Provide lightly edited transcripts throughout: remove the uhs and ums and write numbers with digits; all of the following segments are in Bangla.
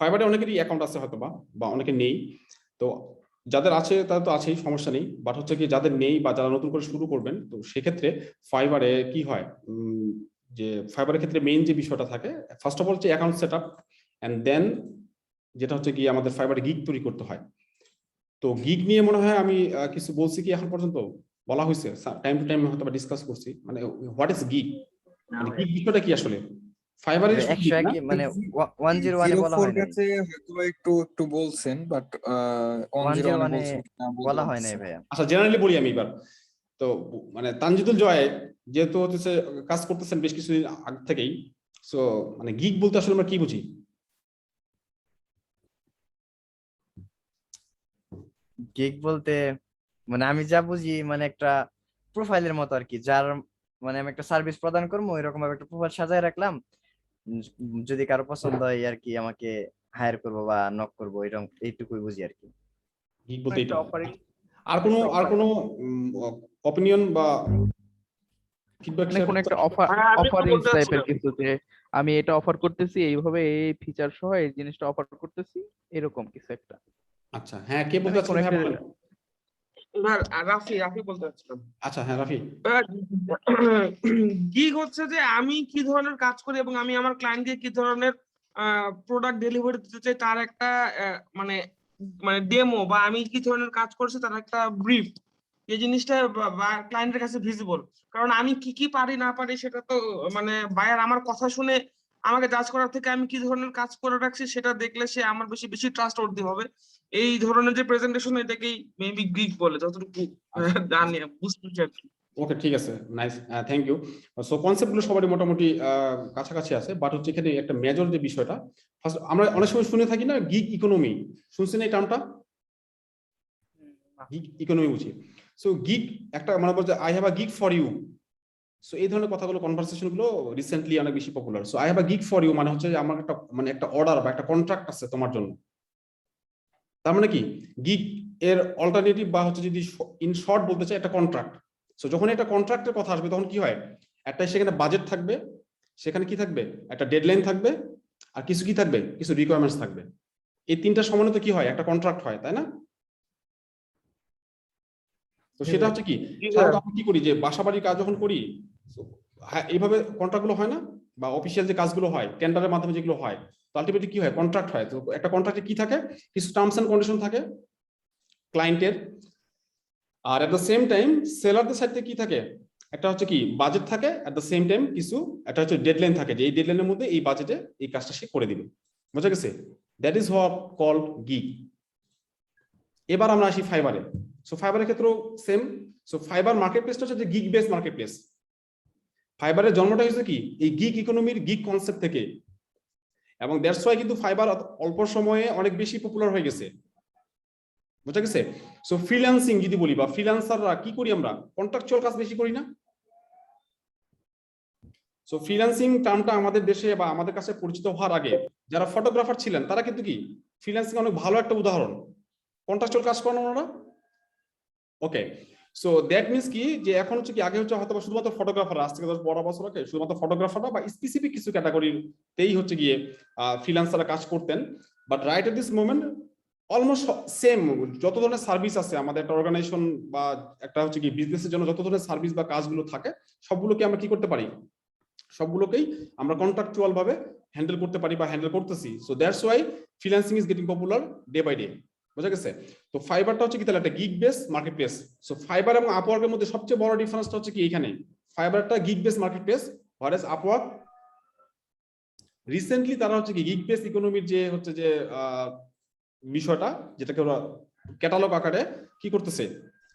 ফাইবারে অনেকেরই অ্যাকাউন্ট আছে হয়তো বা অনেকে নেই। তো যাদের আছে তাদের তো আছেই, সমস্যা নেই। বাট হচ্ছে কি যাদের নেই বা যারা নতুন করে শুরু করবেন, তো সেক্ষেত্রে ফাইবারে কি হয়, যে ফাইবারের ক্ষেত্রে মেইন যে বিষয়টা থাকে, ফার্স্ট অফ অল হচ্ছে account set up, and then যেটা হচ্ছে কি আমাদের ফাইবারে গিগ তৈরি করতে হয়। তো গিগ নিয়ে মনে হয় আমি কিছু বলছি কি এখন পর্যন্ত, বলা হয়েছে টাইম টু টাইম হয়তো ডিসকাস করছি, মানে হোয়াট ইজ গিগ, মানে গিগ বিষয়টা কি আসলে ফাইবারের শুধু গিগ না। 101 মানে 101 বলা হয় নাই, হয়তো একটু বলছেন, বাট 101 বলছেন কিনা বলা হয় নাই ভাইয়া। আচ্ছা জেনারেলি বলি আমি এবার। তো মানে তানজিদুল জয় যেহেতু হচ্ছে কাজ করতেছেন বেশ কিছুদিন আগ থেকেই, সো মানে গিগ বলতে আসলে আমরা কি বুঝি? গিগ বলতে মানে আমি যা বুঝি মানে একটা প্রোফাইলের মতো আর কি, যার মানে আমি একটা সার্ভিস প্রদান করবো এরকম ভাবে একটা প্রোফাইল সাজায় রাখলাম, যদি কারো পছন্দ হয় আর কি আমাকে হায়ার করবো বা নক করবো, এরকম এইটুকুই বুঝি আর কি। গিগ বলতে একটা এটা। অফারিং, আর কোনো অপিনিয়ন বা ফিডব্যাক মানে শেয়ার কোন করতে? একটা আমি একটু অফারিংস বলতে টাইপের চাচ্ছিলাম। কিছু, যে আমি এটা অফার করতেছি এইভাবে, এই ফিচার সহ এই জিনিসটা অফার করতেছি, এরকম কিছু একটা। আচ্ছা হ্যাঁ, কে বলতে মানে চাচ্ছেন? কোন হ্যাঁ একটা বলেন। রাফি বলতে চাচ্ছিলাম। আচ্ছা হ্যাঁ রাফি। গিগ হচ্ছে যে আমি কি ধরনের কাজ করি এবং আমি আমার ক্লায়েন্টকে কি ধরনের প্রোডাক্ট ডেলিভারি দিতে চাই তার একটা মানে মানে ডেমো, বা আমি কি ধরনের কাজ করছি তার একটা ব্রিফ। এই জিনিসটা ক্লায়েন্টের কাছে ভিজিবল, কারণ আমি কি কি পারি না পারি সেটা তো মানে বায়ার আমার কথা শুনে আমাকে জাজ করার থেকে আমি কি ধরনের কাজ করে রাখছি সেটা দেখলে সে আমার বেশি বেশি ট্রাস্ট ওর্দি হবে। এই ধরনের যে প্রেজেন্টেশন এটাকেই মেবি গিগ বলে, যতটুকু জানি বুঝতে আর কি। ওকে ঠিক আছে, নাইস, থ্যাংক ইউ। সো কনসেপ্টগুলো সবারই মোটামুটি কাছাকাছি আছে, বাট হচ্ছে এখানে একটা মেজর যে বিষয়টা, ফার্স্ট আমরা অনেক সময় শুনে থাকি না গিগ ইকোনমি, শুনছেন এই টার্মটা? গিগ ইকোনমি বুঝি। সো গিগ একটা মানে বলছে I have a gig for you. So এই ধরনের কথাগুলো, কনভারসেশন গুলো রিসেন্টলি অনেক বেশি popular. So I have a gig for you মানে হচ্ছে যে আমার একটা মানে একটা অর্ডার বা একটা কন্ট্রাক্ট আছে তোমার জন্য। তার মানে কি গিগ এর অল্টারনেটিভ বা হচ্ছে যদি ইন শর্ট বলতে চাই একটা কন্ট্রাক্ট। সো যখন একটা কন্ট্রাক্টের কথা আসবে তখন কি হয়, একটা সেখানে বাজেট থাকবে, সেখানে কি থাকবে, একটা ডেডলাইন থাকবে, আর কিছু কি থাকবে, কিছু রিকোয়ারমেন্টস থাকবে। এই তিনটা সমন্বিত কি হয়, একটা কন্ট্রাক্ট হয়, তাই না? তো সেটা হচ্ছে কি সাধারণত আমরা কি করি যে বাসাবাড়ির কাজ যখন করি, হ্যাঁ এইভাবে কন্ট্রাক্ট গুলো হয় না, বা অফিসিয়াল যে কাজগুলো হয় টেন্ডারের মাধ্যমে যেগুলো হয়, তো আলটিমেটলি কি হয়, কন্ট্রাক্ট হয়। তো একটা কন্ট্রাক্টে কি থাকে, কিছু টার্মস এন্ড কন্ডিশন থাকে ক্লায়েন্টের, আর এট দ্য সেম টাইম সেলারদের সাইড থেকে কি থাকে, একটা হচ্ছে কি বাজেট থাকে, এট দ্য সেম টাইম কিছু একটা হচ্ছে ডেডলাইন থাকে, যে এই ডেডলাইনের মধ্যে এই বাজেটে এই কাজটা সে করে দিবে। বোঝা গেছে? That is what called gig. এবার আমরা আসি ফাইবারে। সো ফাইবারের ক্ষেত্রেও সেম। সো ফাইবার মার্কেট প্লেসটা হচ্ছে গিগ বেস মার্কেট প্লেস। ফাইবারের জন্মটা হয়েছে কি এই গিগ ইকোনমির গিগ কনসেপ্ট থেকে, এবং দ্যাটস ওয়াই কিন্তু ফাইবার অল্প সময়ে অনেক বেশি পপুলার হয়ে গেছে। বুঝা গেছে? সো ফ্রিল্যান্সিং যদি বলি, বা ফ্রিল্যান্সাররা কি করি, আমরা কন্ট্রাকচুয়াল কাজ বেশি করি না? সো ফ্রিল্যান্সিং টার্মটা আমাদের দেশে বা আমাদের কাছে পরিচিত হওয়ার আগে যারা ফটোগ্রাফার ছিলেন তারা কিন্তু কি ফ্রিল্যান্সিং অনেক ভালো একটা উদাহরণ, কন্ট্রাকচুয়াল কাজ করেন ওনারা। ওকে, সো দ্যাট মিনস কি যে এখন হচ্ছে কি আগে হচ্ছে হয়তো শুধুমাত্র ফটোগ্রাফার, আজ থেকে 10-12 বছর আগে শুধুমাত্র ফটোগ্রাফাররা বা স্পেসিফিক কিছু ক্যাটাগরিতেই হচ্ছে গিয়ে ফ্রিল্যান্সাররা কাজ করতেন। But right at this moment almost same যত ধরনের সার্ভিস আছে আমাদের একটা অর্গানাইজেশন বা একটা হচ্ছে কি বিজনেসের জন্য যত ধরনের সার্ভিস বা কাজগুলো থাকে সবগুলোকে আমরা কি করতে পারি, সবগুলোকেই আমরা কন্ট্রাকচুয়াল ভাবে হ্যান্ডেল করতে পারি বা হ্যান্ডেল করতেছি। So that's why freelancing is getting popular day by day. বুঝা গেছে? তো ফাইবারটা হচ্ছে কি তাহলে একটা gig base marketplace. So Fiverr এবং আপওয়ার্কের মধ্যে সবচেয়ে বড় ডিফারেন্সটা হচ্ছে কি এখানে, ফাইবার একটা gig base marketplace, whereas Upwork recently তারা হচ্ছে কি গিগ বেস ইকোনমির যে হচ্ছে যে বিষয়টা, যেটাকে ওরা ক্যাটালগ আকারে কি করতেছে,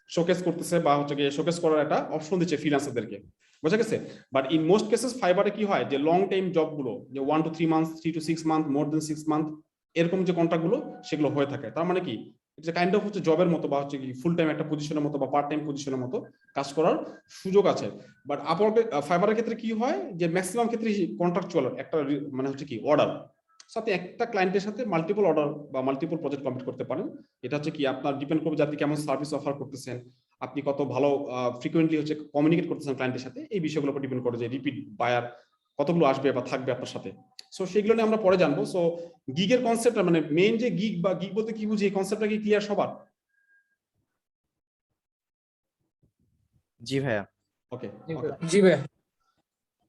শোকেস করতেছে, বা হচ্ছে গিয়ে শোকেস করার একটা অপশন দিচ্ছে ফ্রিল্যান্সারদেরকে। বুঝা গেছে? বাট ইন মোস্ট কেসেস ফাইবারে কি হয় যে লং টাইম জব গুলো, যে 1 to 3 months, 3 to 6 months, more then 6 months এরকম যে কন্ট্রাক্ট গুলো সেগুলো হয়ে থাকে। তার মানে কি এটা কাইন্ড অফ হচ্ছে জবের মতো, বা হচ্ছে কি ফুল টাইম একটা পজিশনের মতো বা পার্ট টাইম পজিশনের মতো কাজ করার সুযোগ আছে। বাট আপওয়ার্ক ফাইবারের ক্ষেত্রে কি হয় যে ম্যাক্সিমাম ক্ষেত্রে কন্ট্রাকচুয়াল একটা মানে হচ্ছে কি অর্ডার, সাথে একটা ক্লায়েন্টের সাথে মাল্টিপল অর্ডার বা মাল্টিপল প্রজেক্ট কমপ্লিট করতে পারেন। এটা হচ্ছে কি আপনার ডিপেন্ড করবে যে আপনি কেমন সার্ভিস অফার করতেছেন, আপনি কত ভালো ফ্রিকোয়েন্টলি হচ্ছে কমিউনিকেট করতেছেন ক্লায়েন্টের সাথে, এই বিষয়গুলোর উপর ডিপেন্ড করে যে রিপিট বায়ার কতগুলো আসবে বা থাকবে আপনার সাথে। সো সেগুলো নিয়ে আমরা পরে জানবো। সো গিগের কনসেপ্টটা মানে মেইন যে গিগ বা গিগ বলতে কি বুঝি, এই কনসেপ্টটা কি ক্লিয়ার সবার? জি ভাইয়া। ওকে জি ভাই।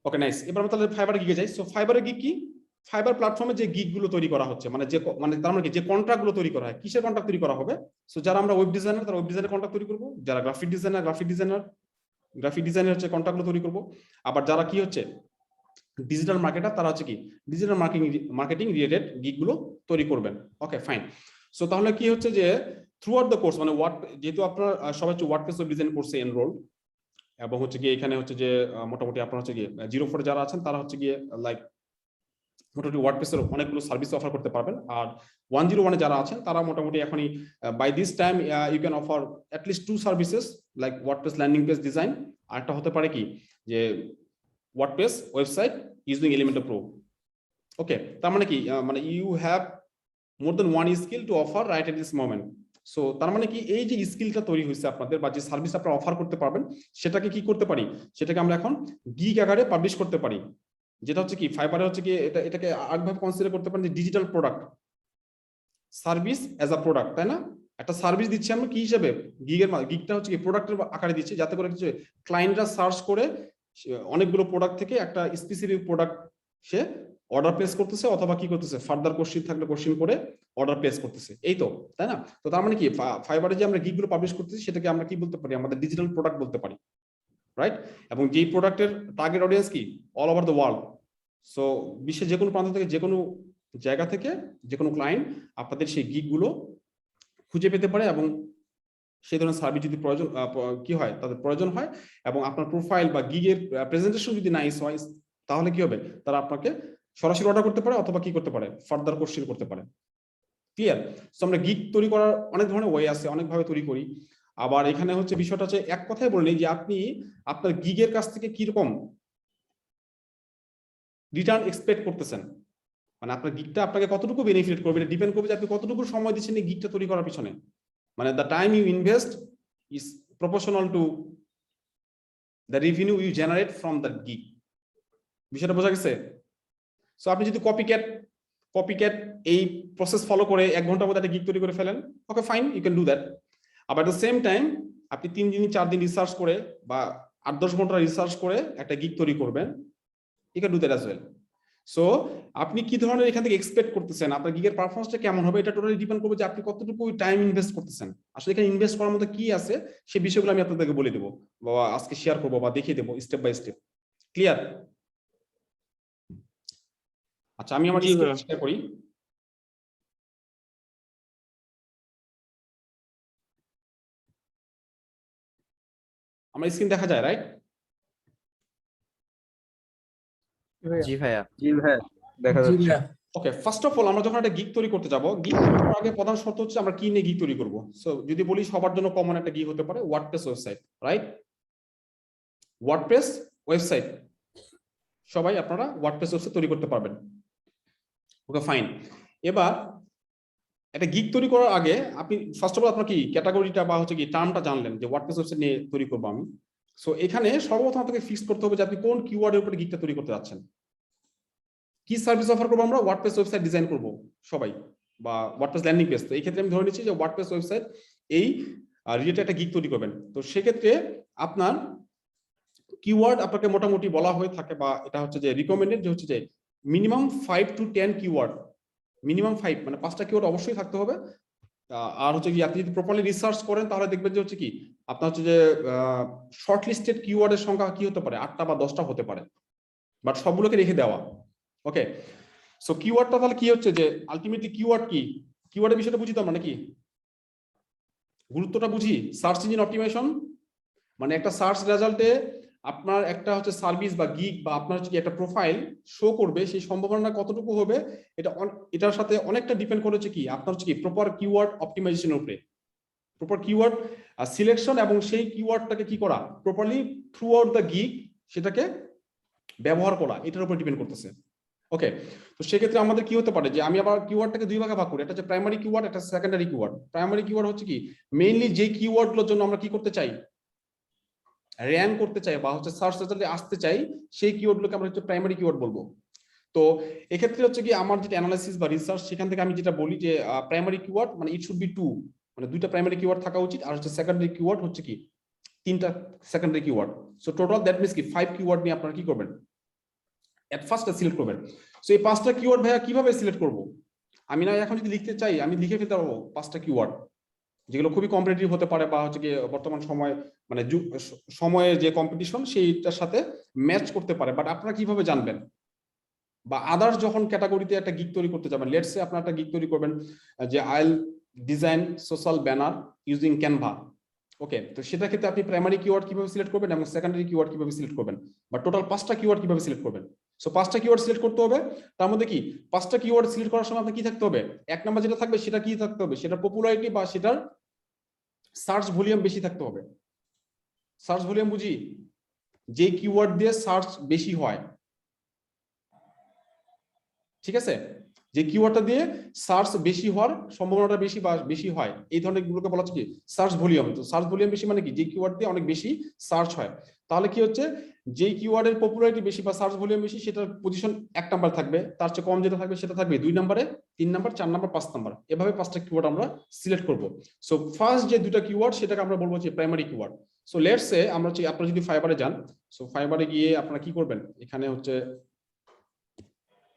Okay nice. এবার আমরা তাহলে ফাইবার গিগে যাই। সো ফাইবারের গিগ কি? ফাইবার প্ল্যাটফর্মে যে গিগ গুলো তৈরি করা হচ্ছে, মানে যে মানে তার মানে কি যে কন্ট্রাক্ট গুলো তৈরি করা হয়, কিসের কন্ট্রাক্ট তৈরি করা হবে? সো যারা আমরা ওয়েব ডিজাইনার তারা ওয়েব ডিজাইনের কন্ট্রাক্ট তৈরি করবো, যারা গ্রাফিক ডিজাইনার হচ্ছে কন্ট্রাক্ট গুলো তৈরি করবো, আবার যারা কি হচ্ছে ডিজিটাল মার্কেটার তারা হচ্ছে কি ডিজিটাল মার্কেটিং রিলেটেড গিগ গুলো তৈরি করবেন। Okay fine. সো তাহলে কি হচ্ছে যে থ্রু আউট দ্য কোর্স মানে যেহেতু আপনারা সবাই হচ্ছে ওয়ার্ডপ্রেস ওয়েব ডিজাইন কোর্সে এনরোল, এবং হচ্ছে গিয়ে এখানে হচ্ছে যে মোটামুটি আপনারা হচ্ছে গিয়ে 0-4 যারা আছেন তারা হচ্ছে গিয়ে লাইক মোটামুটি ওয়ার্ডপ্রেসের অনেকগুলো সার্ভিস অফার করতে পারবেন। আর 101 যারা আছেন তারা মোটামুটি এখনই by this time you can offer at least 2 services like WordPress landing page design, আর একটা হতে পারে কি যে WordPress website using Elementor Pro. Okay, তার মানে কি মানে you have more than one skill to offer right at this moment. So তার মানে কি এই যে স্কিলটা তৈরি হয়েছে আপনাদের বা যে সার্ভিস আপনারা অফার করতে পারবেন সেটাকে কি করতে পারি, সেটাকে আমরা এখন গিগ আকারে পাবলিশ করতে পারি, যেটা হচ্ছে কি ফাইবারে হচ্ছে কি এটাকে আরেকভাবে কনসিডার করতে পারেন যে digital product service as a product, তাই না? একটা সার্ভিস দিচ্ছি আমরা কি হিসেবে, গিগটা হচ্ছে কি প্রোডাক্টের আকারে দিচ্ছি, যাতে করে কিছু ক্লায়েন্টরা সার্চ করে অনেকগুলো প্রোডাক্ট থেকে একটা স্পেসিফিক প্রোডাক্ট সে অর্ডার প্লেস করতেছে, অথবা কি করতেছে ফার্দার কোশ্চেন থাকলে কোশ্চেন করে অর্ডার প্লেস করতেছে, এই তো, তাই না? তো তার মানে কি ফাইবারে যে আমরা গিগগুলো পাবলিশ করতেছি সেটাকে আমরা কি বলতে পারি, আমাদের ডিজিটাল প্রোডাক্ট বলতে পারি, রাইট? এবং যেই প্রোডাক্টের টার্গেট অডিয়েন্স কি all over the world. So বিশ্বের যে কোনো প্রান্ত থেকে যে কোনো জায়গা থেকে যে কোনো ক্লায়েন্ট আপনাদের সেই গিগগুলো খুঁজে পেতে পারে, এবং সেই ধরনের সার্ভিস যদি প্রয়োজন কি হয় তাদের প্রয়োজন হয়, এবং আপনার প্রোফাইল বা গিগের প্রেজেন্টেশন যদি নাইস হয় তাহলে কি হবে, তারা আপনাকে সরাসরি অর্ডার করতে পারে অথবা কি করতে পারে ফার্দার কোশ্চেন করতে পারে। ক্লিয়ার? সো আমরা গিগ তৈরি করার অনেক ধরনের ওয়ে আছে, অনেকভাবে তৈরি করি। আবার এখানে হচ্ছে বিষয়টা হচ্ছে এক কথায় বলে নিই যে আপনি আপনার গিগের কাছ থেকে কিরকম রিটার্ন এক্সপেক্ট করতেছেন, মানে আপনার গিগটা আপনাকে কতটুকু বেনিফিট করবে এটা ডিপেন্ড করবে যে আপনি কতটুকু সময় দিচ্ছেন এই গিগটা তৈরি করার পিছনে। মানে the time you invest is proportional to the revenue you generate from the gig. বিষয়টা বোঝা গেছে? সো আপনি যদি কপিক্যাট এই প্রসেস ফলো করে 1 ঘন্টার মধ্যে একটা গিগ তৈরি করে ফেলেন, okay fine, you can do that. আবার এট দ্য সেম টাইম আপনি 3 দিন 4 দিন রিসার্চ করে বা 8-10 ঘন্টা রিসার্চ করে একটা গিগ তৈরি করবেন, you can do that as well. So আপনি কি ধরনের এখান থেকে এক্সপেক্ট করতেছেন, আপনার গিগের পারফরম্যান্সটা কেমন হবে, এটা টোটালি ডিপেন্ড করবে যে আপনি কতটুকু টাইম ইনভেস্ট করতেছেন। আসলে এখানে ইনভেস্ট করার মতো কি আছে সেই বিষয়গুলো আমি আপনাদেরকে বলে দেবো বা আজকে শেয়ার করবো বা দেখিয়ে দেবো স্টেপ বাই স্টেপ। ক্লিয়ার? আচ্ছা, আমি আমার স্ক্রিন শেয়ার করি। আমার স্ক্রিন দেখা যায়, রাইট? জি ভাইয়া। জি ভাই দেখা যাচ্ছে। ওকে, ফার্স্ট অফ অল আমরা যখন একটা গিগ তৈরি করতে যাব, গিগ তৈরি করার আগে প্রধান শর্ত হচ্ছে আমরা কি নিয়ে গিগ তৈরি করব। সো যদি বলি সবার জন্য কমন একটা গিগ হতে পারে WordPress website, right? WordPress website, সবাই আপনারা ওয়ার্ডপ্রেস ওয়েবসাইট তৈরি করতে পারবেন। Okay fine. এবার একটা গিগ তৈরি করার আগে আপনি ফার্স্ট অফ অল আপনার কি ক্যাটাগরিটা বা হচ্ছে কি টার্মটা জানলেন যে ওয়ার্ডপ্রেস ওয়েবসাইট নিয়ে তৈরি করবো আমি। সো এখানে সর্বপ্রথম আপনাকে ফিক্স করতে হবে যে আপনি কোন কিওয়ার্ডের উপরে গিগটা তৈরি করতে যাচ্ছেন। কি সার্ভিস অফার করবো আমরা? ওয়ার্ডপ্রেস ওয়েবসাইট ডিজাইন করবো সবাই, বা ওয়ার্ডপ্রেস ল্যান্ডিং পেজ। তো এই ক্ষেত্রে আমি ধরে নিচ্ছি যে ওয়ার্ডপ্রেস ওয়েবসাইট এই রিলেটেড একটা গিগ তৈরি করবেন। তো সেক্ষেত্রে আপনার কিওয়ার্ড আপনাকে মোটামুটি বলা হয়ে থাকে, বা এটা হচ্ছে যে রিকমেন্ডেড যে হচ্ছে যে মিনিমাম 5 to 10 কিওয়ার্ড, মিনিমাম 5 মানে 5টা কিওয়ার্ড অবশ্যই থাকতে হবে। আর হচ্ছে কি আপনি যদি প্রপারলি রিসার্চ করেন তাহলে দেখবেন যে হচ্ছে কি আপনার হচ্ছে যে শর্ট লিস্টেড কিওয়ার্ডের সংখ্যা কি হতে পারে 8টা বা 10টা হতে পারে, বাট সবগুলোকে রেখে দেওয়া। ওকে, সো কিওয়ার্ডটা তাহলে কি হচ্ছে যে আলটিমেটলি কিওয়ার্ড কি, কিওয়ার্ডের বিষয়টা বুঝি তো আমরা নাকি, গুরুত্বটা বুঝি। সার্চ ইঞ্জিন অপটিমাইজেশন মানে একটা সার্চ রেজাল্টে আপনার একটা হচ্ছে সার্ভিস বা গিগ বা আপনার হচ্ছে কি একটা প্রোফাইল শো করবে, সেই সম্ভাবনা কতটুকু হবে এটার সাথে অনেকটা ডিপেন্ড করেছে কি আপনার হচ্ছে কি প্রপার কিওয়ার্ড অপটিমাইজেশনের উপরে, প্রপার কিওয়ার্ড সিলেকশন, এবং সেই কিওয়ার্ডটাকে কি করা properly through out the gig সেটাকে ব্যবহার করা, এটার উপর ডিপেন্ড করতেছে। ওকে, তো সেক্ষেত্রে আমাদের কি হতে পারে যে আমি আবার কিওয়ার্ডটাকে 2 ভাগে ভাগ করি, এটা হচ্ছে প্রাইমারি কিওয়ার্ড, একটা সেকেন্ডারি কিওয়ার্ড। প্রাইমারি কিওয়ার্ড হচ্ছে কি মেইনলি যে কিওয়ার্ডগুলোর জন্য আমরা কি করতে চাই, র্যাঙ্ক করতে চাই বা হচ্ছে সার্চ রেজাল্টে আসতে চাই, সেই কিওয়ার্ডগুলোকে আমরা হচ্ছে প্রাইমারি কিওয়ার্ড বলবো। তো এক্ষেত্রে হচ্ছে কি আমার যেটা অ্যানালাইসিস বা রিসার্চ সেখান থেকে আমি যেটা বলি যে প্রাইমারি কিওয়ার্ড মানে ইট শুড বি টু, মানে দুইটা প্রাইমারি কিওয়ার্ড থাকা উচিত, আর হচ্ছে সেকেন্ডারি কিওয়ার্ড হচ্ছে কি তিনটা secondary keyword. So total that means কি 5 কিওয়ার্ড নিয়ে আপনারা কি করবেন, এট ফার্স্ট সিলেক্ট করবেন। সো এই 5টা কিওয়ার্ড ভাইয়া কিভাবে সিলেক্ট করব? আমি না এখন যদি লিখতে চাই আমি লিখে ফেলতে পারবো 5টা কিওয়ার্ড, যেগুলো খুবই কম্পিটিটিভ হতে পারে বা হচ্ছে কি বর্তমান সময় মানে সময়ের যে কম্পিটিশন সেইটার সাথে ম্যাচ করতে পারে। বাট আপনারা কিভাবে জানবেন? বা আদার্স যখন ক্যাটাগরিতে একটা গিগ তৈরি করতে যাবেন, লেটস সে আপনারা একটা গিগ তৈরি করবেন যে I'll design social banner using Canva, okay, তো সেটা ক্ষেত্রে আপনি প্রাইমারি কিওয়ার্ড কিভাবে সিলেক্ট করবেন এবং সেকেন্ডারি কিওয়ার্ড কিভাবে সিলেক্ট করবেন, বা টোটাল 5টা কিওয়ার্ড কিভাবে সিলেক্ট করবেন? সো 5টা কিওয়ার্ড সিলেক্ট করতে হবে। তার মধ্যে কি 5টা কিওয়ার্ড সিলেক্ট করার সময় আপনার কি থাকতে হবে? এক নাম্বার যেটা থাকবে সেটা কি থাকতে হবে, সেটা পপুলারিটি বা সেটার সার্চ ভলিউম বেশি থাকতে হবে। সার্চ ভলিউম বুঝি যে কিওয়ার্ড দিয়ে সার্চ বেশি হয়, ঠিক আছে, যে কিওয়ার্ডটা দিয়ে সার্চ বেশি হওয়ার সম্ভাবনাটা বেশি বা বেশি হয়, এই ধরনের গুলোকে বলা হচ্ছে কি সার্চ ভলিউম। তো সার্চ ভলিউম বেশি মানে কি যে কিওয়ার্ড দিয়ে অনেক বেশি সার্চ হয়, তাহলে কি হচ্ছে যে কিওয়ার্ডের পপুলারিটি বেশি বা সার্চ ভলিউম বেশি সেটার পজিশন 1 নাম্বার থাকবে, তার চেয়ে কম যেটা থাকবে সেটা থাকবে 2 নম্বরে, 3 নাম্বার, 4 নাম্বার, 5 নাম্বার, এভাবে 5টা কিওয়ার্ড আমরা সিলেক্ট করব। সো ফার্স্ট যে দুটো কিওয়ার্ড সেটাকে আমরা বলবো যে primary keyword. So let's say আমরা হচ্ছে আপনারা যদি ফাইবারে যান, সো ফাইবারে গিয়ে আপনারা কি করবেন, এখানে হচ্ছে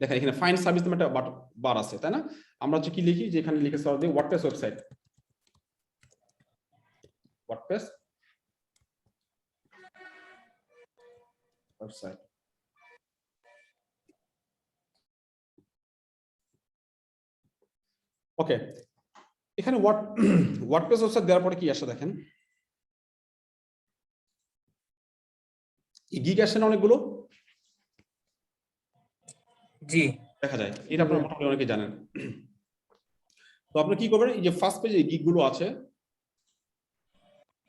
দেখেন এখানে ফাইন্ড সার্ভিস নামে একটা বার আছে, তাই না? আমরা হচ্ছে কি লিখি যে এখানে লিখে সার্চ দিই ওয়ার্ডপ্রেস ওয়েবসাইট, ওয়ার্ডপ্রেস ওয়েবসাইট, ওকে। এখানে ওয়ার্ডপ্রেস ওয়েবসাইট দেওয়ার পরে কি আসে দেখেন, গিগ আসে না অনেকগুলো, জি দেখা যায়, এটা আপনারা মোটামুটি অনেকে জানেন। তো আপনি কি করবেন, এই যে ফার্স্ট পেজে গিগ গুলো আছে,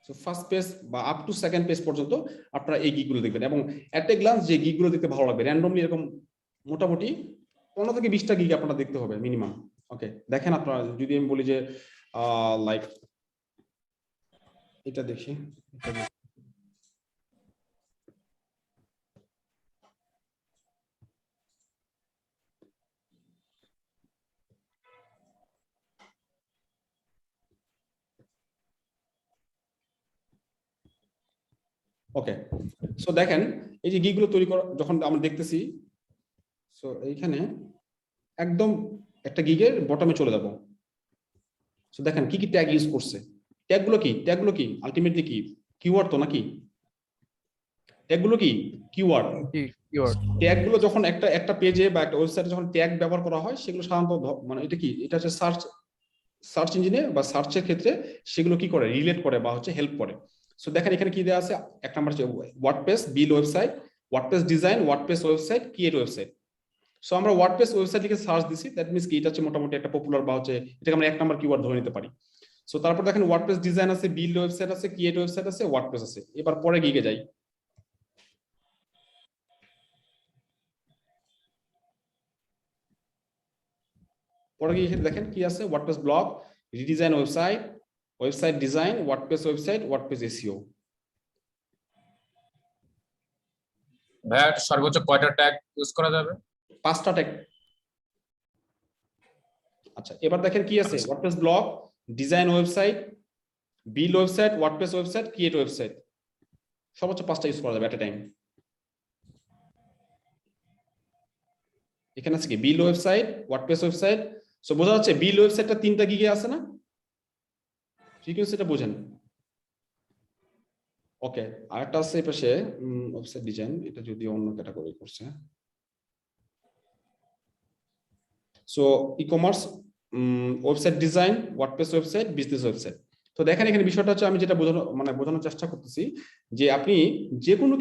সো ফার্স্ট পেজ বা আপ টু সেকেন্ড পেজ পর্যন্ত আপনারা এই গিগ গুলো দেখবেন এবং এট এ গ্লান্স যে গিগ গুলো দেখতে ভালো লাগবে, র্যান্ডমলি এরকম মোটামুটি 15 থেকে 20টা গিগ আপনারা দেখতে হবে মিনিমাম। ওকে, দেখেন আপনারা যদি আমি বলি যে লাইক এটা দেখি, ওকে। সো দেখেন এই যে গিগ গুলো তৈরি করা যখন আমরা দেখতেছি, সো এইখানে একদম একটা গিগের বটমে চলে যাব। সো দেখেন কি কি ট্যাগ ইউজ করছে, ট্যাগগুলো কি আলটিমেটলি কি কিওয়ার্ড তো নাকি, ট্যাগগুলো কি কিওয়ার্ড। জি কিওয়ার্ড। ট্যাগগুলো যখন একটা পেজে বা একটা ওয়েবসাইটে যখন ট্যাগ ব্যবহার করা হয় সেগুলো সাধারণত মানে এটা হচ্ছে সার্চ ইঞ্জিনে বা সার্চের ক্ষেত্রে সেগুলো কি করে রিলেট করে বা হচ্ছে হেল্প করে। সো দেখেন এখানে কি দেওয়া আছে, এক নাম্বার হচ্ছে WordPress build website, WordPress design, WordPress website, create website. So আমরা ওয়ার্ডপ্রেস ওয়েবসাইট লিখে সার্চ দিছি, দ্যাট মিনস কি এটা হচ্ছে মোটামুটি একটা পপুলার বা হচ্ছে এটাকে আমরা 1 নাম্বার কিওয়ার্ড ধরে নিতে পারি। সো তারপর দেখেন ওয়ার্ডপ্রেস ডিজাইন আছে, বিল্ড ওয়েবসাইট আছে, ক্রিয়েট ওয়েবসাইট আছে, ওয়ার্ডপ্রেস আছে। এবার পরে গিগে যাই, পরে গিয়ে দেখেন কি আছে, WordPress blog, redesign website, website design, WordPress website, WordPress SEO. ভাইয়া সর্বোচ্চ কয়টা ট্যাগ ইউজ করা যাবে? 5টা ট্যাগ। আচ্ছা এবার দেখেন কি আছে, WordPress blog, design website, build website, WordPress website, create website, সর্বোচ্চ 5টা ইউজ করা যাবে এট এ টাইম। এখানে আছে কি build website, WordPress website. So বোঝা যাচ্ছে বিল্ড ওয়েবসাইটটা 3টা গিগে আছে না, ঠিক আছে, এটা বোঝেন। ওকে, আরেকটা আছে এই পাশে ওয়েবসাইট ডিজাইন, এটা যদি অন্য ক্যাটাগরি করছে। So ecommerce, website design, WordPress website, business website. তো দেখেন এখানে বিষয়টা হচ্ছে আমি যেটা বোঝানোর চেষ্টা করতেছি যে আপনি যে কোনো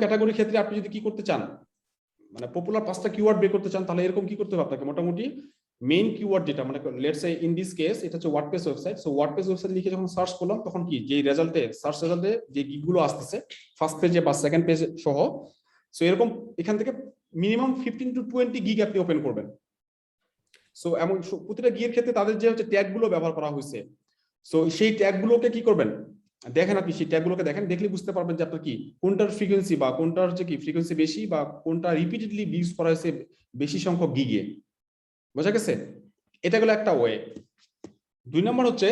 ক্যাটাগরির ক্ষেত্রে আপনি যদি কি করতে চান, মানে পপুলার 5টা কিওয়ার্ড বের করতে চান, তাহলে এরকম কি করতে হবে আপনাকে, মোটামুটি মেইন কিওয়ার্ড যেটা মানে let's say in this case এটা হচ্ছে WordPress website. So WordPress website লিখে যখন সার্চ করলাম তখন কি যে সার্চ রেজাল্টে যে গিগগুলো আসতেছে ফার্স্ট পেজে বা সেকেন্ড পেজ সহ, সো এরকম এখান থেকে মিনিমাম 15 to 20 গিগ আপনি ওপেন করবেন। সো এমন প্রতিটা গিগের ক্ষেত্রে তাদের যে হচ্ছে ট্যাগ গুলো ব্যবহার করা হয়েছে, সো সেই ট্যাগ গুলোকে কি করবেন দেখেন আপনি সেই ট্যাগগুলোকে দেখেন, দেখলে বুঝতে পারবেন যে আপনার কি কোনটার ফ্রিকোয়েন্সি বা কোনটার হচ্ছে কি ফ্রিকোয়েন্সি বেশি বা কোনটা রিপিটেডলি ইউজ করা হয়েছে বেশি সংখ্যক গিগে। বোঝা গেছে? এটা গেল একটা ওয়ে। 2 নম্বর হচ্ছে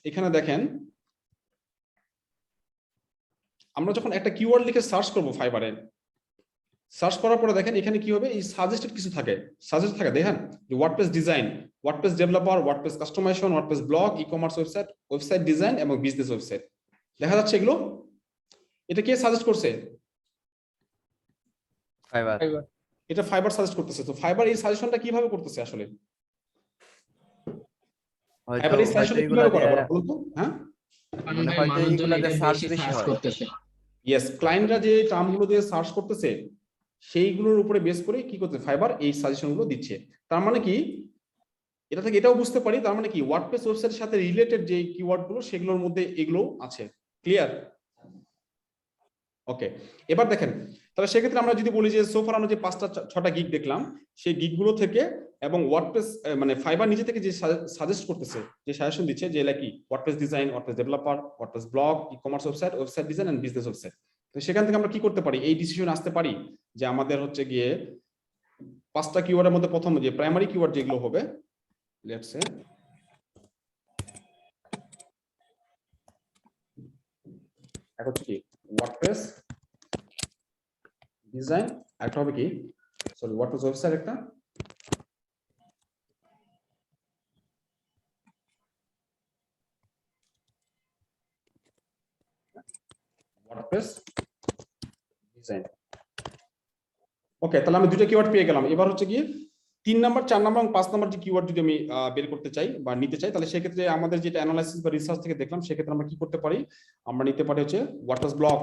এখানে দেখেন, আমরা যখন একটা কিওয়ার্ড লিখে সার্চ করব ফাইবারে, সার্চ করার পরে দেখেন এখানে কি হবে, এই সাজেস্টেড কিছু থাকে, সাজেস্ট থাকে দেখেন যে WordPress design, WordPress developer, WordPress customisation, WordPress blog, ecommerce website, website design এবং বিজনেস ওয়েবসাইট। দেখা যাচ্ছে এগুলো, এটা কে সাজেস্ট করছে? ফাইবার। এটা ফাইবার সাজেস্ট করতেছে। তো ফাইবার এই সাজেশনটা কিভাবে করতেছে আসলে? হয়তো ফাইবার এই সাজেশনটা এগুলা কিভাবে করে দিয়ে- বলুন তো? হ্যাঁ, মানে হয়তো এগুলাতে সার্চ বেশি হয়। করতেছে। ইয়েস, ক্লায়েন্টরা যে টার্মগুলো দিয়ে সার্চ করতেছে সেইগুলোর উপরে বেস করে কি করতে ফাইবার এই সাজেশনগুলো দিচ্ছে। তার মানে কি, এটা থেকে এটাও বুঝতে পারি, তার মানে কি ওয়ার্ডপ্রেস ওয়েবসাইটের সাথে রিলেটেড যে কিওয়ার্ডগুলো সেগুলোর মধ্যে এগুলো আছে। ক্লিয়ার? ওকে, এবার দেখেন তাহলে সেক্ষেত্রে আমরা যদি বলি যে সোফার আমরা যে 5টা-6টা গিগ দেখলাম, সেই গিগগুলো থেকে এবং ওয়ার্ডপ্রেস মানে ফাইবার নিজে থেকে যে সাজেস্ট করতেছে, যে সাজেশন দিচ্ছে যে কি WordPress design, WordPress developer, WordPress blog, ecommerce website, website design and business website. তো সেখান থেকে আমরা কি করতে পারি, এই ডিসিশন আসতে পারি যে আমাদের হচ্ছে গিয়ে 5টা কিওয়ার্ডের মধ্যে প্রথম যে প্রাইমারি কিওয়ার্ড যেগুলো হবে, লেটস সে এখন হচ্ছে কি ওয়ার্ডপ্রেস ডিজাইন, একটা হবে কি সরি ওয়ার্ডপ্রেস ওয়েবসাইট, একটা ওয়ার্ডপ্রেস ডিজাইন। ওকে, তাহলে আমি 2টা কিওয়ার্ড পেয়ে গেলাম। এবার হচ্ছে কি 3 নাম্বার, 4 নাম্বার এবং 5 নাম্বার যে কিওয়ার্ড যদি আমি বের করতে চাই বা নিতে চাই, তাহলে সেক্ষেত্রে আমাদের যেটা অ্যানালাইসিস বা রিসার্চ থেকে দেখলাম, সেক্ষেত্রে আমরা কি করতে পারি, আমরা নিতে পারি হচ্ছে ওয়ার্ডপ্রেস ব্লগ,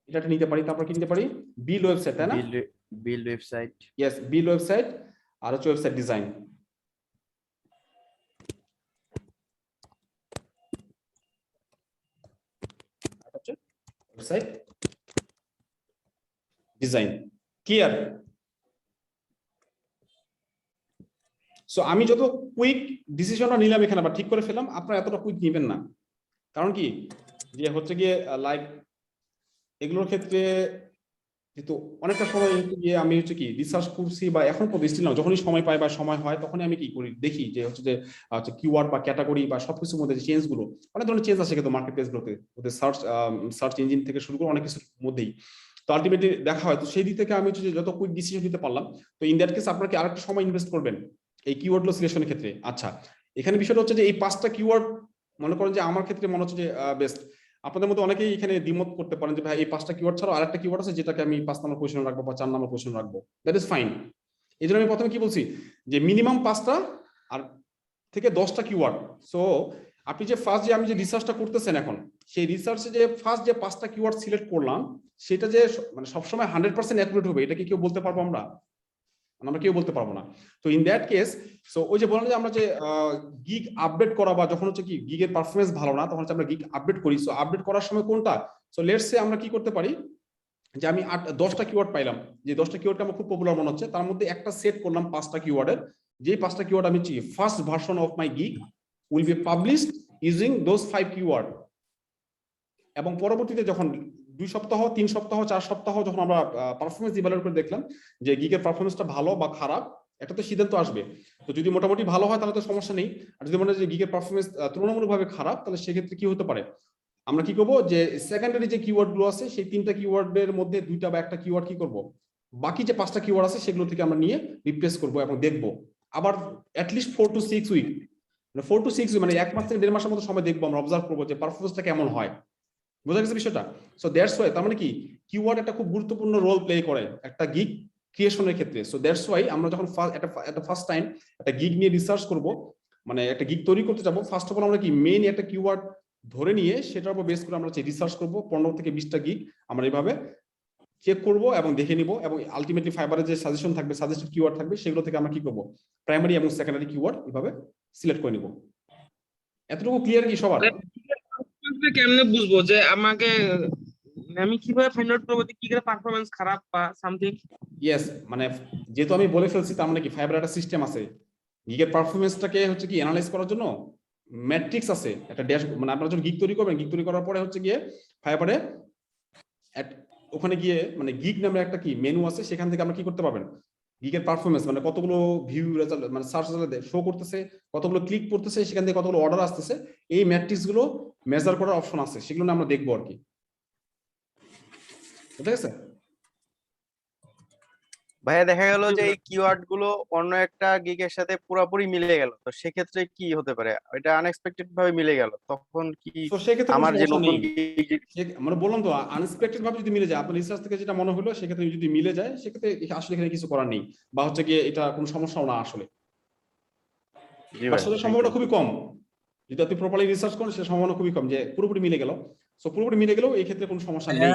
এটা নিতে পারি। তারপর কি নিতে পারি, বিল ওয়েবসাইট, তাই না? Build website. ইয়েস, বিল ওয়েবসাইট আর হচ্ছে website design. Website design. Clear? So আমি যত কুইক ডিসিশনটা নিলাম এখানে বা ঠিক করে ফেললাম, আপনারা এতটা কুইক নেবেন না। কারণ কি যে হচ্ছে গিয়ে লাইক এগুলোর ক্ষেত্রে কিন্তু অনেকটা সময় গিয়ে আমি হচ্ছে কি রিসার্চ করছি বা এখন পর্যন্ত স্টিল না, যখনই সময় পাই বা সময় হয় তখনই আমি কি করি, দেখি যে হচ্ছে যে কিওয়ার্ড বা ক্যাটাগরি বা সবকিছুর মধ্যে যে চেঞ্জ গুলো, অনেক ধরনের চেঞ্জ আছে কিন্তু মার্কেট প্লেস গুলোতে, ওদের সার্চ ইঞ্জিন থেকে শুরু করে অনেক কিছুর মধ্যেই। তো আলটিমেটলি দেখা হয়, তো সেই দিক থেকে আমি হচ্ছে যে যত কুইক ডিসিশন নিতে পারলাম। তো ইন দ্যাট কেস আপনাকে আরেকটা সময় ইনভেস্ট করবেন এই কিওয়ার্ড গুলো সিলেকশনের ক্ষেত্রে। আচ্ছা, এখানে বিষয়টা হচ্ছে যে এই 5টা কিওয়ার্ড মনে করেন যে আমার ক্ষেত্রে মনে হচ্ছে যে বেস্ট। আপনাদের মধ্যে অনেকেই এখানে দ্বিমত করতে পারেন যে ভাই এই 5টা কিওয়ার্ড ছাড়াও আরেকটা কিওয়ার্ড আছে যেটাকে আমি 5 নম্বর পজিশনে রাখবো বা 4 নম্বর পজিশনে রাখবো। That is fine. এই জন্য আমি প্রথমে কি বলছি যে মিনিমাম 5টা আর থেকে 10টা কিওয়ার্ড। সো আপনি যে ফার্স্ট যে আমি যে রিসার্চটা করতেছেন এখন, সেই রিসার্চে যে ফার্স্ট যে 5টা কিওয়ার্ড সিলেক্ট করলাম, সেটা যে মানে সবসময় 100% অ্যাকুরেট হবে এটা কি কেউ বলতে পারবো আমরা কেউ বলতে পারবো না। তো ইন দ্যাট কেস, সো ওই যে বললাম যে আমরা যে গিগ আপডেট করা বা যখন হচ্ছে কি গিগের পারফরমেন্স ভালো না তখন হচ্ছে আমরা গিগ আপডেট করি। সো আপডেট করার সময় কোনটা, সো লেটস সে আমরা কি করতে পারি যে আমি 10টা কিওয়ার্ড পাইলাম, যে 10টা কিওয়ার্ডটা আমার খুব পপুলার মনে হচ্ছে, তার মধ্যে একটা সেট করলাম 5টা কিওয়ার্ডের, যেই 5টা কিওয়ার্ড আমি চাই first version of my gig will be published using those 5 keyword. এবং পরবর্তীতে যখন 2 সপ্তাহ, 3 সপ্তাহ, 4 সপ্তাহ যখন আমরা পারফরমেন্স ইভালুয়েট করে দেখলাম যে গিগের পারফরমেন্সটা ভালো বা খারাপ, একটা তো সিদ্ধান্ত আসবে। তো যদি মোটামুটি ভালো হয় তাহলে তো সমস্যা নেই, আর যদি মনে হয় যে গিগের পারফরমেন্স তুলনামূলকভাবে খারাপ, তাহলে সেক্ষেত্রে কি হতে পারে, আমরা কি করবো যে সেকেন্ডারি যে কিওয়ার্ড গুলো আছে সেই 3টা কিওয়ার্ডের মধ্যে 2টা বা একটা কিওয়ার্ড কি করব, বাকি যে 5টা কিওয়ার্ড আছে সেগুলো থেকে আমরা নিয়ে রিপ্লেস করব এবং দেখবো আবার অ্যাটলিস্ট 4 to 6 উইক, মানে 4 to 6 উইক মানে 1 মাস থেকে 1.5 মাসের মতো সময় দেখবো, আমরা অবজার্ভ করবো যে পারফরমেন্সটা কেমন হয়। বোঝা গেছে বিষয়টা? সো দ্যাটস ওয়াই, তার মানে কি কিওয়ার্ড একটা খুব গুরুত্বপূর্ণ রোল প্লে করে একটা গিগ ক্রিয়েশনের ক্ষেত্রে। সো দ্যাটস ওয়াই আমরা যখন ফার্স্ট টাইম একটা গিগ নিয়ে রিসার্চ করব, মানে একটা গিগ তৈরি করতে যাব, ফার্স্ট অফ অল আমরা কি মেইন একটা কিওয়ার্ড ধরে নিয়ে সেটার উপর বেস করে আমরা রিসার্চ করব 15 থেকে 20টা গিগ আমরা এইভাবে চেক করব এবং দেখে নিব, এবং আলটিমেটলি ফাইবারে যে সাজেশন থাকবে, সাজেস্টেড কিওয়ার্ড থাকবে, সেগুলো থেকে আমরা কি করব প্রাইমারি এবং সেকেন্ডারি কিওয়ার্ড এইভাবে সিলেক্ট করে নিব। এতটুকু ক্লিয়ার কি সবার? কেমনে বুঝবো যে আমাকে, আমি কিভাবে ফাইন্ড আউট করবো যে কি করে পারফরম্যান্স খারাপ বা সামথিং? ইয়েস, মানে যেহেতু আমি বলে ফেলছি তার মানে কি ফাইবার একটা সিস্টেম আছে গিগের পারফরমেন্সটাকে হচ্ছে কি অ্যানালাইজ করার জন্য, ম্যাট্রিক্স আছে, একটা ড্যাশ, মানে আপনারা যখন গিগ তৈরি করবেন, গিগ তৈরি করার পরে হচ্ছে গিয়ে ফাইবারে ওখানে গিয়ে মানে গিগ নামে একটা কি মেনু আছে, সেখান থেকে আমরা কি করতে পারবেন, গিগের পারফরমেন্স মানে কতগুলো ভিউ রেজাল্ট মানে সার্চ রেজাল্ট শো করতেছে, কতগুলো ক্লিক করতেছে, সেখান থেকে কতগুলো অর্ডার আসতেছে, এই ম্যাট্রিক্স গুলো মেজার করার অপশন আছে, সেগুলো আমরা দেখবো আর কি। বুঝা গেছে? ভাইয়া দেখা গেল যে এই কিওয়ার্ড গুলো অন্য একটা গিগের সাথে পুরোপুরি মিলে গেল, তো সেক্ষেত্রে কি হতে পারে? এটা আনএক্সপেক্টেড ভাবে মিলে গেল, তখন কি তো সেক্ষেত্রে আমার যে সমস্যা নতুন নেই। মানে বললাম তো আনএক্সপেক্টেড ভাবে যদি মিলে যায়, আপনার রিসার্চ থেকে যেটা মনে হলো সেক্ষেত্রে যদি মিলে যায়, সেক্ষেত্রে আসলে এখানে কিছু করার নেই, বা হচ্ছে গিয়ে এটা কোনো সমস্যাও না আসলে। জি বাট ভাই, সেটা সম্ভাবনা খুবই কম, যদি আপনি প্রপারলি রিসার্চ করেন সেটা সম্ভাবনা খুবই কম যে পুরোপুরি মিলে গেল। সো পুরোপুরি মিলে গেলেও এই ক্ষেত্রে কোনো সমস্যা নেই।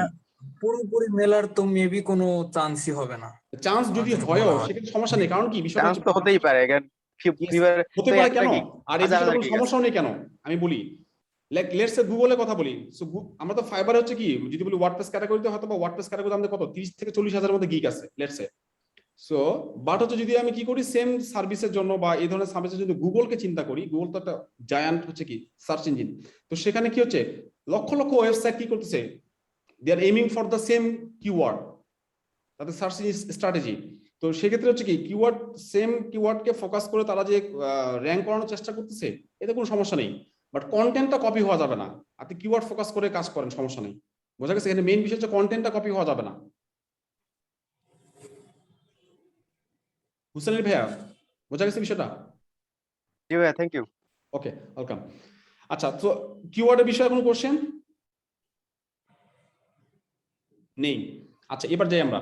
পুরোপুরি মেলার তো মেবি কোনো চান্সই হবে না। চান্স যদি যদি হয়ও বলা হয়। সেক্ষেত্রে সমস্যা নেই, কারণ কি বিষয়টা চান্স হচ্ছে তো হতেই পারে। হতে পারে কেন, আর এই হাজার বিষয়টা কোনো gig সমস্যাও নেই কেন আমি বলি। লেটস সে গুগলের কথা বলি, সো আমরা তো ফাইবার হচ্ছে কি যদি বলি ওয়ার্ডপ্রেস ক্যাটাগরিতে হয়তো বা ওয়ার্ডপ্রেস ক্যাটাগরিতে আমাদের কত 30 থেকে 40 হাজারের মধ্যে গিগ আছে লেটস সে। সো বাট হচ্ছে যদি আমি কি করি সেম সার্ভিসের জন্য বা এই ধরনের সার্ভিসের জন্য গুগলকে চিন্তা করি, গুগল তো একটা জায়ান্ট হচ্ছে কি সার্চ ইঞ্জিন, তো সেখানে কি হচ্ছে লক্ষ লক্ষ ওয়েবসাইট কি করতেছে, they are aiming for the same keyword, তাদের সার্চ স্ট্র্যাটেজি। তো সেক্ষেত্রে হচ্ছে কি কিওয়ার্ড সেম কিওয়ার্ডকে ফোকাস করে তারা যে র্যাঙ্ক করানোর চেষ্টা করতেছে, এতে কোনো সমস্যা নেই। বাট কন্টেন্টটা কপি হওয়া যাবে না, আপনি কিওয়ার্ড ফোকাস করে কাজ করেন সমস্যা নেই। বোঝা গেছে? এখানে মেইন বিষয় হচ্ছে কন্টেন্টটা কপি হওয়া যাবে না। হুসেন আলী ভাইয়া বোঝা গেছে বিষয়টা? জি ভাইয়া, থ্যাংক ইউ। Okay, welcome. আচ্ছা, তো কিওয়ার্ডের বিষয়ে কোনো কোশ্চেন নেই? আচ্ছা, এবার যাই আমরা।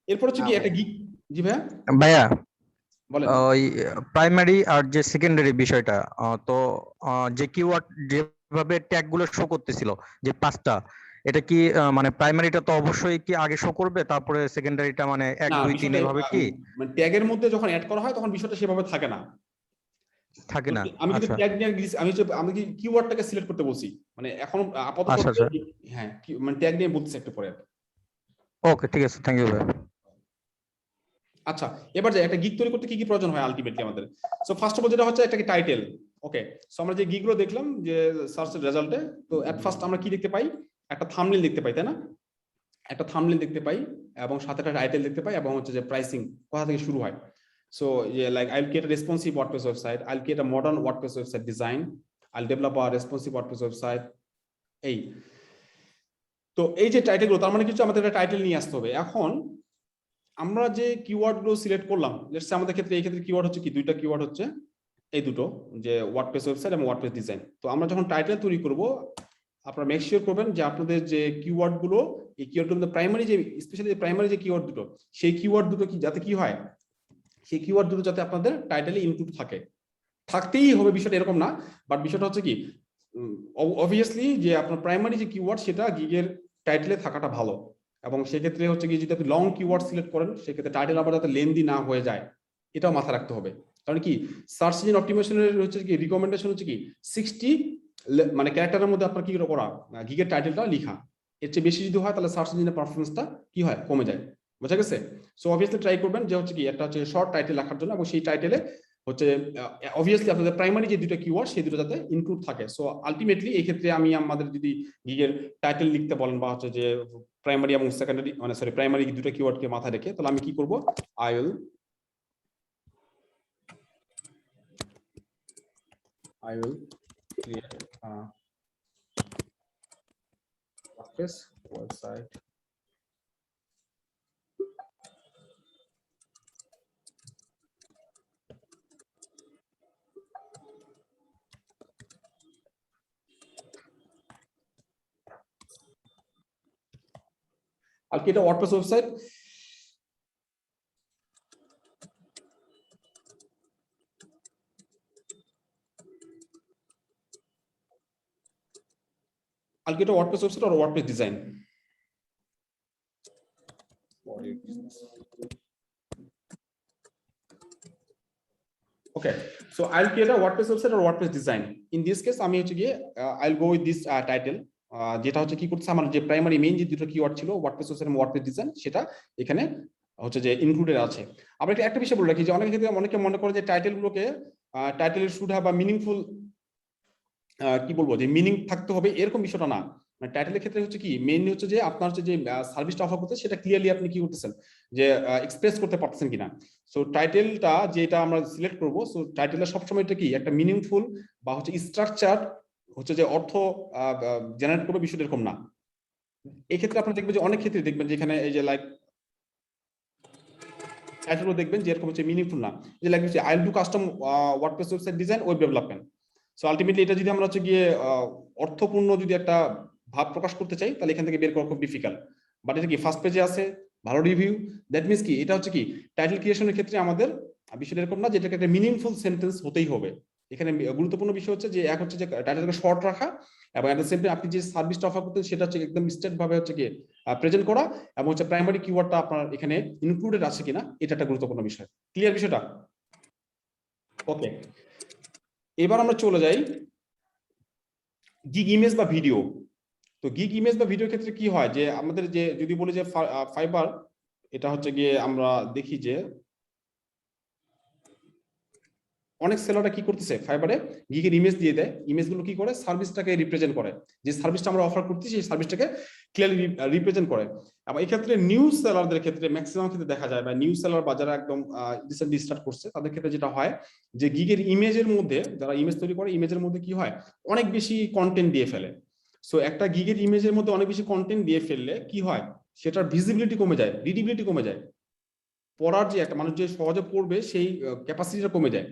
এরপর হচ্ছে কি একটা গিগ। জি ভাইয়া ভাইয়া, বলেন। ওই প্রাইমারি আর যে সেকেন্ডারি বিষয়টা, তো যে কিওয়ার্ড যেভাবে ট্যাগ গুলো শো করতেছিল যে 5টা, এটা কি মানে প্রাইমারিটা তো অবশ্যই কি আগে শো করবে, তারপরে সেকেন্ডারিটা মানে 1 না, 2 3 বিষয়টা এভাবে কি মানে ট্যাগের মধ্যে যখন অ্যাড করা হয় তখন বিষয়টা সেভাবে থাকে না। থাকে না? আমি যদি আচ্ছা ট্যাগ নিয়ে আমি কি কিওয়ার্ডটাকে সিলেক্ট করতে বলছি, মানে এখন আপাতত আচ্ছা আচ্ছা, হ্যাঁ মানে ট্যাগ নিয়ে বলতেছি একটু পরে। ওকে ঠিক আছে, থ্যাংক ইউ ভাই। আচ্ছা, এবার যে একটা গিগ তৈরি করতে কি কি প্রয়োজন হয় আলটিমেটলি আমাদের। সো ফার্স্ট অফ অল যেটা হচ্ছে একটা কি টাইটেল। ওকে, সো আমরা যে গিগগুলো দেখলাম যে সার্চের রেজাল্টে, তো এট ফার্স্ট আমরা কি দেখতে পাই, একটা থাম্বনেল দেখতে পাই, তাই না? একটা থাম্বনেল দেখতে পাই এবং সাথে একটা টাইটেল দেখতে পাই এবং হচ্ছে যে প্রাইসিং কোথা থেকে শুরু হয়। So yeah, like I'll create a responsive WordPress website, I'll create a modern WordPress website design, I'll develop a responsive WordPress website. এই তো এই যে টাইটেলগুলো, তার মানে কিছু আমাদের একটা টাইটেল নিয়ে আসতে হবে। এখন আমরা যে কিওয়ার্ডগুলো সিলেক্ট করলাম, লেটস সে আমাদের ক্ষেত্রে এই ক্ষেত্রে কিওয়ার্ড হচ্ছে কি দুইটা কিওয়ার্ড হচ্ছে এই দুটো, যে ওয়ার্ডপ্রেস ওয়েবসাইট এবং ওয়ার্ডপ্রেস ডিজাইন। তো আমরা যখন টাইটেল তৈরি করব, আপনারা মেক শিওর করবেন যে আপনাদের যে কিওয়ার্ডগুলো, এই কিওয়ার্ডগুলোর মধ্যে প্রাইমারি যে স্পেশালি যে প্রাইমারি যে কিওয়ার্ড দুটো, সেই কিওয়ার্ড দুটো কি যাতে কি হয়, সেই কিওয়ার্ড দুটো যাতে আপনাদের টাইটেলে ইনক্লুড থাকে। থাকতেই হবে বিষয়টা এরকম না, বাট বিষয়টা হচ্ছে কি অবভিয়াসলি যে আপনার প্রাইমারি যে কিওয়ার্ড সেটা গিগের টাইটেলে থাকাটা ভালো। এবং সেক্ষেত্রে হচ্ছে কি যদি আপনি লং কিওয়ার্ড সিলেক্ট করেন, সেক্ষেত্রে টাইটেল আবার যাতে লেন্দি না হয়ে যায়, এটাও মাথায় রাখতে হবে। কারণ কি সার্চ ইঞ্জিন অপটিমাইজেশনের হচ্ছে কি রিকমেন্ডেশন হচ্ছে কি 60 মানে ক্যারেক্টারের মধ্যে আপনার কি করা গিগের টাইটেলটা লেখা, এর চেয়ে বেশি যদি হয় তাহলে সার্চ ইঞ্জিনের পারফরমেন্সটা কি হয়, কমে যায়। বোঝা গেছে? সো অবভিয়াসলি ট্রাই করবেন যে হচ্ছে কি একটা হচ্ছে শর্ট টাইটেল রাখার জন্য, এবং সেই টাইটেলে হচ্ছে অবভিয়াসলি আপনাদের প্রাইমারি যে দুটো কিওয়ার্ড সেই দুটো যাতে ইনক্লুড থাকে। সো আলটিমেটলি এই ক্ষেত্রে আমি আমাদের যদি গিগের টাইটেল লিখতে বলেন বা হচ্ছে যে প্রাইমারি এবং সেকেন্ডারি মানে সরি প্রাইমারি দুটো কিওয়ার্ডকে মাথায় রেখে, তাহলে আমি কি করব, I will create a WordPress website I'll create a WordPress website. I'll get a WordPress website or a WordPress design. Okay, so I'll create a WordPress website or WordPress design. In this case, আমি হচ্ছে গিয়ে I'll go with this title. যেটা হচ্ছে কি করছে আমার যে প্রাইমারি মেইন যে দুটো কিওয়ার্ড ছিল WordPress website এবং WordPress design, সেটা এখানে হচ্ছে যে ইনক্লুডেড আছে। আমরা একটা বিষয় বলে রাখি যে অনেক ক্ষেত্রে অনেকে মনে করে যে টাইটেল গুলোকে টাইটেলের শুড হ্যাভ আ মিনিংফুল কি বলবো যে মিনিং থাকতে হবে এরকম বিষয়টা না। মানে টাইটেলের ক্ষেত্রে হচ্ছে কি মেইনলি হচ্ছে যে আপনার হচ্ছে যে সার্ভিসটা অফার করতে সেটা ক্লিয়ারলি আপনি কি করতেছেন যে এক্সপ্রেস করতে পারতেছেন কিনা। সো টাইটেলটা যেটা আমরা সিলেক্ট করব, সো টাইটেলটা সবসময় এটা কি একটা মিনিংফুল বা হচ্ছে স্ট্রাকচার হচ্ছে যে অর্থ জেনারেট করবে, বিষয়টা এরকম না। এক্ষেত্রে আপনারা দেখবেন যে অনেক ক্ষেত্রে দেখবেন যেখানে এই যে লাইক টাইটেলও দেখবেন যে এরকম হচ্ছে মিনিংফুল না, যে লাইক হচ্ছে I will do custom WordPress website design web development. So ultimately এটা যদি আমরা হচ্ছে গিয়ে অর্থপূর্ণ যদি একটা ভাব প্রকাশ করতে চাই তাহলে এখান থেকে বের করা খুব ডিফিকাল্ট। বাট এটা কি ফার্স্ট পেজে আছে, ভালো রিভিউ, দ্যাট মিনস কি এটা হচ্ছে কি টাইটেল ক্রিয়েশনের ক্ষেত্রে আমাদের বিষয়টা এরকম না যে এটাকে একটা মিনিংফুল সেন্টেন্স হতেই হবে। এখানে গুরুত্বপূর্ণ বিষয় হচ্ছে যে এক হচ্ছে যে টাইটেলকে শর্ট রাখা, এবং এট দ্য সেম টাইম আপনি যে সার্ভিসটা অফার করতে সেটা হচ্ছে একদম স্ট্রেট ভাবে হচ্ছে কি প্রেজেন্ট করা, এবং হচ্ছে প্রাইমারি কিওয়ার্ডটা আপনার এখানে ইনক্লুডেড আছে কিনা এটা একটা গুরুত্বপূর্ণ বিষয়। ক্লিয়ার বিষয়টা? ওকে, এবার আমরা চলে যাই গিগ ইমেজ বা ভিডিও। তো গিগ ইমেজ বা ভিডিওর ক্ষেত্রে কি হয় যে আমাদের যে যদি বলি যে ফাইবার, এটা হচ্ছে গিয়ে আমরা দেখি যে অনেক সেলাররা কি করতেছে ফাইবারে গিগের ইমেজ দিয়ে দেয়, ইমেজগুলো কি করে সার্ভিসটাকে রিপ্রেজেন্ট করে, যে সার্ভিসটা আমরা অফার করতেছি সেই সার্ভিসটাকে ক্লিয়ারলি রিপ্রেজেন্ট করে। এবং এই ক্ষেত্রে নিউ সেলারদের ক্ষেত্রে ম্যাক্সিমাম ক্ষেত্রে দেখা যায়, বা নিউ সেলার বা যারা একদম রিসেন্টলি স্টার্ট করছে তাদের ক্ষেত্রে যেটা হয় যে গিগের ইমেজের মধ্যে, যারা ইমেজ তৈরি করে ইমেজের মধ্যে কি হয় অনেক বেশি কন্টেন্ট দিয়ে ফেলে। সো একটা গিগের ইমেজের মধ্যে অনেক বেশি কন্টেন্ট দিয়ে ফেললে কি হয়, সেটার ভিজিবিলিটি কমে যায়, রিডিবিলিটি কমে যায়, পড়ার যে একটা মানুষ যে সহজে পড়বে সেই ক্যাপাসিটিটা কমে যায়।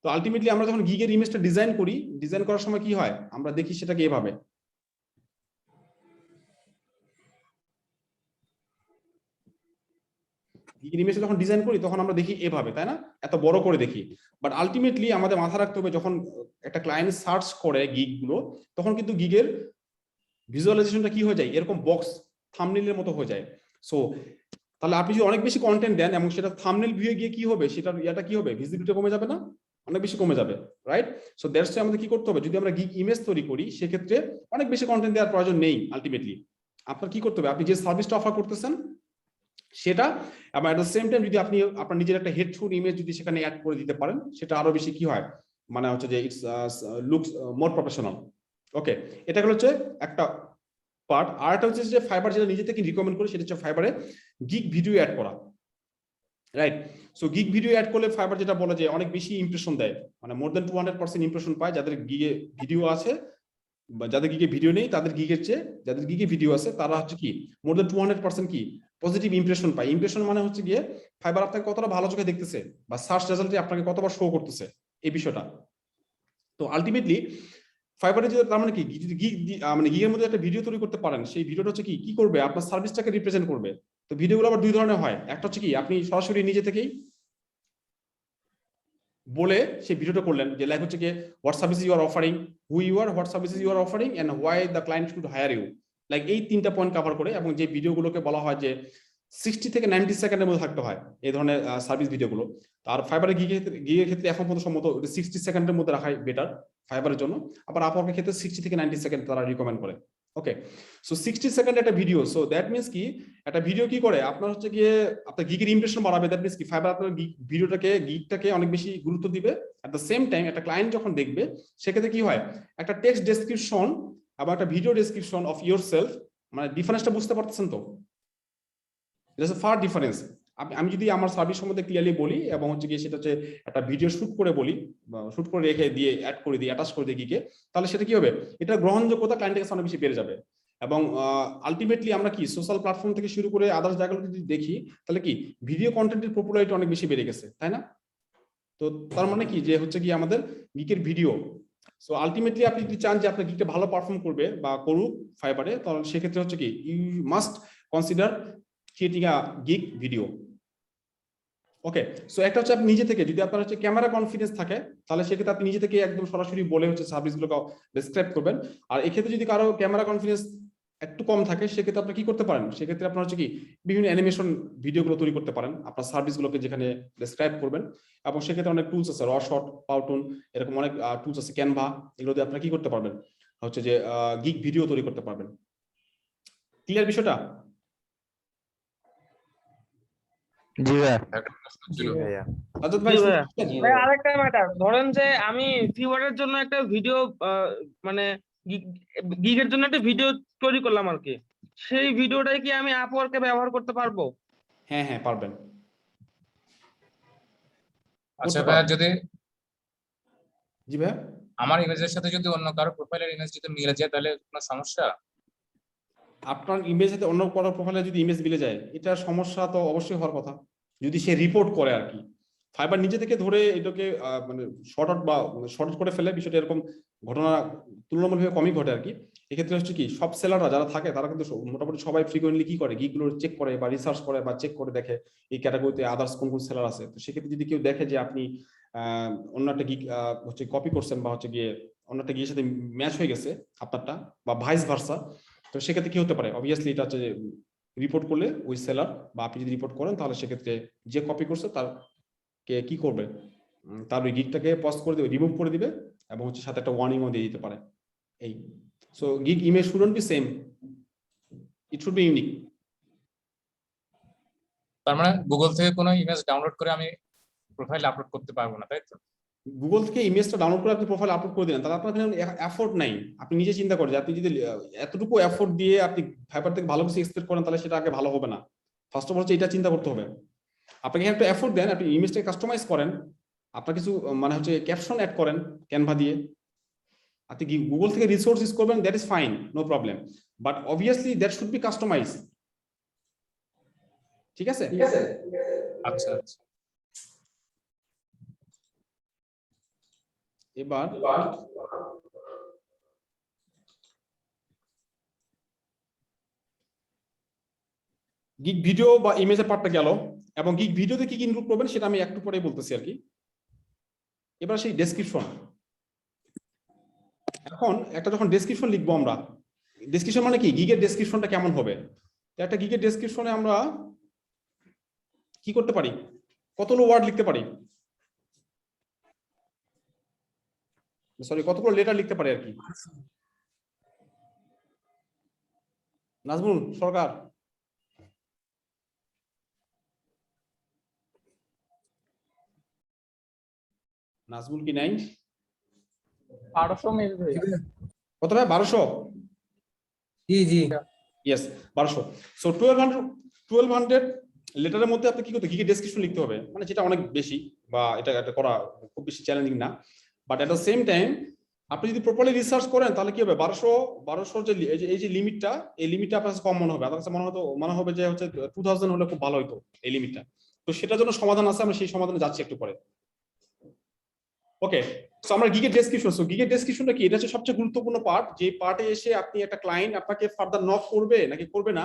তো আলটিমেটলি আমরা যখন গিগের ইমেজটা ডিজাইন করি, ডিজাইন করার সময় কি হয় আমরা দেখি সেটাকে এভাবে, গিগের ইমেজ যখন ডিজাইন করি তখন আমরা দেখি এভাবে, তাই না, এত বড় করে দেখি। বাট আলটিমেটলি আমাদের মাথা রাখতে হবে যখন একটা ক্লায়েন্ট সার্চ করে গিগ গুলো, তখন কিন্তু গিগের ভিজুয়ালাইজেশনটা কি হয়ে যায় এরকম বক্স থাম্বনেইলের মতো হয়ে যায়। সো তাহলে আপনি যদি অনেক বেশি কন্টেন্ট দেন এবং সেটা থাম্বনেইল ভিউয়ে গিয়ে কি হবে, সেটার ইয়াটা কি হবে, ভিজিবিলিটি কমে যাবে না, অনেক বেশি কমে যাবে, রাইট? সো দ্যাটস ওয়াই আমাদের কি করতে হবে, যদি আমরা গিগ ইমেজ তৈরি করি সেক্ষেত্রে অনেক বেশি কন্টেন্ট দেওয়ার প্রয়োজন নেই। আলটিমেটলি আপনার কি করতে হবে, আপনি যে সার্ভিসটা অফার করতেছেন সেটা, এবং এট দ্য সেম টাইম যদি আপনি আপনার নিজের একটা হেডফোন ইমেজ যদি সেখানে অ্যাড করে দিতে পারেন, সেটা আরো বেশি কি হয় মানে হচ্ছে যে ইটস লুকস মোর প্রফেশনাল। ওকে, এটা হচ্ছে একটা পার্ট। আর একটা হচ্ছে যে ফাইবার যেটা নিজে থেকে রিকমেন্ড করে সেটা হচ্ছে ফাইবারে গিগ ভিডিও অ্যাড করা, right? So gig video add করলে ফাইবার যেটা বলে যে অনেক বেশি ইমপ্রেশন দেয়, মানে মোর দেন 200% ইমপ্রেশন পায় যাদের গিগে ভিডিও আছে, বা যাদের গিগে ভিডিও নেই তাদের গিগের চেয়ে যাদের গিগে ভিডিও আছে তারা হচ্ছে কি মোর দেন 200% কি পজিটিভ ইমপ্রেশন পায়। ইমপ্রেশন মানে হচ্ছে গিয়ে ফাইবার আপনাকে কতটা ভালো চোখে দেখতেছে বা সার্চ রেজাল্টে আপনাকে কতবার শো করতেছে এই বিষয়টা। তো আলটিমেটলি ফাইবারে যে তার মানে কি যদি গিগ মানে গিগের মধ্যে একটা ভিডিও তৈরি করতে পারেন, সেই ভিডিওটা হচ্ছে কি করবে আপনার সার্ভিসটাকে রিপ্রেজেন্ট করবে। তো ভিডিওগুলো আবার দুই ধরনের হয়, একটা হচ্ছে কি আপনি সরাসরি নিজে থেকেই বলে সেই ভিডিওটা করলেন যে লাইক হচ্ছে কি what service you are offering, who you are, what services you are offering and why the client should hire you, like এই তিনটা পয়েন্ট কভার করে। এবং যে ভিডিওগুলোকে বলা হয় যে 60 থেকে 90 সেকেন্ডের মধ্যে থাকতে হয় এই ধরনের সার্ভিস ভিডিওগুলো। আর ফাইবারের গিগের ক্ষেত্রে এখন পর্যন্ত সম্মত 60 সেকেন্ডের মধ্যে রাখাই বেটার ফাইবারের জন্য। আবার আপওয়ার্কের ক্ষেত্রে 60 থেকে 90 সেকেন্ড তারা রিকমেন্ড করে। ওকে, সো 60 সেকেন্ড একটা ভিডিও, সো দ্যাট মিনস কি একটা ভিডিও কি করে আপনার হচ্ছে গিয়ে আপনার গিগের ইমপ্রেশন বাড়াবে। দ্যাট মিনস কি ফাইবার আপনার গিগটাকে অনেক বেশি গুরুত্ব দিবে। এট দ্য সেম টাইম একটা ক্লায়েন্ট যখন দেখবে সেক্ষেত্রে কি হয় একটা টেক্সট ডেসক্রিপশন এবং একটা ভিডিও ডেসক্রিপশন অফ ইয়োরসেলফ, মানে ডিফারেন্সটা বুঝতে পারতেছেন তো? It's a fur difference. আমি যদি আমার সার্ভিস সম্বন্ধে ক্লিয়ারলি বলি এবং হচ্ছে গিয়ে সেটা হচ্ছে একটা ভিডিও শুট করে বলি, শুট করে রেখে দিয়ে অ্যাড করে দিই, অ্যাটাচ করে দিই গিগে, তাহলে সেটা কি হবে, এটা গ্রহণযোগ্যতা ক্লায়েন্টের কাছে অনেক বেশি বেড়ে যাবে। এবং আলটিমেটলি আমরা কি সোশ্যাল প্ল্যাটফর্ম থেকে শুরু করে আদার্স জায়গাগুলো যদি দেখি তাহলে কি ভিডিও কন্টেন্টের পপুলারিটি অনেক বেশি বেড়ে গেছে, তাই না? তো তার মানে কি যে হচ্ছে কি আমাদের গিগের ভিডিও, সো আলটিমেটলি আপনি যদি চান যে আপনার গিগটা ভালো পারফর্ম করবে বা করুক ফাইবারে, তাহলে সেক্ষেত্রে হচ্ছে কি you must consider creating a gig video. Okay, so একটা হচ্ছে আপনি নিজে থেকে যদি আপনার হচ্ছে ক্যামেরা কনফিডেন্স থাকে তাহলে সেক্ষেত্রে আপনি নিজে থেকে একদম সরাসরি বলে হচ্ছে সার্ভিসগুলোকে ডেসক্রাইব করবেন। আর এক্ষেত্রে যদি কারো ক্যামেরা কনফিডেন্স একটু কম থাকে সেক্ষেত্রে আপনি কি করতে পারেন, সেক্ষেত্রে আপনার হচ্ছে কি বিভিন্ন অ্যানিমেশন ভিডিওগুলো তৈরি করতে পারেন আপনার সার্ভিসগুলোকে যেখানে ডেসক্রাইব করবেন। এবং সেক্ষেত্রে অনেক টুলস আছে, রশট, পাউটুন, এরকম অনেক টুলস আছে, ক্যানভা, এগুলো দিয়ে আপনারা কি করতে পারবেন হচ্ছে যে গিগ ভিডিও তৈরি করতে পারবেন। ক্লিয়ার বিষয়টা? জি ভাইয়া। একটা প্রশ্ন ছিল। ভাইয়া সাজ্জাদ ভাই জি ভাইয়া। শুনছেন? ভাই আরেকটা ম্যাটার, ধরেন যে আমি ফিওয়ার্ডের জন্য একটা ভিডিও মানে গিগের জন্য একটা ভিডিও তৈরি করলাম আর কি, সেই ভিডিওটাই কি আমি আপওয়ার্কে ব্যবহার করতে পারবো? হ্যাঁ হ্যাঁ পারবেন। আচ্ছা করতে ভাইয়া, পারবেন। যদি জি ভাইয়া। আমার ইমেজের সাথে যদি অন্য কারো প্রোফাইলের ইমেজ যদি মিলে যায় তাহলে কোনো সমস্যা? আপনার ইমেজ সাথে অন্য কারো প্রোফাইলে যদি ইমেজ মিলে যায়, এটা সমস্যা তো অবশ্যই হওয়ার কথা, যদি সে রিপোর্ট করে আর কি। ফাইবার নিজে থেকে ধরে এটাকে মানে শর্ট আউট বা শর্ট করে ফেলে, বিষয়টা এরকম ঘটনা তুলনামূলকভাবে কমই ঘটে আর কি। এক্ষেত্রে হচ্ছে কি, সব সেলাররা যারা থাকে তারা কিন্তু মোটামুটি সবাই ফ্রিকোয়েন্টলি কি করে, গিগুলো চেক করে বা রিসার্চ করে বা চেক করে দেখে এই ক্যাটাগরিতে আদার্স কোন কোন সেলার আছে। তো সেক্ষেত্রে যদি কেউ দেখে যে আপনি অন্য একটা গিগ হচ্ছে কপি করছেন বা হচ্ছে গিয়ে অন্য একটা গিগের সাথে ম্যাচ হয়ে গেছে আপনারটা বা ভাইস ভার্সা, তো সেক্ষেত্রে কি হতে পারে, অবভিয়াসলি এটা হচ্ছে রিপোর্ট করলে ওই সেলার বা আপনি যদি রিপোর্ট করেন তাহলে সেক্ষেত্রে যে কপি করছে তার কে কি করবে, তার ওই গিগটাকে পজ করে দিবে, রিমুভ করে দিবে, এবং হচ্ছে সাথে একটা ওয়ার্নিংও দিয়ে দিতে পারে। এই so gig image shouldn't B same, it should be unique. তার মানে গুগল থেকে কোনো ইমেজ ডাউনলোড করে আমি প্রোফাইলে আপলোড করতে পারবো না, তাই তো? গুগল থেকে ইমেজটা ডাউনলোড করে আপনি প্রোফাইল আপলোড করে দিলেন, তাহলে আপনার এফোর্ট নাই। আপনি নিজে চিন্তা করেন যে আপনি যদি এতটুকু এফোর্ট দিয়ে আপনি ফাইবার থেকে ভালো কিছু এক্সপেক্ট করেন, তাহলে সেটা আগে ভালো হবে না। ফার্স্ট অফ অল হচ্ছে এটা চিন্তা করতে হবে। আপনাকে একটু এফোর্ট দেন, আপনি ইমেজটাকে কাস্টমাইজ করেন, আপনার কিছু মানে হচ্ছে ক্যাপশন অ্যাড করেন ক্যানভা দিয়ে, আপনি গুগল থেকে রিসোর্স ইউজ করবেন, that is fine, no problem, but obviously that should be customize. ঠিক আছে? আচ্ছা আচ্ছা। এবার গিগ ভিডিও বা ইমেজের পার্টটা গেল, এবং গিগ ভিডিওতে কি কি ইনক্লুড করবেন সেটা আমি একটু পরেই বলতেছি আর কি। এবার সেই ডেসক্রিপশন, এখন একটা যখন ডেসক্রিপশন লিখবো আমরা, ডেসক্রিপশন মানে কি, গিগের ডেসক্রিপশনটা কেমন হবে। তো একটা গিগের ডেসক্রিপশনে আমরা কি করতে পারি, কতগুলো ওয়ার্ড লিখতে পারি, সরি কতগুলো লেটার লিখতে পারি আর কি। নাজমুল সরকার, নাজমুল কি নাই? 1200 মেল ভাই। কত ভাই? 1200? জি জি ইয়েস 1200। সো 1200 লেটারের মধ্যে আপনি কি করতে, গিগের ডেসক্রিপশন লিখতে হবে, মানে যেটা অনেক বেশি বা এটা একটা করা খুব বেশি চ্যালেঞ্জিং না, but at the same time আপনি যদি প্রপারলি রিসার্চ করেন তাহলে কি হবে, 1200 যে এই যে লিমিটটা, এই লিমিটটা আপনার কাছে কম মনে হবে, আপনার কাছে মনে হবে যে হচ্ছে 2000 হলে খুব ভালো হতো এই লিমিটটা। তো সেটার জন্য সমাধান আছে, আমরা সেই সমাধানে যাচ্ছি একটু পরে। ওকে, সো আমরা গিগের ডেসক্রিপশন, সো গিগের ডেসক্রিপশনটা কি, এটা হচ্ছে সবচেয়ে গুরুত্বপূর্ণ পার্ট, যে পার্টে এসে আপনি একটা ক্লায়েন্ট আপনাকে ফার্দার নক করবে নাকি করবে না,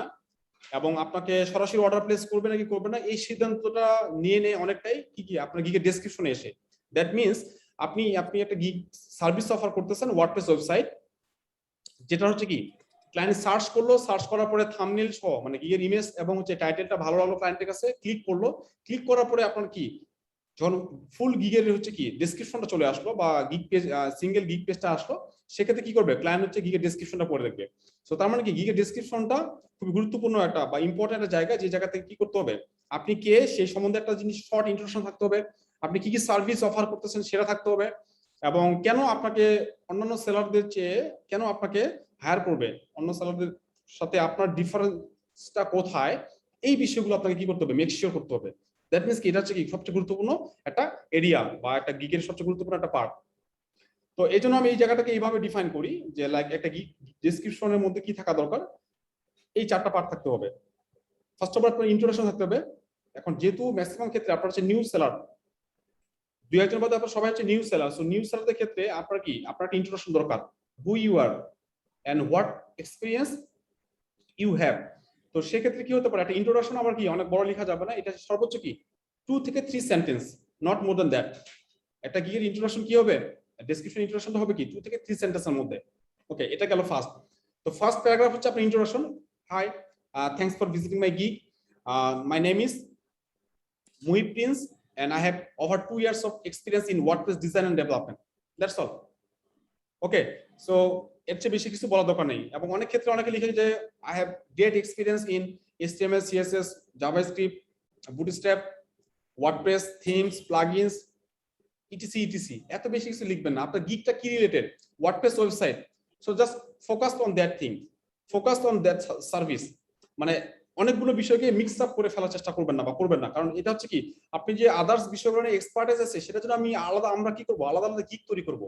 এবং আপনাকে সরাসরি অর্ডার প্লেস করবে নাকি করবে না, এই সিদ্ধান্তটা নিয়ে নেয় অনেকটাই কি আপনার গিগের ডেসক্রিপশনে এসে। দ্যাট মিনস আপনি একটা গিগ সার্ভিস অফার করতেছেন ওয়ার্ডপ্রেস ওয়েবসাইট, যেটা হচ্ছে কি ক্লায়েন্ট সার্চ করলো, সার্চ করার পরে থাম্বনেল সহ মানে গিগের ইমেজ এবং হচ্ছে টাইটেলটা ভালো লাগলো ক্লায়েন্টের কাছে, ক্লিক করলো, ক্লিক করার পরে আপনার কি যখন ফুল গিগের হচ্ছে কি ডেসক্রিপশনটা চলে আসলো বা গিগ পেজ, সিঙ্গেল গিগ পেজটা আসলো, সেক্ষেত্রে কি করবে ক্লায়েন্ট হচ্ছে গিগের ডেসক্রিপশনটা পড়ে দেখবে। সো তার মানে কি গিগের ডেসক্রিপশনটা খুব গুরুত্বপূর্ণ একটা বা ইম্পর্টেন্ট একটা জায়গা, যে জায়গা থেকে কি করতে হবে, আপনি কে সেই সম্বন্ধে একটা জিনিস শর্ট ইন্ট্রোডাকশন থাকতে হবে, আপনি কি কি সার্ভিস অফার করতেছেন সেটা থাকতে হবে, এবং কেন আপনাকে অন্যান্য সেলারদের চেয়ে কেন আপনাকে হায়ার করবে, অন্য সেলারদের সাথে আপনার ডিফারেন্সটা কোথায়, এই বিষয়গুলো আপনাকে কি করতে হবে, মেক শিওর করতে হবে। দ্যাট মিনস কি এটা হচ্ছে কি সবচেয়ে গুরুত্বপূর্ণ একটা এরিয়া বা একটা গিগের সবচেয়ে গুরুত্বপূর্ণ একটা পার্ট। তো এই জন্য আমি এই জায়গাটাকে এইভাবে ডিফাইন করি যে লাইক একটা গিগ ডেসক্রিপশনের মধ্যে কি থাকা দরকার, এই 4টা পার্ট থাকতে হবে। ফার্স্ট অফ অল আপনার ইন্ট্রোডাকশন থাকতে হবে। এখন যেহেতু ম্যাক্সিমাম ক্ষেত্রে আপনার হচ্ছে নিউ সেলার, 2-1 বাদে আপনার সবাই হচ্ছে নিউ সেলার, সো নিউ সেলারদের ক্ষেত্রে আপনার কি আপনার একটা ইন্ট্রোডাকশন দরকার, who you are and what experience you have. তো সেক্ষেত্রে কি হতে পারে, একটা ইন্ট্রোডাকশন আবার কি অনেক বড় লেখা যাবে না, এটা সর্বোচ্চ কি 2 থেকে 3 sentence, not more than that. একটা গিগের ইন্ট্রোডাকশন কি হবে, ডেসক্রিপশন ইন্ট্রোডাকশনটা হবে কি 2 থেকে 3 সেন্টেন্সের মধ্যে। ওকে, এটা গেল ফার্স্ট। তো ফার্স্ট প্যারাগ্রাফ হচ্ছে আপনার introduction, hi thanks for visiting my gig, my name is Muhib Prince and I have over 2 years of experience in WordPress design and development. That's all. Okay, so এর চেয়ে বেশি কিছু বলার দরকার নেই। এবং অনেক ক্ষেত্রে অনেকে লিখে যে I have great experience in HTML, CSS, JavaScript, bootstrap, WordPress, themes, plugins, etc etc, এত বেশি কিছু লিখবেন না। আপনার গিগটা কি related, WordPress website, so just focus on that thing, focus on that service. মানে অনেকগুলো বিষয়কে মিক্স আপ করে ফেলার চেষ্টা করবেন না বা করবেন না, কারণ এটা হচ্ছে কি আপনি যে আদার্স বিষয়গুলো নিয়ে এক্সপার্টাইজ আছে সেটা জন্য আমি আলাদা, আমরা কি করবো, আলাদা আলাদা গিগ তৈরি করব,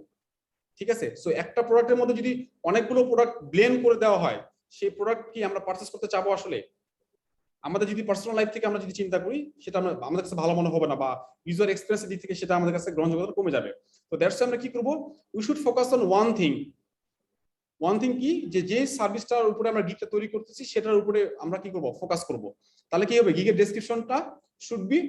ঠিক আছে? সো একটা প্রোডাক্টের মধ্যে যদি অনেকগুলো প্রোডাক্ট ব্লেন্ড করে দেওয়া হয়, সেই প্রোডাক্ট কি আমরা পারচেজ করতে চাবো? আসলে আমাদের যদি পার্সোনাল লাইফ থেকে আমরা যদি চিন্তা করি, সেটা আমাদের কাছে ভালো মনে হবে না, বা ইউজার এক্সপিরিয়েন্সের দিক থেকে সেটা আমাদের কাছে গ্রহণযোগ্যতা কমে যাবে। তো দ্যাটস আমরা কি করব, we should focus on one thing. One thing কি, যে সার্ভিসটার উপরে আমরা গিগটা তৈরি করতেছি সেটার উপরে আমরা কি করব, ফোকাস করব। তাহলে কি হবে, গিগের ডেসক্রিপশনটা শুড বি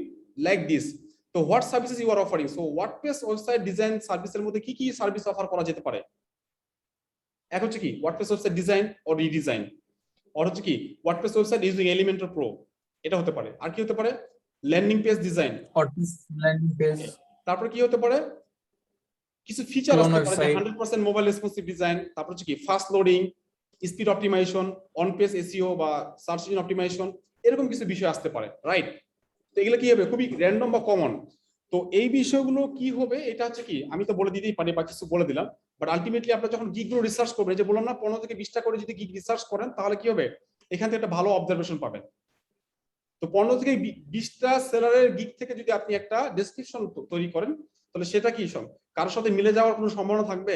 লাইক দিস। তো what services you are offering, so WordPress website design সার্ভিসের মধ্যে কি কি সার্ভিস অফার করা যেতে পারে? এক হচ্ছে কি WordPress website design or redesign, আর হচ্ছে কি WordPress website using Elementor Pro, এটা হতে পারে। আর কি হতে পারে, landing page design, landing page, তারপর কি হতে পারে, কিছু ফিচার Clone আসতে পারে, website, 100% মোবাইল রেসপন্সিভ ডিজাইন, তারপর হচ্ছে কি fast loading, speed optimization, on page SEO বা সার্চ ইঞ্জিন অপটিমাইজেশন, এরকম কিছু বিষয় আসতে পারে, রাইট? তো এগুলো কি হবে, খুবই র্যান্ডম বা কমন। তো এই বিষয়গুলো কি হবে, এটা হচ্ছে কি আমি তো বলে দিতেই পারি বা কিছু বলে দিলাম, বাট আলটিমেটলি আপনারা যখন গিগগুলো রিসার্চ করবেন, যে বললাম না 15 থেকে 20টা করে যদি গিগ রিসার্চ করেন, তাহলে কি হবে, এখান থেকে একটা ভালো অবজারভেশন পাবেন। তো 15 থেকে 20টা সেলারের গিগ থেকে যদি আপনি একটা ডেসক্রিপশন তৈরি করেন, তাহলে সেটা কি কারোর সাথে মিলে যাওয়ার কোনো সম্ভাবনা থাকবে?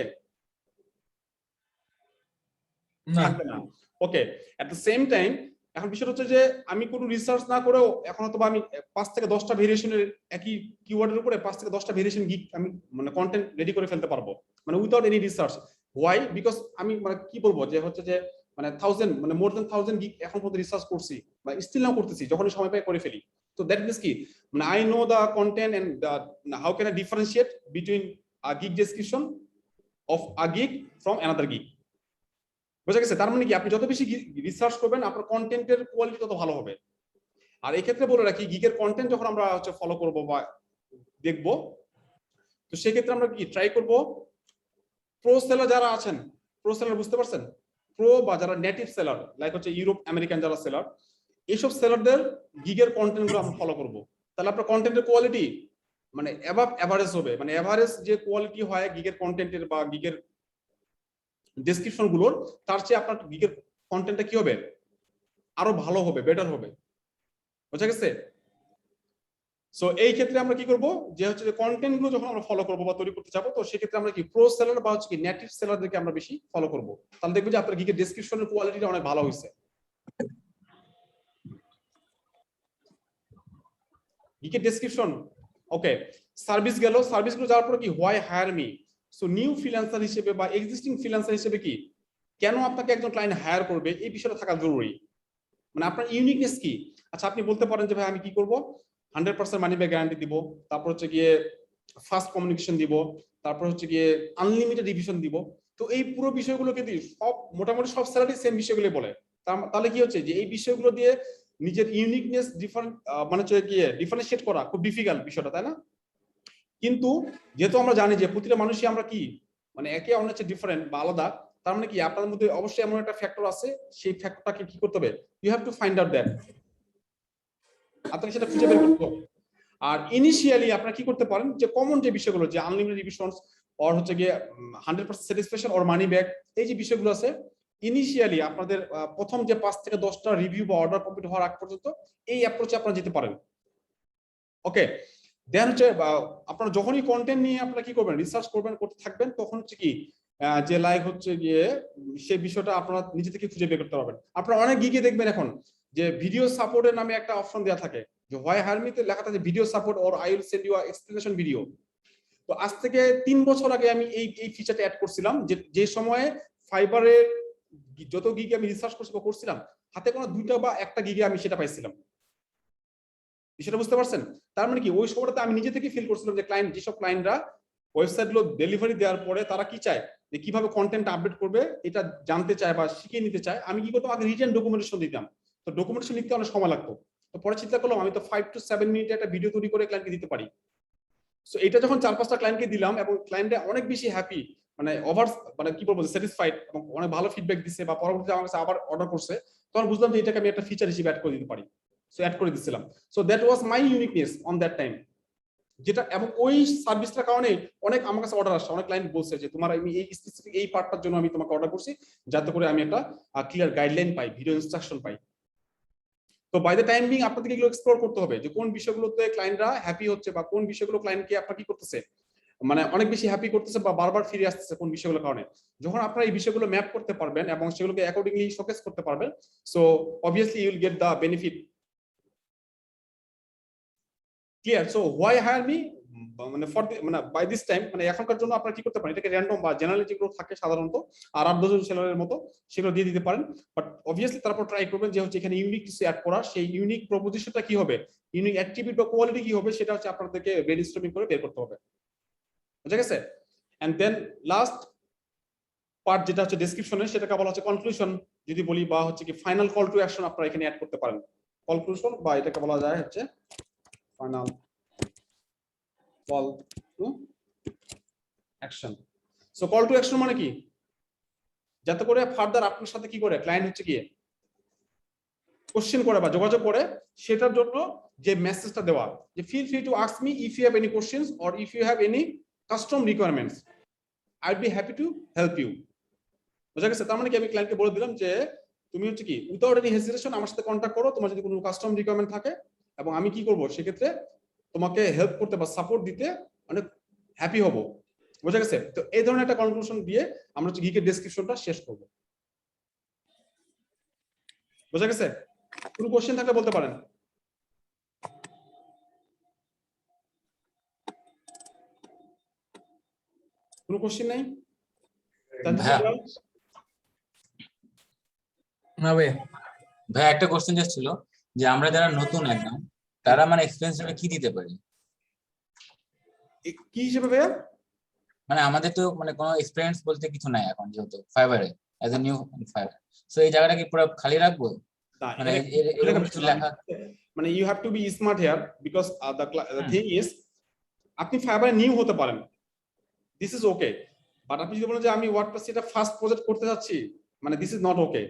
না থাকবে না। ওকে, এট দ্য সেম টাইম এখন বিষয়টা হচ্ছে যে আমি কোনো রিসার্চ না করেও এখন হয়তো আমি 5 থেকে 10টা ভেরিয়েশনের একই কিওয়ার্ডের উপরে 5 থেকে 10টা ভেরিয়েশন গিগ আমি মানে কন্টেন্ট রেডি করে ফেলতে পারবো, মানে without any research. Why? Because আমি মানে কি বলবো, যে হচ্ছে যে মানে 1000 মানে মোর দ্যান 1000 গিগ এখন পর্যন্ত রিসার্চ করছি বা স্টিল নাও করতেছি, যখনই সময় পাই করে ফেলি। তো দ্যাট মিন্স কি, মানে I know the content and how can I differentiate between a gig description of a gig from another gig. বুঝা গেছে? তার মানে কি আপনি যত বেশি রিসার্চ করবেন, আপনার কন্টেন্টের কোয়ালিটি তত ভালো হবে। আর এই ক্ষেত্রে বলে রাখি, গিগের কন্টেন্ট যখন আমরা হচ্ছে ফলো করব বা দেখব, তো সেই ক্ষেত্রে আমরা কি ট্রাই করব, প্রো সেলার যারা আছেন, প্রো সেলার বুঝতে পারছেন, প্রো বা যারা নেটিভ সেলার লাইক হচ্ছে ইউরোপ আমেরিকান যারা সেলার, এইসব সেলারদের গিগের কন্টেন্ট গুলো আমরা ফলো করব। তাহলে আপনার কন্টেন্টের কোয়ালিটি মানে অ্যাবাভ এভারেজ হবে, মানে এভারেজ যে কোয়ালিটি হয় গিগের কন্টেন্টের বা গিগের ডেসক্রিপশন গুলোর, তার চেয়ে আপনার গিগের কন্টেন্টটা কি হবে, আরো ভালো হবে, বেটার হবে। বুঝা গেছে? সো এই ক্ষেত্রে আমরা কি করব, যে হচ্ছে যে কন্টেন্ট গুলো যখন আমরা ফলো করবো বা তৈরি করতে যাবো, তো সেক্ষেত্রে আমরা কি প্রো সেলার বা হচ্ছে কি নেটিভ সেলারদেরকে আমরা বেশি ফলো করব। তাহলে দেখবেন যে আপনার গিগের ডেসক্রিপশনের কোয়ালিটিটা অনেক ভালো হয়েছে। গিগের ডেসক্রিপশন ওকে, সার্ভিস গেল, সার্ভিস গুলো যাওয়ার পরে কি why hire me, so new freelancer হিসেবে বা এক্সিস্টিং ফ্রিল্যান্সার হিসেবে কি কেন আপনাকে একজন ক্লায়েন্ট হায়ার করবে, এই বিষয়টা থাকা জরুরি। মানে আপনার ইউনিকনেস কি। আচ্ছা আপনি বলতে পারেন যে ভাই আমি কি করব, 100% মানি ব্যাক গ্যারান্টি দিব, তারপর হচ্ছে গিয়ে ফাস্ট কমিউনিকেশন দিব, তারপর হচ্ছে গিয়ে আনলিমিটেড রিভিশন দিব। তো এই পুরো বিষয়গুলো কিন্তু সব মোটামুটি সব স্যালারি সেম বিষয়গুলো বলে। তাহলে কি হচ্ছে যে এই বিষয়গুলো দিয়ে নিজের ইউনিকনেস মানে হচ্ছে গিয়ে ডিফারেন্সিয়েট করা খুব ডিফিকাল্ট বিষয়টা, তাই না? কিন্তু যেহেতু আমরা জানি যে প্রতিটা মানুষই আমরা কি মানে একে অন্যের চেয়ে ডিফারেন্ট বা আলাদা, তার মানে কি আপনার মধ্যে অবশ্যই এমন একটা ফ্যাক্টর আছে, সেই ফ্যাক্টরটাকে কি করতে হবে, you have to find out that, আপনাকে সেটা খুঁজে বের করতে হবে। আর ইনিশিয়ালি আপনারা কি করতে পারেন, যে কমন যে বিষয়গুলো, যে আনলিমিটেড রিভিশনস অর হচ্ছে গিয়ে 100% স্যাটিসফ্যাকশন অর মানি ব্যাক, এই যে বিষয়গুলো আছে, ইনিশিয়ালি আপনাদের প্রথম যে 5 থেকে 10টা রিভিউ বা অর্ডার কমপ্লিট হওয়ার আগ পর্যন্ত এই অ্যাপ্রোচে আপনারা যেতে পারেন। ওকে, দেন হচ্ছে আপনারা যখনই কন্টেন্ট নিয়ে আপনারা কি করবেন, রিসার্চ করবেন, করতে থাকবেন, তখন হচ্ছে কি যে লাইক হচ্ছে গিয়ে সেই বিষয়টা আপনারা নিজে থেকে খুঁজে বের করতে পারবেন। আপনারা অনেক গিগে দেখবেন এখন যে ভিডিও সাপোর্টের নামে একটা অপশন দেওয়া থাকে, যে হোয়াই হায়ার মিতে লেখা থাকে video support or I will send you a explanation video. তো আজ থেকে 3 বছর আগে আমি এই ফিচারটা অ্যাড করছিলাম, যে সময়ে ফাইবারের যত গিগে আমি রিসার্চ করছিলাম, হাতে কোনো 2টা বা 1টা গিগে আমি সেটা পাইছিলাম। বিষয়টা বুঝতে পারছেন? তার মানে কি ওই সময়টাতে আমি নিজে থেকে ফিল করছিলাম যে যেসব ক্লায়েন্টরা ওয়েবসাইটগুলো ডেলিভারি দেওয়ার পরে তারা কি চায়, যে কিভাবে কন্টেন্ট আপডেট করবে এটা জানতে চায় বা শিখিয়ে নিতে চায়, আমি কি করতাম, আগে রিটেন ডকুমেন্টেশন দিতাম। তো ডকুমেন্টেশন লিখতে অনেক সময় লাগতো। তো পরে চিন্তা করলাম আমি তো 5 to 7 মিনিটে একটা ভিডিও তৈরি করে ক্লায়েন্টকে দিতে পারি। সো এটা যখন 4-5টা ক্লায়েন্টকে দিলাম এবং ক্লায়েন্টরা অনেক বেশি হ্যাপি, মানে মানে কি বলবো, স্যাটিসফাইড এবং অনেক ভালো ফিডব্যাক দিচ্ছে বা পরবর্তীতে আমার কাছে আবার অর্ডার করছে, তখন বুঝলাম যে এটাকে আমি একটা ফিচার হিসেবে অ্যাড করে দিতে পারি। সো অ্যাড করে দিছিলাম। So that was my uniqueness on that time, যেটা এবং ওই সার্ভিসটার কারণে অনেক আমার কাছে অর্ডার আসছে, অনেক ক্লায়েন্ট বলছে যে তোমার আমি এই স্পেসিফিক এই পার্টটার জন্য আমি তোমাকে অর্ডার করছি, যাতে করে আমি একটা ক্লিয়ার গাইডলাইন পাই, ভিডিও ইনস্ট্রাকশন পাই। তো বাই দ্য টাইম বিং আপনাদেরকে এগুলো এক্সপ্লোর করতে হবে যে কোন বিষয়গুলোতে ক্লায়েন্টরা হ্যাপি হচ্ছে বা কোন বিষয়গুলো ক্লায়েন্টকে আপনার কি করতেছে, মানে অনেক বেশি হ্যাপি করতেছে বা বারবার ফিরে আসতেছে কোন বিষয়গুলোর কারণে। যখন আপনারা এই বিষয়গুলো ম্যাপ করতে পারবেন এবং সেগুলোকে অ্যাকর্ডিংলি শোকেস করতে পারবেন, so obviously you will get the benefit. Clear? So why hire me, মানে ফর মানে বাই দিস টাইম, মানে এখনকার জন্য আপনারা কি করতে পারেন, এটাকে র্যান্ডম বা জেনারেল যেগুলো থাকে সাধারণত আর 8-10 সেলারের মতো সেগুলো দিয়ে দিতে পারেন। বাট অবভিয়াসলি তারপর ট্রাই করবেন যে হচ্ছে এখানে ইউনিক কিছু অ্যাড করা, সেই ইউনিক প্রপোজিশনটা কি হবে, ইউনিক অ্যাট্রিবিউট বা কোয়ালিটি কি হবে, সেটা হচ্ছে আপনাদেরকে ব্রেনস্টর্মিং করে বের করতে হবে। বুঝা গেছে? এন্ড দেন লাস্ট পার্ট যেটা হচ্ছে ডেসক্রিপশনে, সেটাকে বলা হচ্ছে কনক্লুশন যদি বলি, বা হচ্ছে কি ফাইনাল কল টু অ্যাকশন আপনারা এখানে অ্যাড করতে পারেন। কনক্লুশন বা এটাকে বলা যায় হচ্ছে final call to action. So call to action মানে কি, যাতে করে ফার্দার আপনার সাথে কি করে ক্লায়েন্ট হচ্ছে কি কোশ্চেন করে বা যোগাযোগ করে, সেটার জন্য যে মেসেজটা দেওয়া যে feel free to ask me if you have any questions or if you have any custom requirements, I will be happy to help you. বুঝা গেছে? তার মানে কি আমি ক্লায়েন্টকে বলে দিলাম যে তুমি হচ্ছে কি উইদাউট এনি হেজিটেশন আমার সাথে কন্ট্যাক্ট করো তোমার যদি কোনো কাস্টম রিকোয়ারমেন্ট থাকে, এবং আমি কি করব সেক্ষেত্রে তোমাকে হেল্প করতে বা সাপোর্ট দিতে অনেক হ্যাপি হব। বুঝা গেছে? তো এই ধরনের একটা কনক্লুশন দিয়ে আমরা হচ্ছে গিকের ডেসক্রিপশনটা শেষ করব। বুঝা গেছে? কোনো কোশ্চেন থাকলে বলতে পারেন। কোনো কোশ্চেন নাই? ভাইয়া না ভাই একটা কোশ্চেন জাস্ট ছিল যে আমরা যারা নতুন একদম তারা মানে এক্সপেরিয়েন্স হিসেবে কি দিতে পারি? কি হিসেবে ভাইয়া? মানে আমাদের তো মানে কোনো এক্সপেরিয়েন্স বলতে কিছু নাই এখন, যেহেতু ফাইবারে as a new Fiverr, so এই জায়গাটা কি পুরো খালি রাখবো? মানে এরকম কিছু লেখা, মানে you have to be smart here because the thing is আপনি ফাইবারে নিউ হতে পারেন, দিস ইজ ওকে, বাট আপনি যদি বলেন যে আমি ওয়ার্ডপ্রেস এটা ফার্স্ট প্রজেক্ট করতে যাচ্ছি, মানে দিস ইজ নট ওকে।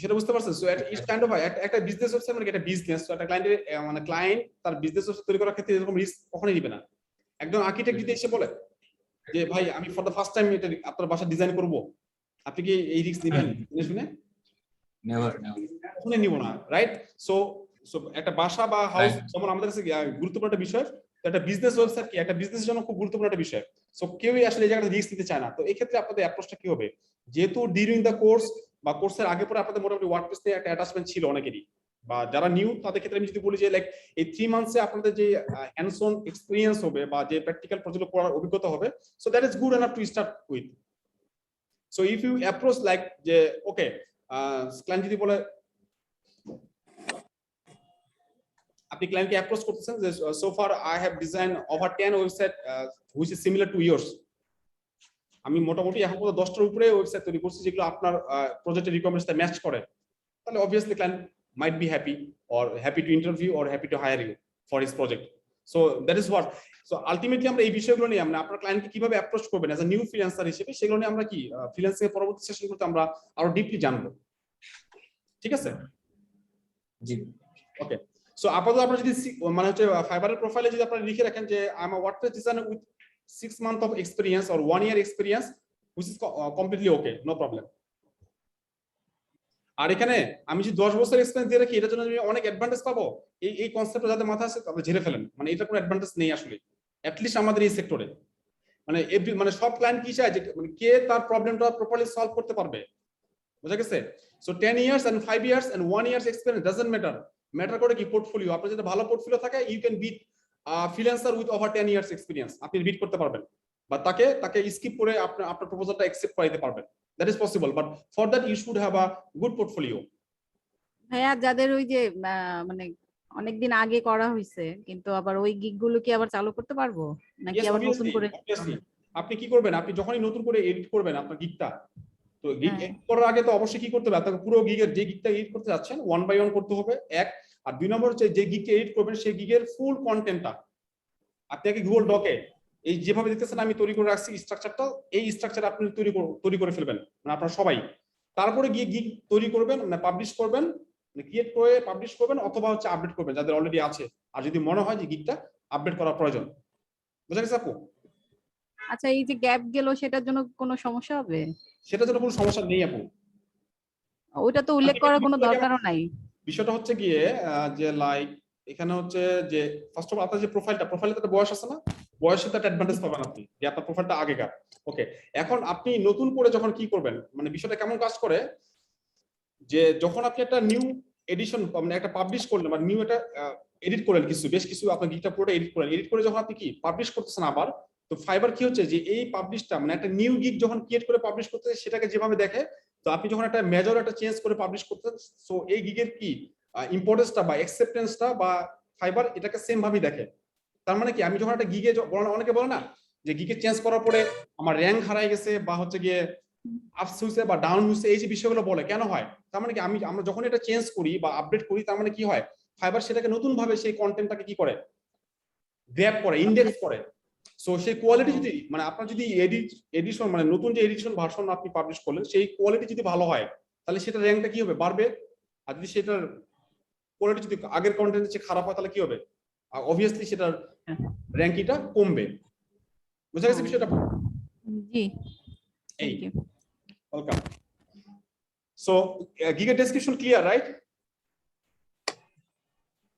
সেটা বুঝতে পারছেন? সো ইটস কাইন্ড অফ একটা বিজনেস ওয়েবসাইট মানে একটা বিজনেস, তো একটা ক্লায়েন্টের মানে ক্লায়েন্ট তার বিজনেস ওয়েবসাইট তৈরি করার ক্ষেত্রে এরকম রিস্ক কখনোই নিবে না। একজন আর্কিটেক্ট যদি এসে বলে যে ভাই আমি ফর দ্য ফার্স্ট টাইম এটা আপনার বাসা ডিজাইন করব, আপনি কি এই রিস্ক নেবেন? শুনে নেভার কখনোই নিব না, রাইট? সো সো একটা বাসা বা হাউস যেমন আমাদের কাছে গুরুত্বপূর্ণ একটা বিষয়, তো একটা বিজনেস ওয়েবসাইট কি একটা বিজনেসের জন্য খুব গুরুত্বপূর্ণ একটা বিষয়। সো কেউই আসলে এই জায়গাটা রিস্ক নিতে চায় না। তো এই ক্ষেত্রে আপনাদের অ্যাপ্রোচটা কি হবে, যেহেতু ডিউরিং দ্য কোর্স বা কোর্সের আগে পরে আপনাদের মোটামুটি ওয়ার্ডপ্রেস নিয়ে একটা অ্যাটাচমেন্ট ছিল অনেকেরই, বা যারা নিউ তাদের ক্ষেত্রে আমি যদি বলি যে লাইক এই 3 মান্থসে আপনাদের যে হ্যান্ডস অন এক্সপেরিয়েন্স হবে বা যে প্র্যাকটিক্যাল প্রজেক্ট করার অভিজ্ঞতা হবে, so that is good enough to start with. So if you approach like যে ওকে ক্লায়েন্ট যদি বলে, আপনি ক্লায়েন্টকে অ্যাপ্রোচ করতেছেন যে so far I have design over 10 website which is similar to years, আমি মোটামুটি এখন পর্যন্ত 10টার উপরে ওয়েবসাইট তৈরি করছি যেগুলো আপনার প্রজেক্টের রিকোয়ারমেন্টস সাথে ম্যাচ করে, তাহলে obviously client might be happy or happy to interview or happy to hire you for his project. So that is what. So ultimately আমরা এই বিষয়গুলো নিয়ে আমরা আপনার ক্লায়েন্টকে কিভাবে অ্যাপ্রোচ করবেন অ্যাজ এ নিউ ফ্রিল্যান্সার হিসেবে, সেগুলো নিয়ে আমরা কি ফ্রিল্যান্সিং এর পরবর্তী সেশনগুলোতে আমরা আরো ডিপলি জানবো। ঠিক আছে? জি ওকে। সো আপাতত আপনারা যদি মানে হচ্ছে ফাইবারের প্রোফাইলে যদি আপনারা লিখে রাখেন যে I am a WordPress designer with 6 months of experience or 1 year experience, which is completely okay, no problem. আর এখানে আমি যদি 10 বছর এক্সপেরিয়েন্স দিয়ে রাখি, এটার জন্য আমি অনেক অ্যাডভান্টেজ পাবো, এই কনসেপ্টটা যাদের মাথায় আছে তাদের ঝেড়ে ফেলেন, মানে এটা কোনো অ্যাডভান্টেজ নেই আসলে, অ্যাট লিস্ট আমাদের এই সেক্টরে। মানে মানে সব ক্লায়েন্ট কি চায় যে মানে কে তার প্রবলেমটা প্রপারলি সলভ করতে পারবে। বুঝা গেছে? So 10 years and 5 years and 1 year's experience doesn't matter, matter করে কি পোর্টফোলিও। আপনার যদি ভালো পোর্টফোলিও থাকে, you can beat freelancer with over 10 years experience, আপনি বিট করতে পারবেন বা তাকে স্কিপ করে আপনার প্রপোজালটা অ্যাকসেপ্ট করাইতে পারবেন। That is possible, but for that you should have a good portfolio. ভাইয়া যাদের ওই যে মানে অনেকদিন আগে করা হয়েছে কিন্তু আবার ওই গিগ গুলো কি আবার চালু করতে পারবো নাকি Yes, আবার নতুন করে? obviously. আপনি কি করবেন, আপনি যখনই নতুন করে এডিট করবেন আপনার গিগটা, তো গিগ এডিট করার আগে তো অবশ্যই কি করতে হবে, আপনাকে পুরো গিগের যে গিগটা এডিট করতে যাচ্ছেন 1 by 1 করতে হবে, এক। আর 2 নম্বর হচ্ছে যে গিগটা এডিট করবেন সেই গিগের ফুল কন্টেন্টটা আপনি আগে গুগল ডকে এই যেভাবে দেখতেছেন আমি তৈরি করে রাখছি স্ট্রাকচারটা, এই স্ট্রাকচার আপনি তৈরি করে ফেলবেন, মানে আপনারা সবাই। তারপরে গিয়ে গিগ তৈরি করবেন, মানে পাবলিশ করবেন ক্রিয়েট করে পাবলিশ করবেন অথবা হচ্ছে আপডেট করবেন যাদের অলরেডি আছে, আর যদি মনে হয় যে গিগটা আপডেট করা প্রয়োজন। বুঝা গেছে আপু? আচ্ছা, এই যে গ্যাপ গেল সেটার জন্য কোনো সমস্যা হবে? সেটার জন্য কোনো সমস্যা নেই আপু। ওইটা তো উল্লেখ করার কোনো দরকারও নাই। বিষয়টা হচ্ছে গিয়ে যে লাইক এখানে হচ্ছে যে ফার্স্ট অফ অল আপনার যে প্রোফাইলে একটা বয়স আছে না, বয়সের তো একটা অ্যাডভান্টেজ পাবেন আপনি যে আপনার প্রোফাইলটা আগেকার। ওকে, এখন আপনি নতুন করে যখন কি করবেন, মানে বিষয়টা কেমন কাজ করে যে যখন আপনি একটা নিউ এডিশন মানে একটা পাবলিশ করলেন বা নিউ একটা এডিট করলেন, বেশ কিছু আপনার গিগটা পুরোটা এডিট করলেন, এডিট করে যখন আপনি কি পাবলিশ করতেছেন আবার, তো ফাইবার কি হচ্ছে যে এই পাবলিশটা মানে একটা নিউ গিগ যখন ক্রিয়েট করে পাবলিশ করতেছে সেটাকে যেভাবে দেখে, তো আপনি যখন একটা মেজর একটা চেঞ্জ করে পাবলিশ করতেন, সো এই গিগের কি ইম্পর্টেন্সটা বা অ্যাকসেপ্টেন্সটা বা ফাইবার এটাকে সেম ভাবেই দেখে। তার মানে কি আমি যখন একটা গিগে অনেকে বলে না যে গিগে চেঞ্জ করার পরে আমার র্যাঙ্ক হারাই গেছে বা হচ্ছে গিয়ে আপস হইছে বা ডাউন হইছে, এই যে বিষয়গুলো বলে কেন হয়, তার মানে কি আমরা যখন এটা চেঞ্জ করি বা আপডেট করি, তার মানে কি হয় ফাইবার সেটাকে নতুন ভাবে সেই কন্টেন্টটাকে কি করে গ্র্যাব করে, ইন্ডেক্স করে। সো সেই কোয়ালিটি যদি মানে আপনার যদি এডিশন মানে নতুন যে এডিশন ভার্সন আপনি পাবলিশ করলেন সেই কোয়ালিটি যদি ভালো হয় তাহলে সেটা র্যাঙ্কটা কি হবে বাড়বে, আর যদি সেটার কোয়ালিটি যদি আগের কন্টেন্টের চেয়ে খারাপ হয় তাহলে কি হবে, অবভিয়াসলি সেটার র্যাঙ্কিংটা কমবে। বুঝা গেছে বিষয়টা? জি, এই থ্যাংক ইউ। ওয়েলকাম। সো গিগের ডেসক্রিপশন ক্লিয়ার রাইট?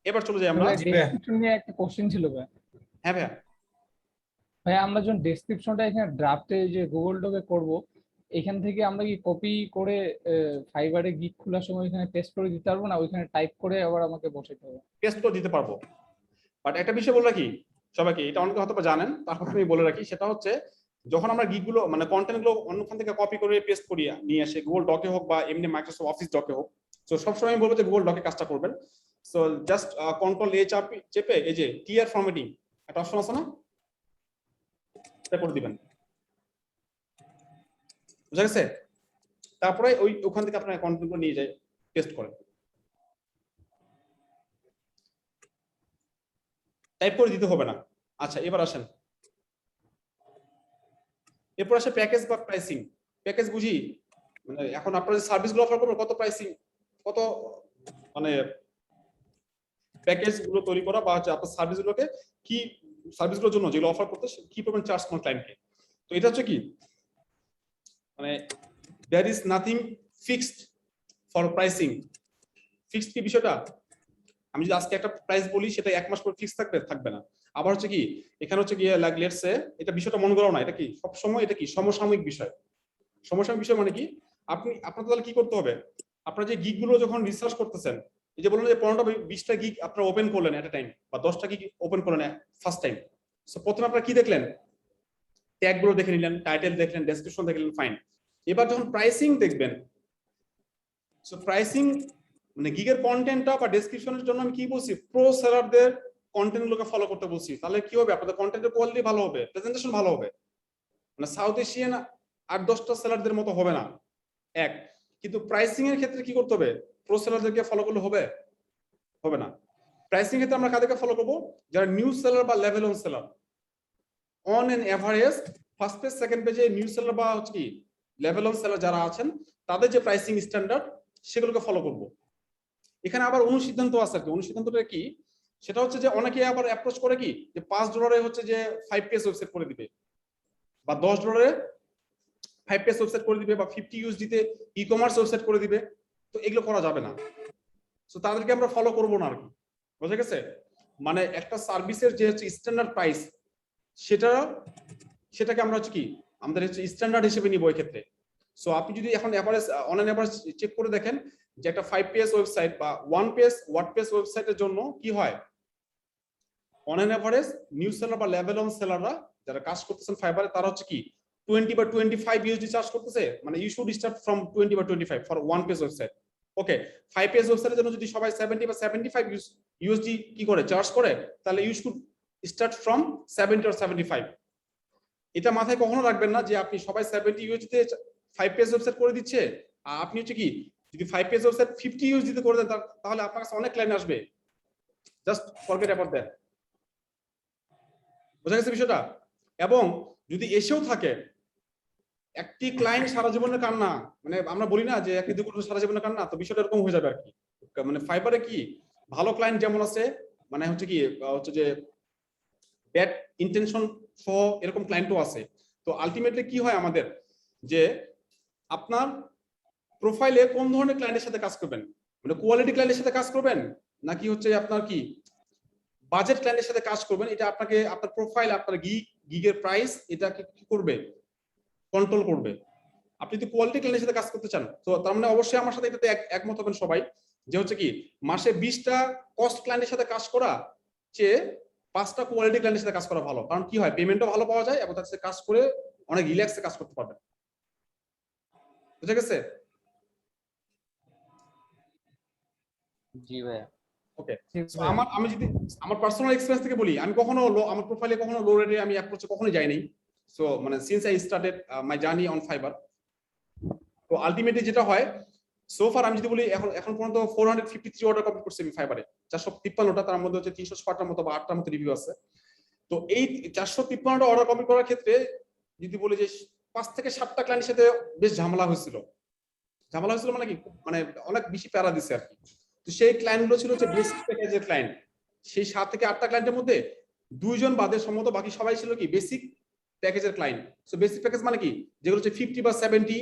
এবার চলে যাই আমরা। ডেসক্রিপশন নিয়ে একটা কোশ্চেন ছিল ভাই। হ্যাঁ ভাইয়া। ভাই আমরা যখন ডেসক্রিপশনটা এখানে ড্রাফটে যে গুগল ডকে করব, এখান থেকে আমরা কি কপি করে ফাইবারে গিগ খোলার সময় এখানে পেস্ট করে দিতে পারবো, না ওইখানে টাইপ করে আবার আমাকে বসাতে হবে? পেস্ট করে দিতে পারবো, বাট একটা বিষয় বলে রাখি সবাইকে, এটা অনেকে হয়তো জানেন, তারপর আমি বলে রাখি, সেটা হচ্ছে যখন আমরা গিগগুলো মানে কন্টেন্ট গুলো অন্যখান থেকে কপি করে পেস্ট করি নিয়ে আসে গুগল ডকে হোক বা এমনি মাইক্রোসফট অফিস ডকে হোক, তো সবসময় আমি বলবো যে গুগল ডকে কাজটা করবেন। সো জাস্ট কন্ট্রোল এ চেপে এই যে ক্লিয়ার ফরম্যাটিং একটা অপশন আছে না, এটা করে দিবেন। বুঝা গেছে? তারপরে ওখান থেকে আপনার কন্টেন্ট গুলো নিয়ে যায় পেস্ট করেন, টাইপ করে দিতে হবে না। আচ্ছা এবার আসেন, এরপর আসে প্যাকেজ বা প্রাইসিং। প্যাকেজ বুঝি মানে এখন আপনারা যে সার্ভিসগুলো অফার করবেন কত প্রাইসিং, কত মানে প্যাকেজ গুলো তৈরি করা বা হচ্ছে আপনার সার্ভিসগুলোকে কি সার্ভিসগুলোর জন্য যেগুলো অফার করতে কি পরিমাণ চার্জ কোন ক্লায়েন্টকে। তো এটা হচ্ছে কি মানে there is nothing fixed for pricing. Fixed কি বিষয়টা, আমি যদি আজকে একটা প্রাইস বলি সেটা এক মাস পর ফিক্স থাকবে না। আবার হচ্ছে কি এখানে হচ্ছে গিয়ে লাইক লেটস সে এটা বিষয়টা মনে করো না, এটা কি সব সময় এটা কি সমসাময়িক বিষয়। সমসাময়িক বিষয় মানে কি আপনার তাহলে কি করতে হবে, আপনারা যে গিগ গুলো যখন রিসার্চ করতেছেন, এই যে বললেন যে 15টা 20টা গিগ আপনারা ওপেন করলেন এট এ টাইম বা 10টা গিগ ওপেন করলেন ফার্স্ট টাইম, সো প্রথমে আপনারা কি দেখলেন, ট্যাগ গুলো দেখে নিলেন, টাইটেল দেখলেন, ডেসক্রিপশন দেখলেন, ফাইন। এবার যখন প্রাইসিং দেখবেন, সো প্রাইসিং মানে গিগের কন্টেন্টটা বা ডেসক্রিপশনের জন্য আমি কি বলছি, প্রো সেলারদের কন্টেন্ট গুলোকে ফলো করতে বলছি, তাহলে কি হবে আপনাদের কন্টেন্টের কোয়ালিটি ভালো হবে, প্রেজেন্টেশন ভালো হবে, মানে সাউথ এশিয়ান 8-10টা সেলারদের মতো হবে না এক। কিন্তু প্রাইসিং এর ক্ষেত্রে কি করতে হবে, প্রো সেলারদেরকে ফলো করলে হবে না। প্রাইসিং ক্ষেত্রে আমরা কাদেরকে ফলো করব, যারা নিউ সেলার বা level on seller, on an average first page second পেজে নিউ সেলার বা হচ্ছে কি লেভেল অন সেলার যারা আছেন তাদের যে প্রাইসিং স্ট্যান্ডার্ড সেগুলোকে ফলো করব। এখানে আবার অনুসিদ্ধান্ত আছে, অনুসিদ্ধান্তটা কি, সেটা হচ্ছে যে অনেকে আবার অ্যাপ্রোচ করে কি যে $5 হচ্ছে যে 5 পেজ ওয়েবসাইট করে দিবে বা $10 5 পেজ ওয়েবসাইট করে দিবে বা 50 USD তে ই-কমার্স ওয়েবসাইট করে দিবে, তো এগুলো করা যাবে না। সো তাদেরকে আমরা ফলো করব না আর কি। বুঝা গেছে? মানে একটা সার্ভিসের যে হচ্ছে স্ট্যান্ডার্ড প্রাইস সেটাকে আমরা হচ্ছে কি আমাদের হচ্ছে স্ট্যান্ডার্ড হিসেবে নিব এই ক্ষেত্রে। সো আপনি যদি এখন average on an average check করে দেখেন যে একটা 5 পেজ ওয়েবসাইট বা 1 পেজ ওয়ার্ডপ্রেস ওয়েবসাইটের জন্য কি হয়, on an average new seller বা লেভেল অন সেলাররা যারা কাজ করতেছেন ফাইবারে তারা হচ্ছে কি 20 বা 25 USD চার্জ করতেছে, মানে ইউ শুড স্টার্ট ফ্রম 20 বা 25 for 1 page website. Okay, 5 page ওয়েবসাইটের জন্য যদি সবাই 70 বা 75 USD কি করে চার্জ করে, তাহলে you should start from 70 or 75। এটা মাথায় কখনো রাখবেন না যে আপনি সবাই 70 USD তে 5 পেজ ওয়েবসাইট করে দিচ্ছে, আর আপনি হচ্ছে কি যদি 5 পেজ ওয়েবসাইট 50 USD তে করে দেন তাহলে আপনার কাছে অনেক ক্লায়েন্ট আসবে। Just forget about that. বুঝা গেছে বিষয়টা? এবং যদি এসেও থাকে একটি ক্লায়েন্ট সারা জীবনের কান্না, মানে আমরা বলি না যে একটি দুটো সারা জীবনের কান্না, তো বিষয়টা এরকম হয়ে যাবে আর কি। মানে ফাইবারে কি ভালো ক্লায়েন্ট যেমন আছে, মানে হচ্ছে কি হচ্ছে যে ব্যাড ইন্টেনশন সহ এরকম ক্লায়েন্টও আছে। তো আলটিমেটলি কি হয় আমাদের, যে আপনার প্রোফাইলে কোন ধরনের ক্লায়েন্টের সাথে কাজ করবেন, মানে কোয়ালিটি ক্লায়েন্টের সাথে কাজ করবেন নাকি হচ্ছে আপনার কি বাজেট ক্লায়েন্টের সাথে কাজ করবেন, এটা আপনাকে আপনার প্রোফাইল, আপনার গিগের প্রাইস এটাকে কি করবে, কন্ট্রোল করবে। আপনি যদি কোয়ালিটি ক্লায়েন্টের সাথে কাজ করতে চান, তো তার মানে অবশ্যই আমার সাথে এটাতে একমত হবেন সবাই, যে হচ্ছে কি মাসে 20টা কস্ট ক্লায়েন্টের সাথে কাজ করা চেয়ে 5টা কোয়ালিটি ক্লায়েন্টের সাথে কাজ করা ভালো। কারণ কি হয়, পেমেন্টও ভালো পাওয়া যায় এবং তার সাথে কাজ করে অনেক রিল্যাক্সে কাজ করতে পারবেন। বুঝা গেছে? জি ভাইয়া। ওকে, আমি যদি আমার পার্সোনাল এক্সপেরিয়েন্স থেকে বলি, আমি কখনো আমার প্রোফাইলে কখনো লো রেটে আমি অ্যাপ্রোচে কখনো যাইনি। সো মানে since I started my journey on fibre, তো আলটিমেটলি যেটা হয়, সো ফার আমি যদি বলি এখন পর্যন্ত 453 অর্ডার কমপ্লিট করছি আমি ফাইবারে, 453টা, তার মধ্যে হচ্ছে 306টার মতো বা 8টার মতো রিভিউ আছে। তো এই 453টা অর্ডার কমপ্লিট করার ক্ষেত্রে যদি বলি যে 5 থেকে 7টা ক্লায়েন্টের সাথে বেশ ঝামেলা হয়েছিল মানে কি, মানে অনেক বেশি প্যারা দিছে আর কি। তো সেই ক্লায়েন্টগুলো ছিল হচ্ছে বেসিক প্যাকেজের ক্লায়েন্ট। সেই 7 থেকে 8টা ক্লায়েন্টের মধ্যে 2 জন বাদে সম্ভবত বাকি সবাই ছিল কি বেসিক প্যাকেজের ক্লায়েন্ট। সো বেসিক প্যাকেজ মানে কি, যেগুলো হচ্ছে 50 বা 70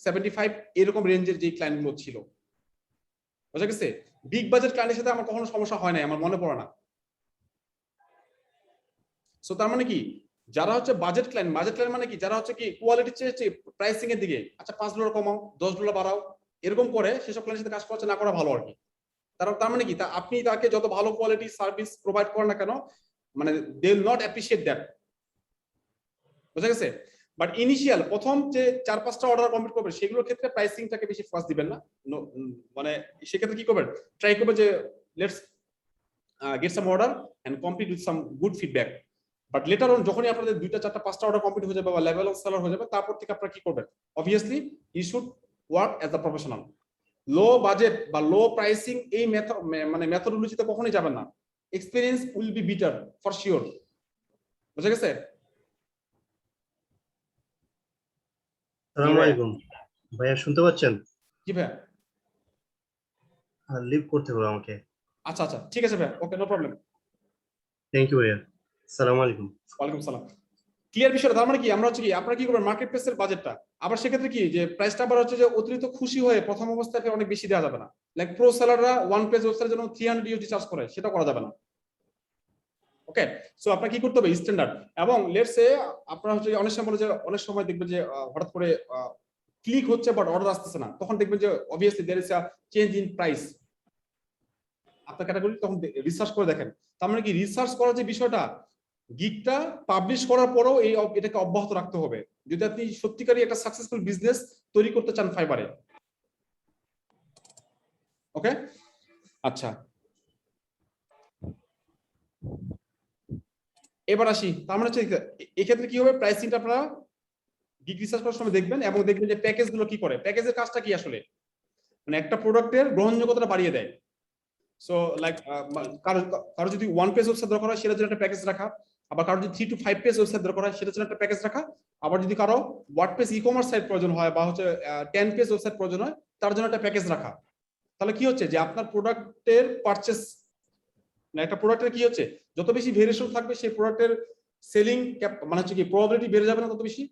75 এরকম রেঞ্জের যে ক্লায়েন্টগুলো ছিল। বুঝা গেছে? বিগ বাজেট ক্লায়েন্টের সাথে আমার কখনো সমস্যা হয় নাই, আমার মনে পড়ে না। সো তার মানে কি, যারা হচ্ছে বাজেট ক্লায়েন্ট মানে কি, যারা হচ্ছে কি কোয়ালিটি চেয়ে প্রাইসিং এর দিকে, আচ্ছা $5 কমাও, $10 বাড়াও, এরকম করে সেসব ক্লায়েন্টের সাথে কাজ করা না করা ভালো আর কি। তার মানে কি, আপনি তাকে যত ভালো কোয়ালিটি সার্ভিস প্রোভাইড করেন না কেন, মানে they will not appreciate that. বুঝা গেছে? বাট ইনিশিয়াল প্রথম যে 4-5টা অর্ডার কমপ্লিট করবে, সেগুলোর ক্ষেত্রে প্রাইসিংটাকে বেশি ফোকাস দিবেন না। মানে সেক্ষেত্রে কি করবেন, ট্রাই করবেন যে let's get some order and complete with some good feedback. But later on যখনই আপনাদের 2টা 4টা 5টা অর্ডার কমপ্লিট হয়ে যাবে বা লেভেল অফ সেলার হয়ে যাবে, তারপর থেকে আপনারা কি করবেন, obviously you should work as a professional. Low budget বা লো প্রাইসিং এই মেথডোলজিতে কখনোই যাবেন না। Experience will be better for sure. বুঝা গেছে? আসসালামু আলাইকুম ভাইয়া, শুনতে পাচ্ছেন? জি ভাইয়া। লিভ করতে হবে আমাকে। আচ্ছা ঠিক আছে ভাইয়া, ওকে, নো প্রবলেম। থ্যাংক ইউ ভাইয়া। আসসালামু আলাইকুম। ওয়ালাইকুম সালাম। ক্লিয়ার বিষয়টা? তার মানে কি, আমরা হচ্ছে কি আপনারা কি করবেন, মার্কেট প্লেসের বাজেটটা আবার সেক্ষেত্রে কি যে প্রাইসটা আবার হচ্ছে যে অতিরিক্ত খুশি হয়ে প্রথম অবস্থায় অনেক বেশি দেওয়া যাবে না। লাইক প্রো সেলাররা ওয়ান পেজ ওয়েবসাইটের জন্য 300 USD চার্জ করে, সেটা করা যাবে না। ওকে, সো আপনারা কি করতে হবে, স্ট্যান্ডার্ড। এবং লেটস সে আপনারা হচ্ছে অনেক সময় বলে যে অনেক সময় দেখবেন যে হঠাৎ করে ক্লিক হচ্ছে বাট অর্ডার আসতেছে না, তখন দেখবেন যে obviously there is a change in price আপনার ক্যাটাগরি। তখন রিসার্চ করে দেখেন। তার মানে কি, রিসার্চ করার যে বিষয়টা, গিগটা পাবলিশ করার পরেও এটাকে অব্যাহত রাখতে হবে যদি আপনি সত্যিকারই একটা সাকসেসফুল বিজনেস তৈরি করতে চান ফাইবারে। ওকে, আচ্ছা এবার আসি। তার মানে হচ্ছে এক্ষেত্রে কি হবে, প্রাইসিংটা আপনারা গিগ রিসার্চ করার সময় দেখবেন এবং দেখবেন যে প্যাকেজগুলো কি করে, প্যাকেজের কাজটা কি আসলে, মানে একটা প্রোডাক্টের গ্রহণযোগ্যতাটা বাড়িয়ে দেয়। সো লাইক কারো যদি 1 পেজ ওয়েবসাইট দরকার হয়, সেটার জন্য একটা প্যাকেজ রাখা। আবার কারো যদি 3 to 5 পেজ ওয়েবসাইট দরকার হয়, সেটার জন্য একটা প্যাকেজ রাখা। আবার যদি কারো ওয়ার্ডপ্রেস ই-কমার্স সাইট প্রয়োজন হয় বা হচ্ছে 10 পেজ ওয়েবসাইট প্রয়োজন হয়, তার জন্য একটা প্যাকেজ রাখা। তাহলে কি হচ্ছে যে আপনার প্রোডাক্টের পারচেস, মানে একটা প্রোডাক্টের কি হচ্ছে, যত বেশি ভেরিয়েশন থাকবে সেই প্রোডাক্টের সেলিং মানে হচ্ছে কি প্রবাবিলিটি বেড়ে যাবে না তত বেশি।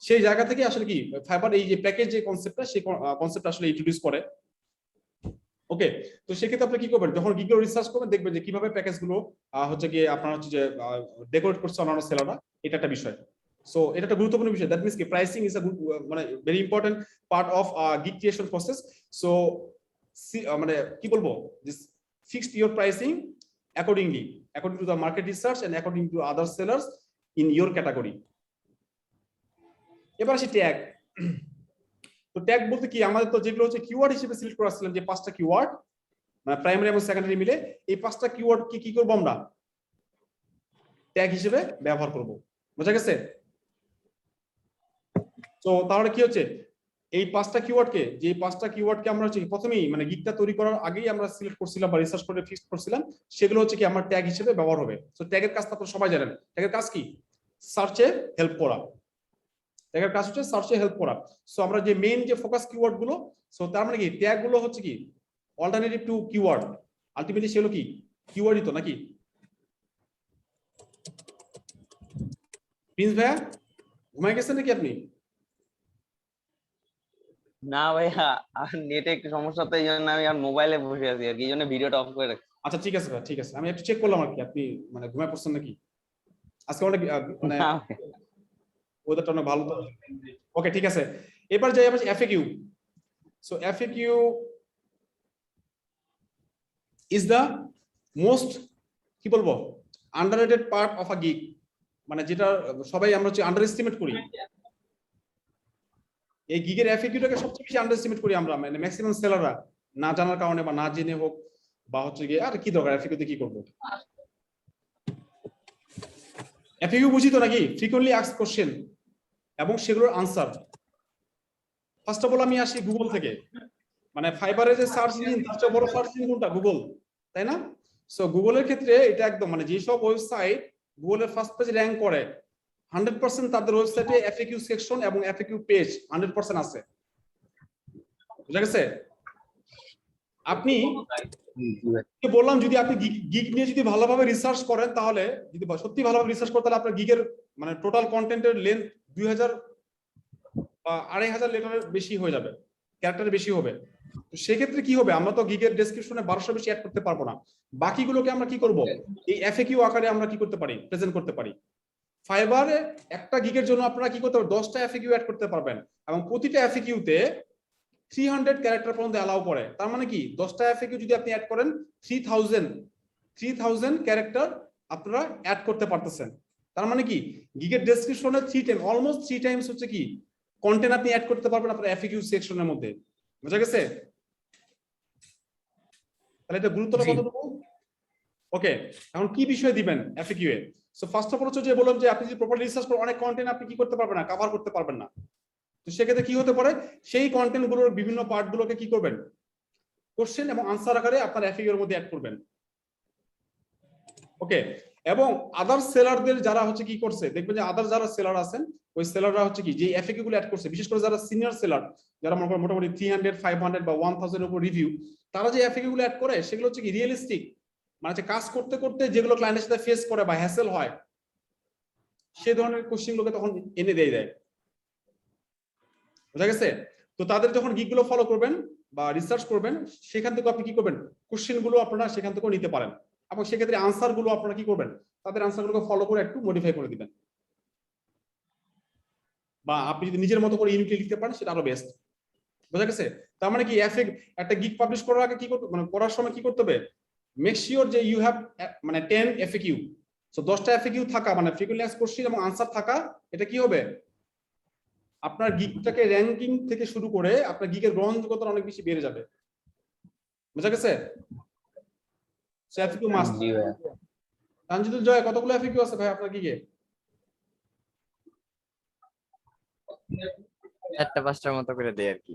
সেই জায়গা থেকে আসলে কি ফাইবার এই যে প্যাকেজ যে কনসেপ্টটা, সেই কনসেপ্ট আসলে ইন্ট্রোডিউস করে। ওকে, তো সেক্ষেত্রে আপনি কি করবেন, যখন গিগগুলো রিসার্চ করবেন দেখবেন যে কিভাবে প্যাকেজগুলো হচ্ছে কি আপনার হচ্ছে যে ডেকোরেট করছে অন্যান্য সেলাররা, এটা একটা বিষয়। সো এটা একটা গুরুত্বপূর্ণ বিষয়। দ্যাট মিনস কি প্রাইসিং ইজ আ মানে very important part of gig creation process. So মানে কি বলবো, this fixed your pricing accordingly to the market research and according to other sellers in your category. এবার আসি ট্যাগ। তো ট্যাগ বলতে কি, আমাদের তো যেগুলো হচ্ছে কিওয়ার্ড হিসেবে সিলেক্ট করেছিলাম, যে 5টা কিওয়ার্ড মানে প্রাইমারি এবং সেকেন্ডারি মিলে, এই 5টা কিওয়ার্ড কি করব আমরা ট্যাগ হিসেবে ব্যবহার করব। বুঝা গেছে? তো তাহলে কি হচ্ছে, এই 5টা কিওয়ার্ডকে আমরা হচ্ছে প্রথমেই মানে গিগটা তৈরি করার আগেই আমরা সিলেক্ট করছিলাম বা রিসার্চ করে ফিক্সড করছিলাম, সেগুলো হচ্ছে কি আমার ট্যাগ হিসেবে ব্যবহার হবে। তো ট্যাগের কাজটা তো সবাই জানেন, ট্যাগের কাজ কি, সার্চে হেল্প করা। ট্যাগের কাজ হচ্ছে সার্চে হেল্প করা। সো আমরা যে মেইন যে ফোকাস কিওয়ার্ড গুলো, সো তার মানে কি ট্যাগ গুলো হচ্ছে কি অল্টারনেটিভ টু কিওয়ার্ড, আলটিমেটলি সেগুলো কি কিওয়ার্ডই তো নাকি? প্রিন্স ভাইয়া ঘুমাই গেছেন নাকি আপনি? না ভাইয়া, নেটে একটু সমস্যা, তো এই জন্য আমি আর মোবাইলে বসে আছি আর কি, এই জন্য ভিডিওটা অফ করে রাখছি। আচ্ছা ঠিক আছে ভাই, ঠিক আছে, আমি একটু চেক করলাম আর কি আপনি মানে ঘুমায় পড়ছেন নাকি। আজকে অনেক মানে না, ওয়েদারটা অনেক ভালো তো। ওকে ঠিক আছে, এবার যাই আমরা FAQ. So FAQ is the most কি বলবো underrated part of a gig, মানে যেটা সবাই আমরা হচ্ছে আন্ডার এস্টিমেট করি। এই গিগের এফএকিউটাকে সবচেয়ে বেশি আন্ডার এস্টিমেট করি আমরা, মানে ম্যাক্সিমাম সেলাররা না জানার কারণে বা না জেনে হোক বা হচ্ছে গিয়ে আর কি দরকার এফএকিউতে কি করবো। এফএকিউ বুঝি তো নাকি ফ্রিকোয়েন্টলি আস্কড কোশ্চেন এবং সেগুলোর আনসার। ফার্স্ট অফ অল আমি আসি গুগল থেকে, মানে ফাইবারে যে সার্চ ইঞ্জিন তার চেয়ে বড় সার্চ ইঞ্জিন কোনটা? গুগল, তাই না? সো গুগলের ক্ষেত্রে এটা একদম মানে যেসব ওয়েবসাইট গুগলের ফার্স্ট পেজ র্যাঙ্ক করে 100% তাদের ওয়েবসাইটে এফএকিউ সেকশন এবং এফএকিউ পেজ 100% আছে। বুঝা গেছে? আপনি বললাম যদি আপনি গিগ নিয়ে যদি ভালোভাবে রিসার্চ করেন, তাহলে যদি সত্যি ভালোভাবে রিসার্চ করেন তাহলে আপনার গিগের মানে টোটাল কন্টেন্টের লেন্থ 2000 বা 2500 লেটারের বেশি হয়ে যাবে, ক্যারেক্টার বেশি হবে। তো সেক্ষেত্রে কি হবে, আমরা তো গিগের ডেসক্রিপশনে 1200 বেশি অ্যাড করতে পারবো না। বাকিগুলোকে আমরা কি করব, এই এফএকিউ আকারে আমরা কি করতে পারি, প্রেজেন্ট করতে পারি। ফাইবারে একটা গিগের জন্য আপনারা কি করতে পারবেন, 10টা এফএকিউ অ্যাড করতে পারবেন এবং প্রতিটা এফএকিউতে 300 ক্যারেক্টার পর্যন্ত অ্যালাউ করে। তার মানে কি 10টা এফএকিউ যদি আপনি অ্যাড করেন 3000 ক্যারেক্টার আপনারা অ্যাড করতে পারতেছেন। তার মানে কি গিগের ডেসক্রিপশনে 3 টাইম অলমোস্ট 3 টাইমস হচ্ছে কি কন্টেন্ট আপনি অ্যাড করতে পারবেন আপনার এফএকিউ সেকশনের মধ্যে। বুঝা গেছে? তাহলে এটা গুরুত্বটা কতটুকু? ওকে, এখন কি বিষয় দিবেন FAQ A? So first of all হচ্ছে যে বললাম যে আপনি যদি প্রপারলি রিসার্চ করেন অনেক কন্টেন্ট আপনি কি করতে পারবেন না, কভার করতে পারবেন না। তো সেক্ষেত্রে কি হতে পারে, সেই কন্টেন্ট গুলোর বিভিন্ন পার্ট গুলোকে কি করবেন, কোশ্চেন এবং আনসার আকারে আপনার এফএকিউ এর মধ্যে অ্যাড করবেন। ওকে, এবং আদার সেলারদের যারা হচ্ছে কি করছে দেখবেন যে আদার যারা সেলার আছেন ওই সেলাররা হচ্ছে কি যে এফএকিউ গুলো অ্যাড করছে, বিশেষ করে যারা সিনিয়র সেলার যারা মোটামুটি 300 500 বা 1000 এর উপর রিভিউ, তারা যে এফএকিউ গুলো অ্যাড করে সেগুলো হচ্ছে কি রিয়েলিস্টিক, মানে হচ্ছে কাজ করতে করতে যেগুলো ক্লায়েন্টের সাথে ফেস করে বা হ্যাসেল হয় সেই ধরনের কোশ্চেন গুলোকে তখন এনে দিয়ে দেয়। বুঝা গেছে? তো তাদের যখন গিগ গুলো ফলো করবেন বা রিসার্চ করবেন সেখান থেকে আপনি কি করবেন, কোশ্চেন গুলো আপনারা সেখান থেকেও নিতে পারেন এবং সেক্ষেত্রে আনসার গুলো আপনারা কি করবেন, তাদের আনসার গুলোকে ফলো করে একটু মডিফাই করে দিবেন, বা আপনি যদি নিজের মতো করে ইউনিটলি লিখতে পারেন সেটা আরো বেস্ট। বুঝা গেছে? তার মানে কি একটা গিগ পাবলিশ করার আগে কি করতে, মানে করার সময় কি করতে হবে, মেক শিওর যে ইউ হ্যাভ মানে 10 এফএকিউ। সো 10টা এফএকিউ থাকা মানে ফ্রিকোয়েন্টলি আস্কড কোশ্চেন এবং আনসার থাকা, এটা কি হবে আপনার গিগটাকে র্যাঙ্কিং থেকে শুরু করে আপনার গিগের গ্রহণযোগ্যতা অনেক বেশি বেড়ে যাবে। বুঝা গেছে? So FAQ must. Tanjidul Joy কতগুলো এফএকিউ আছে ভাই আপনার গিগে? 4টা 5টার মতো করে দেয় আর কি।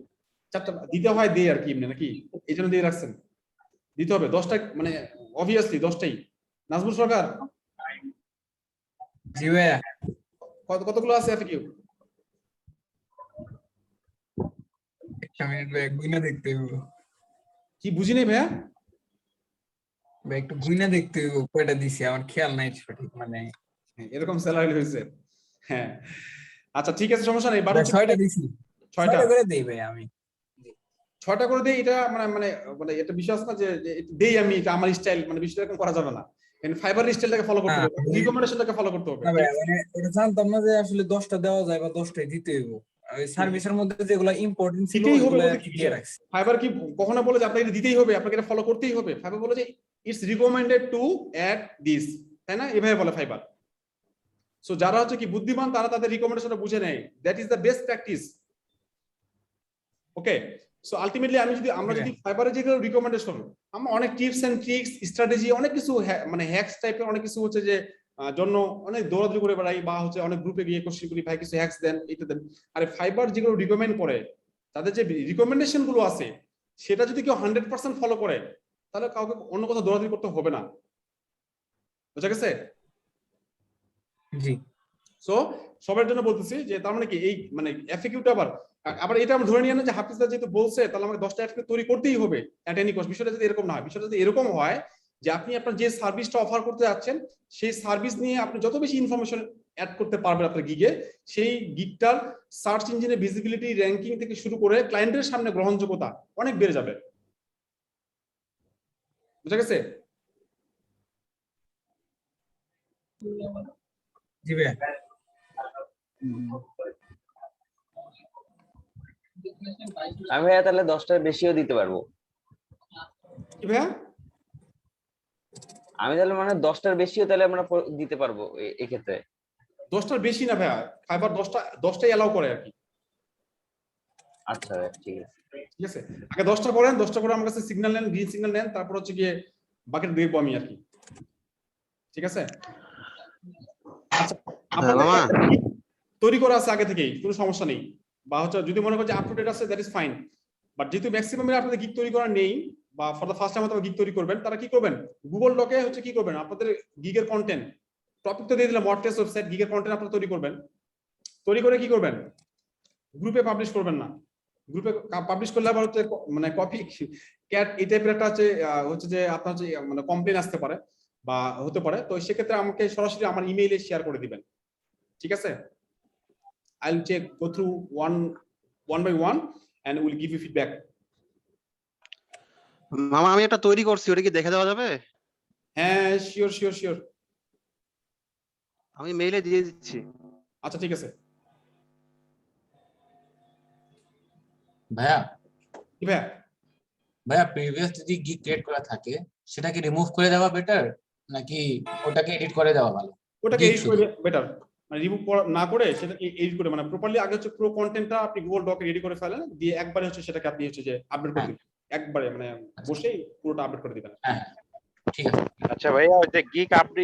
4টা দিতে হয় দেই আর কি এমনি নাকি, এই জন্য দিয়ে রাখছেন? দিতে হবে 10টা, মানে অবভিয়াসলি 10টাই। নাজমুল সরকার জি ভাইয়া, কতগুলো আছে এফএকিউ? একটা মিনিট ভাই, গুইনা দেখতে হইব কি বুঝিনি ভাইয়া? ভাই, একটু গুইনা দেখতে হইব কয়টা দিছি, আমার খেয়াল নাই সঠিক, মানে এরকম স্যালারি হয়েছে। হ্যাঁ আচ্ছা ঠিক আছে, সমস্যা নেই। 6টা দিছি, 6টা করে দেই ভাই আমি। 6টা করে দেই, এটা মানে মানে মানে এটা বিশ্বাস না যে দেই আমি, এটা আমার স্টাইল, মানে বিষয়টা এরকম করা যাবে না। ফাইবার স্টাইলটাকে ফলো করতে হবে, রিকমেন্ডেশনটাকে ফলো করতে হবে। না ভাই, মানে এটা জানতাম না যে আসলে 10টা দেওয়া যায় বা 10টাই দিতে হইব। ওই সার্ভিসের মধ্যে যেগুলো ইম্পর্টেন্ট ছিল দিতেই হবে ওগুলো বলে কি দিয়ে রাখছি। ফাইবার কি কখনো বলে যে আপনাকে এটা দিতেই হবে, আপনাকে এটা ফলো করতেই হবে? ফাইবার বলে যে it's recommended to add this, তাই না? এভাবে বলে ফাইবার। সো যারা হচ্ছে কি বুদ্ধিমান তারা তাদের রিকমেন্ডেশনটা বুঝে নেয়, that is the best practice. Okay, so ultimately আমরা যদি ফাইবারে যেগুলো রিকমেন্ডেশন, আমরা অনেক টিপস এন্ড ট্রিক্স স্ট্র্যাটেজি অনেক কিছু মানে হ্যাকস টাইপের অনেক কিছু হচ্ছে যে জন্য অনেক দৌড়াদৌড়ি করে বেড়াই বা হচ্ছে অনেক গ্রুপে গিয়ে কোশ্চেন করি ভাই কিছু হ্যাকস দেন এটা দেন। আরে ফাইবার যেগুলো রিকমেন্ড করে তাদের যে রিকমেন্ডেশন গুলো আছে সেটা যদি কেউ 100% ফলো করে তাহলে কাউকে অন্য কোথাও দৌড়াদৌড়ি করতে হবে না। বুঝা গেছে? জি। সো সবার জন্য বলতেছি যে তার মানে কি এই মানে এফএকিউটা আবার এটা আমরা ধরে নিয়ে না যে হাফিজদা যেহেতু বলছে তাহলে আমাকে 10টা এফএকিউ তৈরি করতেই হবে এট এনি কস্ট। বিষয়টা যদি এরকম না হয়, বিষয়টা যদি এরকম হয় যে আপনি আপনার যে সার্ভিসটা অফার করতে যাচ্ছেন সেই সার্ভিস নিয়ে আপনি যত বেশি ইনফরমেশন অ্যাড করতে পারবেন আপনার গিগে, সেই গিগটার সার্চ ইঞ্জিনে ভিজিবিলিটি, র্যাঙ্কিং থেকে শুরু করে ক্লায়েন্টের সামনে গ্রহণযোগ্যতা অনেক বেড়ে যাবে। বুঝা গেছে? জি ভাইয়া। আমি ভাইয়া তাহলে 10টার বেশিও দিতে পারবো। কি ভাইয়া? আমি তাহলে মানে 10টার বেশিও তাহলে আমরা দিতে পারবো এই ক্ষেত্রে। 10টার বেশি না ভাইয়া, ফাইবার 10টাই এলাও করে আর কি। আচ্ছা ভাইয়া, ঠিক আছে। ঠিক আছে, আগে 10টা করেন, 10টা করে আমার কাছে সিগন্যাল নেন, গ্রিন সিগন্যাল নেন, তারপর হচ্ছে গিয়ে বাকিটা দেখবো আমি আর কি। ঠিক আছে? আচ্ছা, আপনাদের তৈরি করা আছে আগে থেকেই, কোনো সমস্যা নেই, বা হচ্ছে যদি মনে করেন যে আপ টু ডেট আছে দ্যাট ইজ ফাইন। বাট যেহেতু ম্যাক্সিমামের আপনাদের গিগ তৈরি করা নেই বা ফর দ্য ফার্স্ট টাইম আপনারা গিগ তৈরি করবেন, তারা কি করবেন, গুগল ডকে হচ্ছে কি করবেন, আপনাদের গিগের কন্টেন্ট টপিক তো দিয়ে দিলাম, ওয়ার্ডপ্রেস ওয়েবসাইট, গিগের কন্টেন্ট আপনারা তৈরি করবেন। তৈরি করে কি করবেন, গ্রুপে পাবলিশ করবেন না। গ্রুপে পাবলিশ করলে আবার হচ্ছে মানে কপি ক্যাট এই টাইপের একটা হচ্ছে যে আপনার হচ্ছে মানে কমপ্লেন আসতে পারে বা হতে পারে। তো সেক্ষেত্রে আমাকে সরাসরি আমার ইমেইলে শেয়ার করে দিবেন। ঠিক আছে? I'll check, go through one by one and we'll give you feedback. মামা আমি একটা তৈরি করছি, ওটা কি দেখে দেওয়া যাবে? হ্যাঁ, শিওর। আমি মেইলে দিয়ে দিচ্ছি। আচ্ছা ঠিক আছে ভাইয়া। কি ভাইয়া? ভাইয়া প্রিভিয়াস যদি গিগ ক্রিয়েট করা থাকে সেটাকে রিমুভ করে দেওয়া বেটার নাকি ওটাকে এডিট করে দেওয়া ভালো? ওটাকে এডিট করে বেটার, মানে রিমুভ না করে সেটাকে এডিট করে মানে প্রপারলি আগে হচ্ছে পুরো কন্টেন্টটা আপনি গুগল ডকে রেডি করে ফেলেন, দিয়ে একবারে হচ্ছে সেটাকে আপনি হচ্ছে যে আপডেট করে দিবেন, একবারে মানে বসেই পুরোটা আপডেট করে দিবেন। হ্যাঁ ঠিক আছে। আচ্ছা ভাইয়া, ওই যে গিগ আপনি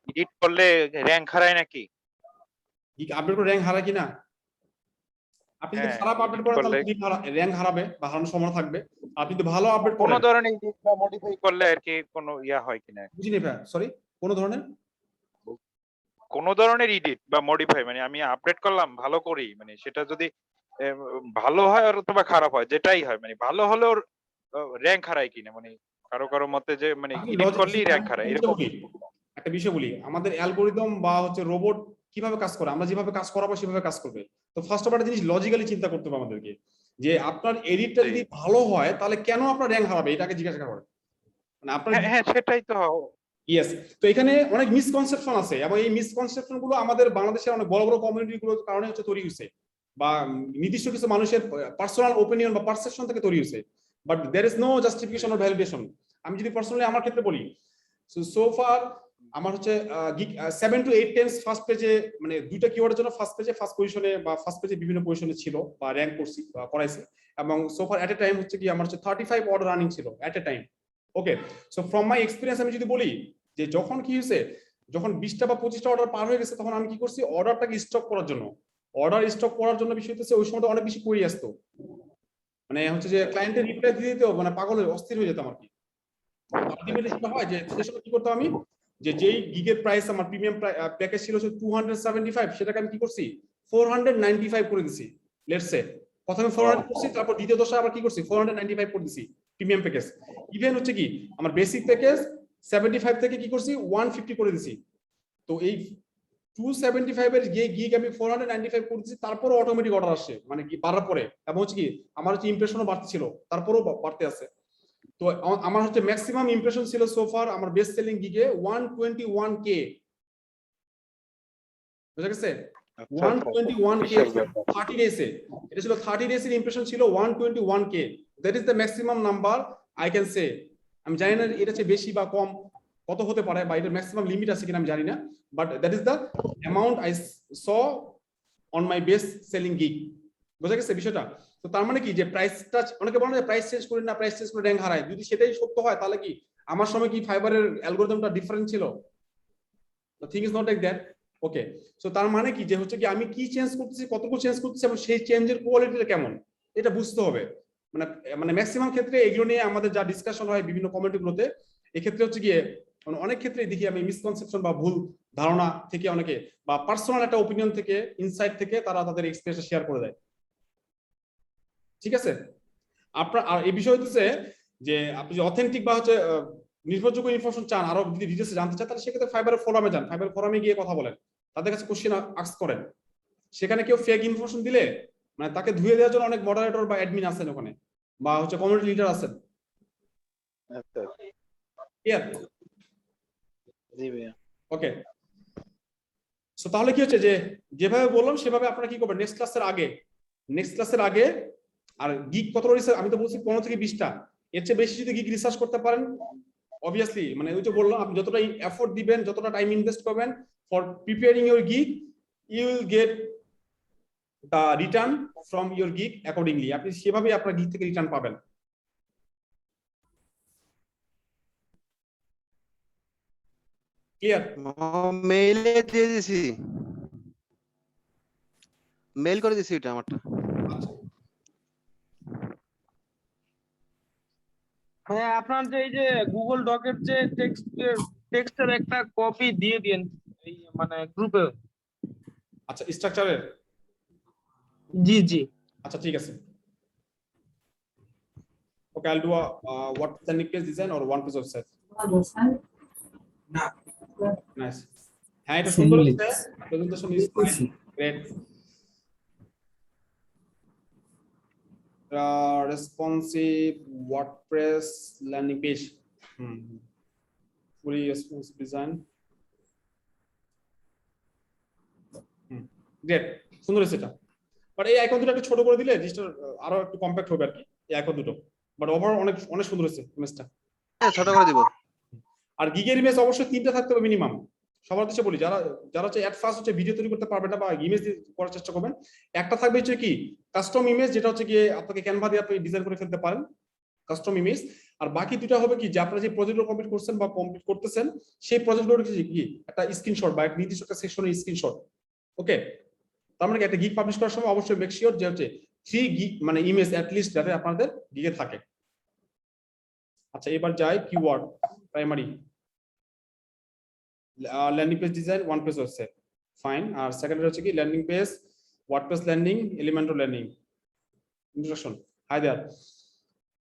এডিট করলে র্যাঙ্ক হারায় নাকি? গিগ আপডেট করে র্যাঙ্ক হারায় কিনা? আপনি যদি খারাপ আপডেট করেন তাহলে র্যাঙ্ক হারাবে বা হারানোর সম্ভাবনা থাকবে। আপনি যদি ভালো আপডেট করেন, কোন ধরনের এডিট বা মডিফাই করলে আর কি কোনো হয় কিনা? বুঝিনি ভাই, সরি, কোন ধরনের এডিট বা মডিফাই মানে আমি আপডেট করলাম ভালো করি, মানে সেটা যদি ভালো হয় আর অথবা খারাপ হয়, যেটাই হয় মানে ভালো হলেও র্যাঙ্ক হারায় কিনা, মানে কারো মতে যে মানে এডিট করলেই র্যাঙ্ক হারায় এরকম একটা বিষয় বলি। আমাদের অ্যালগরিদম বা হচ্ছে রোবট কিভাবে কাজ করে, আমরা যেভাবে কাজ করাবো সেভাবে কাজ করবে। তো ফার্স্ট অফ অল একটা জিনিস লজিক্যালি চিন্তা করতে হবে আমাদেরকে, যে আপনার এডিটটা যদি ভালো হয় তাহলে কেন আপনার র্যাঙ্ক হারাবে, এটাকে জিজ্ঞাসা করেন। মানে আপনার হ্যাঁ সেটাই তো। ইয়েস, তো এখানে অনেক মিসকনসেপশন আছে এবং এই মিসকনসেপশন গুলো আমাদের বাংলাদেশের অনেক বড় বড় কমিউনিটি গুলোর কারণে হচ্ছে তৈরি হয়েছে, বা নির্দিষ্ট কিছু মানুষের পার্সোনাল ওপিনিয়ন বা পারসেপশন থেকে তৈরি হয়েছে। But there is no justification or validation. আমি যদি পার্সোনালি আমার ক্ষেত্রে বলি, সো ফার আমার হচ্ছে 7 to 8 টাইমস ফার্স্ট পেজে, মানে দুইটা কিওয়ার্ডের জন্য ফার্স্ট পেজে ফার্স্ট পজিশনে বা ফার্স্ট পেজে বিভিন্ন পজিশনে ছিল বা র‍্যাঙ্ক করছি বা করাইছি, এবং so far at a time হচ্ছে কি আমার হচ্ছে 35 অর্ডার রানিং ছিল at a time. Okay, so from my experience আমি যদি বলি যে যখন কি হয়েছে, যখন 20টা বা 25টা অর্ডার পার হয়ে গেছে, তখন আমি কি করছি, অর্ডারটাকে স্টক করার জন্য বিষয় হচ্ছে ওই সময়টা অনেক বেশি কোয়েরি আসতো, মানে হচ্ছে যে ক্লায়েন্টের রিপ্লাই দিয়ে দিতেও মানে পাগল হয়ে অস্থির হয়ে যেতাম আর কি। আলটিমেটলি সেটা হয় যে সে সময় কি করতাম আমি, যে যেই গিগের প্রাইস আমার প্রিমিয়াম প্যাকেজ ছিল 275, সেটাকে আমি কি করছি 495 করে দিছি। লেটস সে প্রথমে 400 করছি, তারপর দ্বিতীয় দশা আবার কি করছি 495 করে দিছি প্রিমিয়াম প্যাকেজ। ইভেন হচ্ছে কি আমার বেসিক প্যাকেজ 75 থেকে কি করছি 150 করে দিছি। তো এই 275 এর যে গিগ আমি 495 করে দিছি, তারপরও অটোমেটিক অর্ডার আসছে, মানে কি বাড়ার পরে, এবং হচ্ছে কি আমার হচ্ছে ইমপ্রেশনও বাড়তে ছিল, তারপরেও বাড়তে আছে। তো আমার হচ্ছে ম্যাক্সিমাম ইমপ্রেশন ছিল সোফার আমার বেস্ট সেলিং গিগে 121k, বুঝা গেছে? 121k 30 ডেজে, এটা ছিল 30 ডেজের ইমপ্রেশন ছিল 121k। That is the maximum number I can say. আমি জানি না এটা চেয়ে বেশি বা কম কত হতে পারে, বা এটার ম্যাক্সিমাম লিমিট আছে কিনা আমি জানি না, but that is the amount I saw on my best selling gig. বুঝা গেছে বিষয়টা? তো তার মানে কি যে প্রাইসটা, অনেকে বলে যে প্রাইস চেঞ্জ করেন না, প্রাইস চেঞ্জ করে র্যাঙ্ক হারায়। যদি সেটাই সত্য হয় তাহলে কি আমার সময় কি ফাইবারের অ্যালগরিদমটা ডিফারেন্ট ছিল? The thing is not like that. Okay, so তার মানে কি যে হচ্ছে কি আমি কি চেঞ্জ করতেছি, কতটুকু চেঞ্জ করতেছি, এবং সেই চেঞ্জের কোয়ালিটিটা কেমন, এটা বুঝতে হবে। মানে ম্যাক্সিমাম ক্ষেত্রে এগুলো নিয়ে আমাদের যা ডিসকাশন হয় বিভিন্ন কমিউনিটিগুলোতে, এক্ষেত্রে হচ্ছে গিয়ে অনেক ক্ষেত্রেই দেখি আমি মিসকনসেপশন বা ভুল ধারণা থেকে অনেকে বা পার্সোনাল একটা ওপিনিয়ন থেকে ইনসাইট থেকে তারা তাদের এক্সপিরিয়েন্স শেয়ার করে দেয়। ঠিক আছে, আপনার আর এই বিষয় হচ্ছে যে আপনি যে অথেন্টিক বা হচ্ছে নির্ভরযোগ্য ইনফরমেশন চান, আরো যদি ডিটেইলসে জানতে চান, তাহলে সেক্ষেত্রে ফাইবারের ফোরামে যান, ফাইবার ফোরামে গিয়ে কথা বলেন, তাদের কাছে কোশ্চেন আস্ক করেন। সেখানে কেউ ফেক ইনফরমেশন দিলে মানে তাকে ধুয়ে দেওয়ার জন্য অনেক মডারেটর বা অ্যাডমিন আছেন ওখানে, বা হচ্ছে কমিউনিটি লিডার আছেন। ক্লিয়ার? জি ভাইয়া। ওকে, সো তাহলে কি হচ্ছে যে যেভাবে বললাম সেভাবে আপনারা কি করবেন নেক্সট ক্লাসের আগে। আর গিগ কত রিসার্চ, আমি তো বলছি 15 থেকে 20টা, এর চেয়ে বেশি যদি গিগ রিসার্চ করতে পারেন, অবভিয়াসলি মানে ওই যে বললাম, আপনি যতটা এফোর্ট দিবেন, যতটা টাইম ইনভেস্ট করবেন for preparing your gig, you will get the return from your gig accordingly. আপনি সেভাবে আপনার গিগ থেকে রিটার্ন পাবেন। ক্লিয়ার? মেইলে দিয়ে দিছি, মেইল করে দিছি এটা আমারটা। হ্যাঁ, আপনার যে এই যে গুগল ডকের যে টেক্সটের একটা কপি দিয়ে দিন এই মানে গ্রুপে। আচ্ছা, স্ট্রাকচারের? জি জি। আচ্ছা ঠিক আছে। Okay, I'll do a what landing page design or one page website. Nice. হ্যাঁ, এটা সুন্দর হচ্ছে, presentation is great. Responsive WordPress landing page. Fully responsive design. Great, সুন্দর হচ্ছে এটা। বাট এই আইকন দুটো একটু ছোট করে দিলে জিনিসটা আরো একটু কম্প্যাক্ট হবে আর কি, এই আইকন দুটো। বাট ওভারঅল অনেক অনেক সুন্দর হচ্ছে ইমেজটা। হ্যাঁ, ছোট করে দিব। আর গিগের ইমেজ অবশ্যই 3টা থাকতে হবে মিনিমাম। সবার কাছে বলি, যারা হচ্ছে এট ফার্স্ট হচ্ছে ভিডিও তৈরি করতে পারবে না বা ইমেজ করার চেষ্টা করবেন, একটা থাকবে হচ্ছে কি কাস্টম ইমেজ, যেটা হচ্ছে গিয়ে আপনাকে ক্যানভা দিয়ে আপনি ডিজাইন করে ফেলতে পারেন কাস্টম ইমেজ। আর বাকি দুটো হবে কি যে আপনারা যে প্রজেক্টগুলো কমপ্লিট করছেন বা কমপ্লিট করতেছেন, সেই প্রজেক্টগুলোর কি একটা স্ক্রিনশট বা এক নির্দিষ্ট একটা সেকশনের স্ক্রিনশট। ওকে, তার মানে একটা গিগ পাবলিশ করার সময় অবশ্যই মেক শিওর যে হচ্ছে 3 গিগ মানে ইমেজ অ্যাট লিস্ট যাতে আপনাদের গিগে থাকে। আচ্ছা, এবার যাই keyword primary landing page design, one page website, fine. আর সেকেন্ডারি হচ্ছে কি landing page, WordPress landing, Elementor landing. Introduction. Hi there.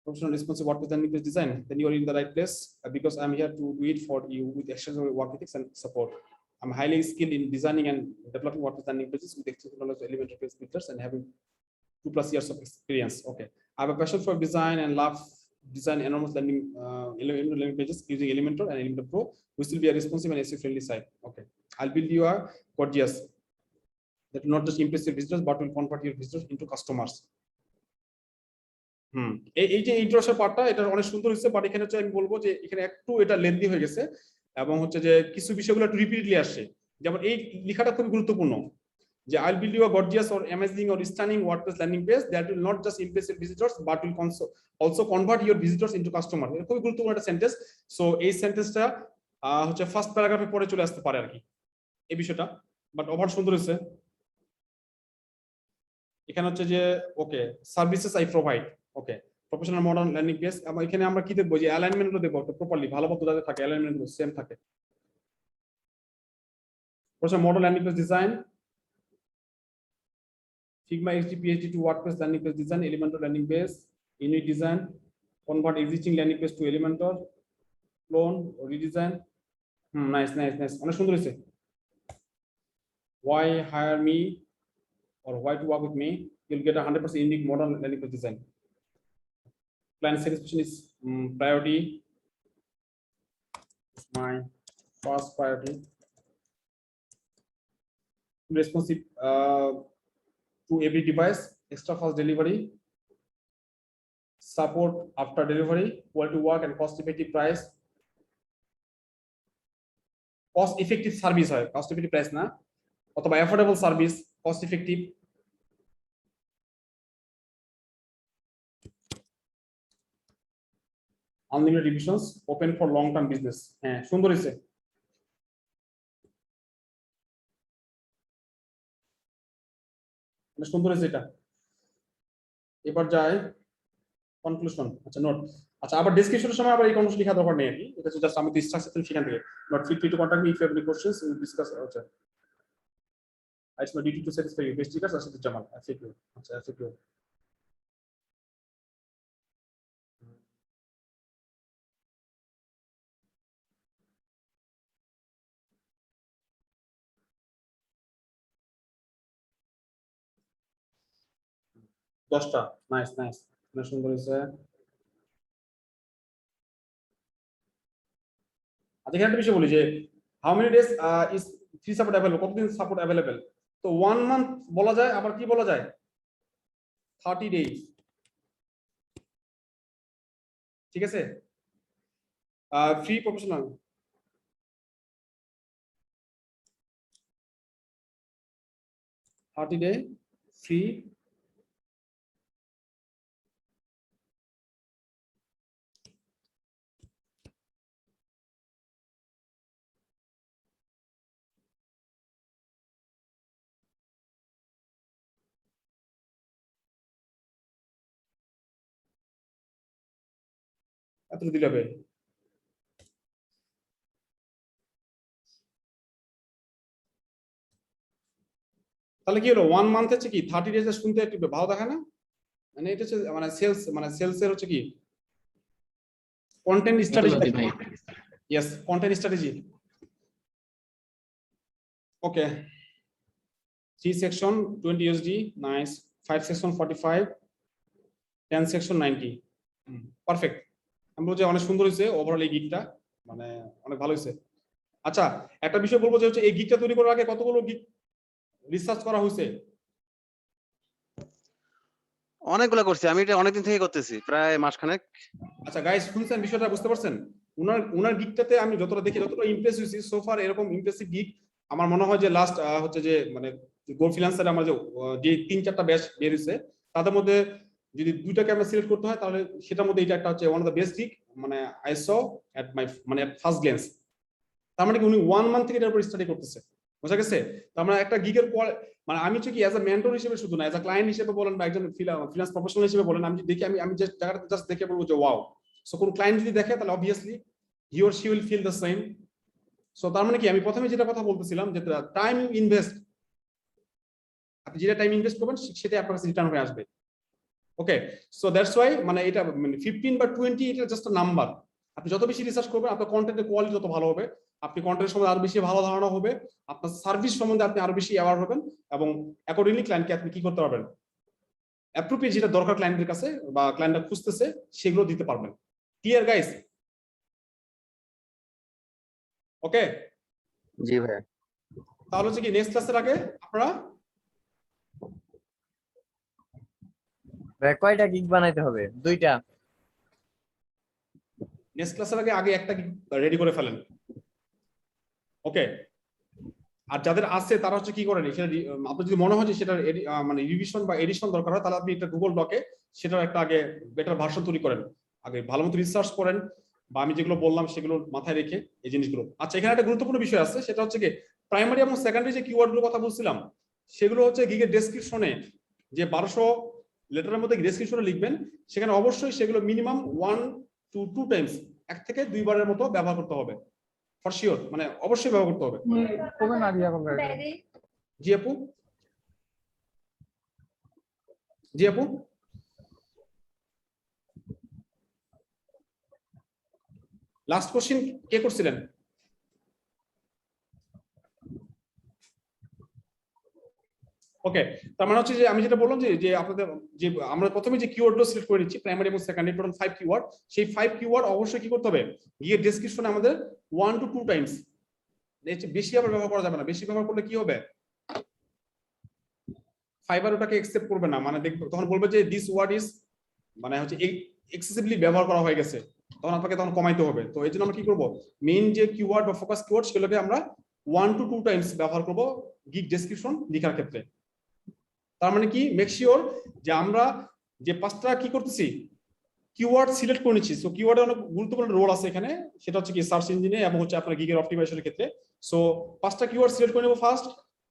Professional responsive WordPress landing page design. Then you are in the right place because I'm here to do it for you with extensive work ethics and support. I'm highly skilled in designing and developing WordPress landing pages with extensive knowledge of Elementor page builders and having 2+ years of experience. Okay, I have a passion for design and love design enormous landing pages using Elementor and Elementor Pro, which will be a responsive and SEO friendly site. Okay, I'll build you a gorgeous that will not just impress your visitors but will convert your visitors into customers. এই যে ইন্ট্রোডাকশন পার্টটা এটা অনেক সুন্দর হয়েছে, বাট এখানে হচ্ছে আমি বলবো যে এখানে একটু এটা লেন্দি হয়ে গেছে এবং হচ্ছে যে কিছু বিষয়গুলো একটু রিপিটেডলি আসছে। যেমন এই লেখাটা খুব গুরুত্বপূর্ণ যে I'll build you a gorgeous or amazing or stunning WordPress landing page that will not just impress your visitors but will also convert your visitors into customers. এটা খুব গুরুত্বপূর্ণ একটা সেন্টেন্স। সো এই সেন্টেন্সটা হচ্ছে ফার্স্ট প্যারাগ্রাফে পরে চলে আসতে পারে আর কি এই বিষয়টা, বাট ওভার সুন্দর হয়েছে। এখানে হচ্ছে যে okay services I provide, okay professional modern landing page. এখানে আমরা কি দেখবো যে অ্যালাইনমেন্ট গুলো দেখবো প্রপারলি, ভালো মতো যাতে থাকে, অ্যালাইনমেন্ট গুলো সেম থাকে। Professional modern landing page design, Figma HD PhD to WordPress landing page design, Elementor landing page, Inuit design, convert existing landing page to Elementor, clone or redesign. Nice. অনেক সুন্দর হয়েছে। Why hire me or why to work with me? You'll get a 100% unique modern landing page design. Client satisfaction is priority. My first priority. Responsive to every device, extra fast delivery, support after delivery, quality work and cost effective price. Cost effective service হয়, cost effective price না, অথবা affordable service, cost effective. Unlimited revisions, open for long term business. হ্যাঁ সুন্দর হয়েছে। সুন্দর হয়েছে এটা। এবার যায় কনক্লুশন। আচ্ছা নোট, আচ্ছা, আবার ডেসক্রিপশনের সময় আবার এই কোনো লেখা দরকার নেই আর কি, এটা জাস্ট আমি ইনস্ট্রাকশন সেখান থেকে not fit to contact me if you have any questions will discuss. আচ্ছা, it's my duty to satisfy you. Best speakers, Asad Jamal. FAQ. আচ্ছা, FAQ. দশটা, নাইস নাইস, সুন্দর হয়েছে। আচ্ছা, এখানে একটা বিষয় বলি যে how many days is free support available, কতদিন সাপোর্ট অ্যাভেলেবল? তো 1 মান্থ বলা যায়, আবার কি বলা যায় 30 ডেজ, ঠিক আছে? ফ্রি প্রফেশনাল, ডে ফ্রি এত দিলে হবে। তাহলে কি হলো 1 মান্থ হচ্ছে কি 30 ডেজ, শুনতে একটু ভালো দেখা না? মানে এটা হচ্ছে মানে সেলসের হচ্ছে কি content strategy. Yes, content strategy. Okay, 3 section 20 USD, nice. 5 section 45, 10 section 90, perfect. আমি বলছি অনেক সুন্দর হয়েছে ওভারঅল এই গিগটা, মানে অনেক ভালো হয়েছে। আচ্ছা, একটা বিষয় বলবো যে হচ্ছে এই গিগটা তৈরি করার আগে কতগুলো গিগ রিসার্চ করা হয়েছে? অনেকগুলো করছি আমি, এটা অনেকদিন থেকে করতেছি, প্রায় মাসখানেক। আচ্ছা গাইস, শুনছেন বিষয়টা, বুঝতে পারছেন? উনার গিগটাতে আমি যতটা দেখি, যতটা ইমপ্রেস হয়েছি সোফার, এরকম ইমপ্রেসিভ গিগ আমার মনে হয় যে লাস্ট হচ্ছে যে মানে গো ফ্রিল্যান্সারে আমার যে 3-4টা ব্যাচ বের হয়েছে, তাদের মধ্যে যদি 2টাকে আমরা সিলেক্ট করতে হয় তাহলে সেটার মধ্যে এটা একটা হচ্ছে one of the best gig, মানে আই স এট মাই মানে ফার্স্ট গ্ল্যান্স। তার মানে কি উনি 1 মান্থ থেকে এটার উপর স্টাডি করতেছে, বুঝা গেছে? তার মানে একটা গিগের মানে আমি হচ্ছে কি অ্যাজ আ মেন্টর হিসেবে শুধু না, অ্যাজ আ ক্লায়েন্ট হিসেবে বলেন বা একজন ফ্রিল্যান্স প্রফেশনাল হিসেবে বলেন, আমি দেখি আমি যে জায়গাটা জাস্ট দেখে বলবো যে ওয়াও। সো কোন ক্লায়েন্ট যদি দেখে তাহলে obviously he or she will feel the same. So তার মানে কি আমি প্রথমে যেটা কথা বলতেছিলাম যে টাইম ইনভেস্ট, আপনি যেটা টাইম ইনভেস্ট করবেন সেটা আপনার কাছে রিটার্ন হয়ে আসবে। ওকে, সো দ্যাটস ওয়াই মানে এটা মানে 15 বা 20 এটা জাস্ট আ নাম্বার। আপনি যত বেশি রিসার্চ করবেন আপনার কন্টেন্টের কোয়ালিটি তত ভালো হবে, আপনি কন্টেন্ট সম্বন্ধে আরো বেশি ভালো ধারণা হবে, আপনার সার্ভিস সম্বন্ধে আপনি আরো বেশি অ্যাওয়ার হবেন, এবং অ্যাকর্ডিংলি ক্লায়েন্টকে আপনি কি করতে পারবেন, অ্যাপ্রোপ্রিয়েট যেটা দরকার ক্লায়েন্টের কাছে বা ক্লায়েন্টরা খুঁজতেছে সেগুলো দিতে পারবেন। Clear guys? ওকে, জি ভাই। তাহলে হচ্ছে কি নেক্সট ক্লাসের আগে আপনারা কয়টা গিগ বানাইতে হবে? 2টা। নেক্সট ক্লাসের আগে একটা রেডি করে ফেলেন। ওকে, আর যাদের আছে তারা হচ্ছে কি করেন, সেটা আপনার যদি মনে হয় যে সেটা মানে রিভিশন বা এডিশন দরকার হয়, তাহলে আপনি একটা গুগল ডকে সেটার একটা আগে বেটার ভার্সন তৈরি করেন, আগে ভালো মতো রিসার্চ করেন, বা আমি যেগুলো বললাম সেগুলো মাথায় রেখে এই জিনিসগুলো। আচ্ছা, এখানে একটা গুরুত্বপূর্ণ বিষয় আছে, সেটা হচ্ছে কি প্রাইমারি এবং সেকেন্ডারি যে কিওয়ার্ডগুলোর কথা বলছিলাম সেগুলো হচ্ছে গিগের ডেসক্রিপশনে যে 1200 লেটারের মধ্যে ডেসক্রিপশনে লিখবেন, সেখানে অবশ্যই সেগুলো মিনিমাম 1 to 2 টাইমস, 1 থেকে 2 বারের মতো ব্যবহার করতে হবে, ফর শিওর, মানে অবশ্যই ব্যবহার করতে হবে। কবে না দিয়া করবে? জি আপু, জি আপু, লাস্ট কোশ্চেন কে করছিলেন? ওকে, তার মানে হচ্ছে যে আমি যেটা বললাম যে আপনাদের যে আমরা প্রথমে যে কিওয়ার্ডগুলো সিলেক্ট করে নিচ্ছি প্রাইমারি এবং সেকেন্ডারি, টোটাল 5 কিওয়ার্ড, সেই 5 কিওয়ার্ড অবশ্যই কি করতে হবে, গিয়ে ডেসক্রিপশনে আমাদের 1 to 2 টাইমস, বেশি আবার ব্যবহার করা যাবে না। বেশি ব্যবহার করলে কি হবে, ফাইবার ওটাকে অ্যাকসেপ্ট করবে না, মানে দেখবে তখন বলবে যে দিস ওয়ার্ড ইজ মানে হচ্ছে এক্সেসিভলি ব্যবহার করা হয়ে গেছে, তখন আপনাকে তখন কমাইতে হবে। তো এই জন্য আমরা কি করব, মেইন যে কিওয়ার্ড বা ফোকাস কিওয়ার্ড সেগুলোকে আমরা 1 to 2 টাইমস ব্যবহার করব গিগ ডেসক্রিপশন লেখার ক্ষেত্রে। তার মানে কি মেক শিওর যে আমরা যে 5টা কি করতেছি কিওয়ার্ড সিলেক্ট করে নিচ্ছি। সো কিওয়ার্ডের অনেক গুরুত্বপূর্ণ রোল আছে এখানে, সেটা হচ্ছে কি সার্চ ইঞ্জিনে এবং হচ্ছে আপনার গিগের অপটিমাইজেশনের ক্ষেত্রে। সো 5টা কিওয়ার্ড সিলেক্ট করে নেব ফার্স্ট।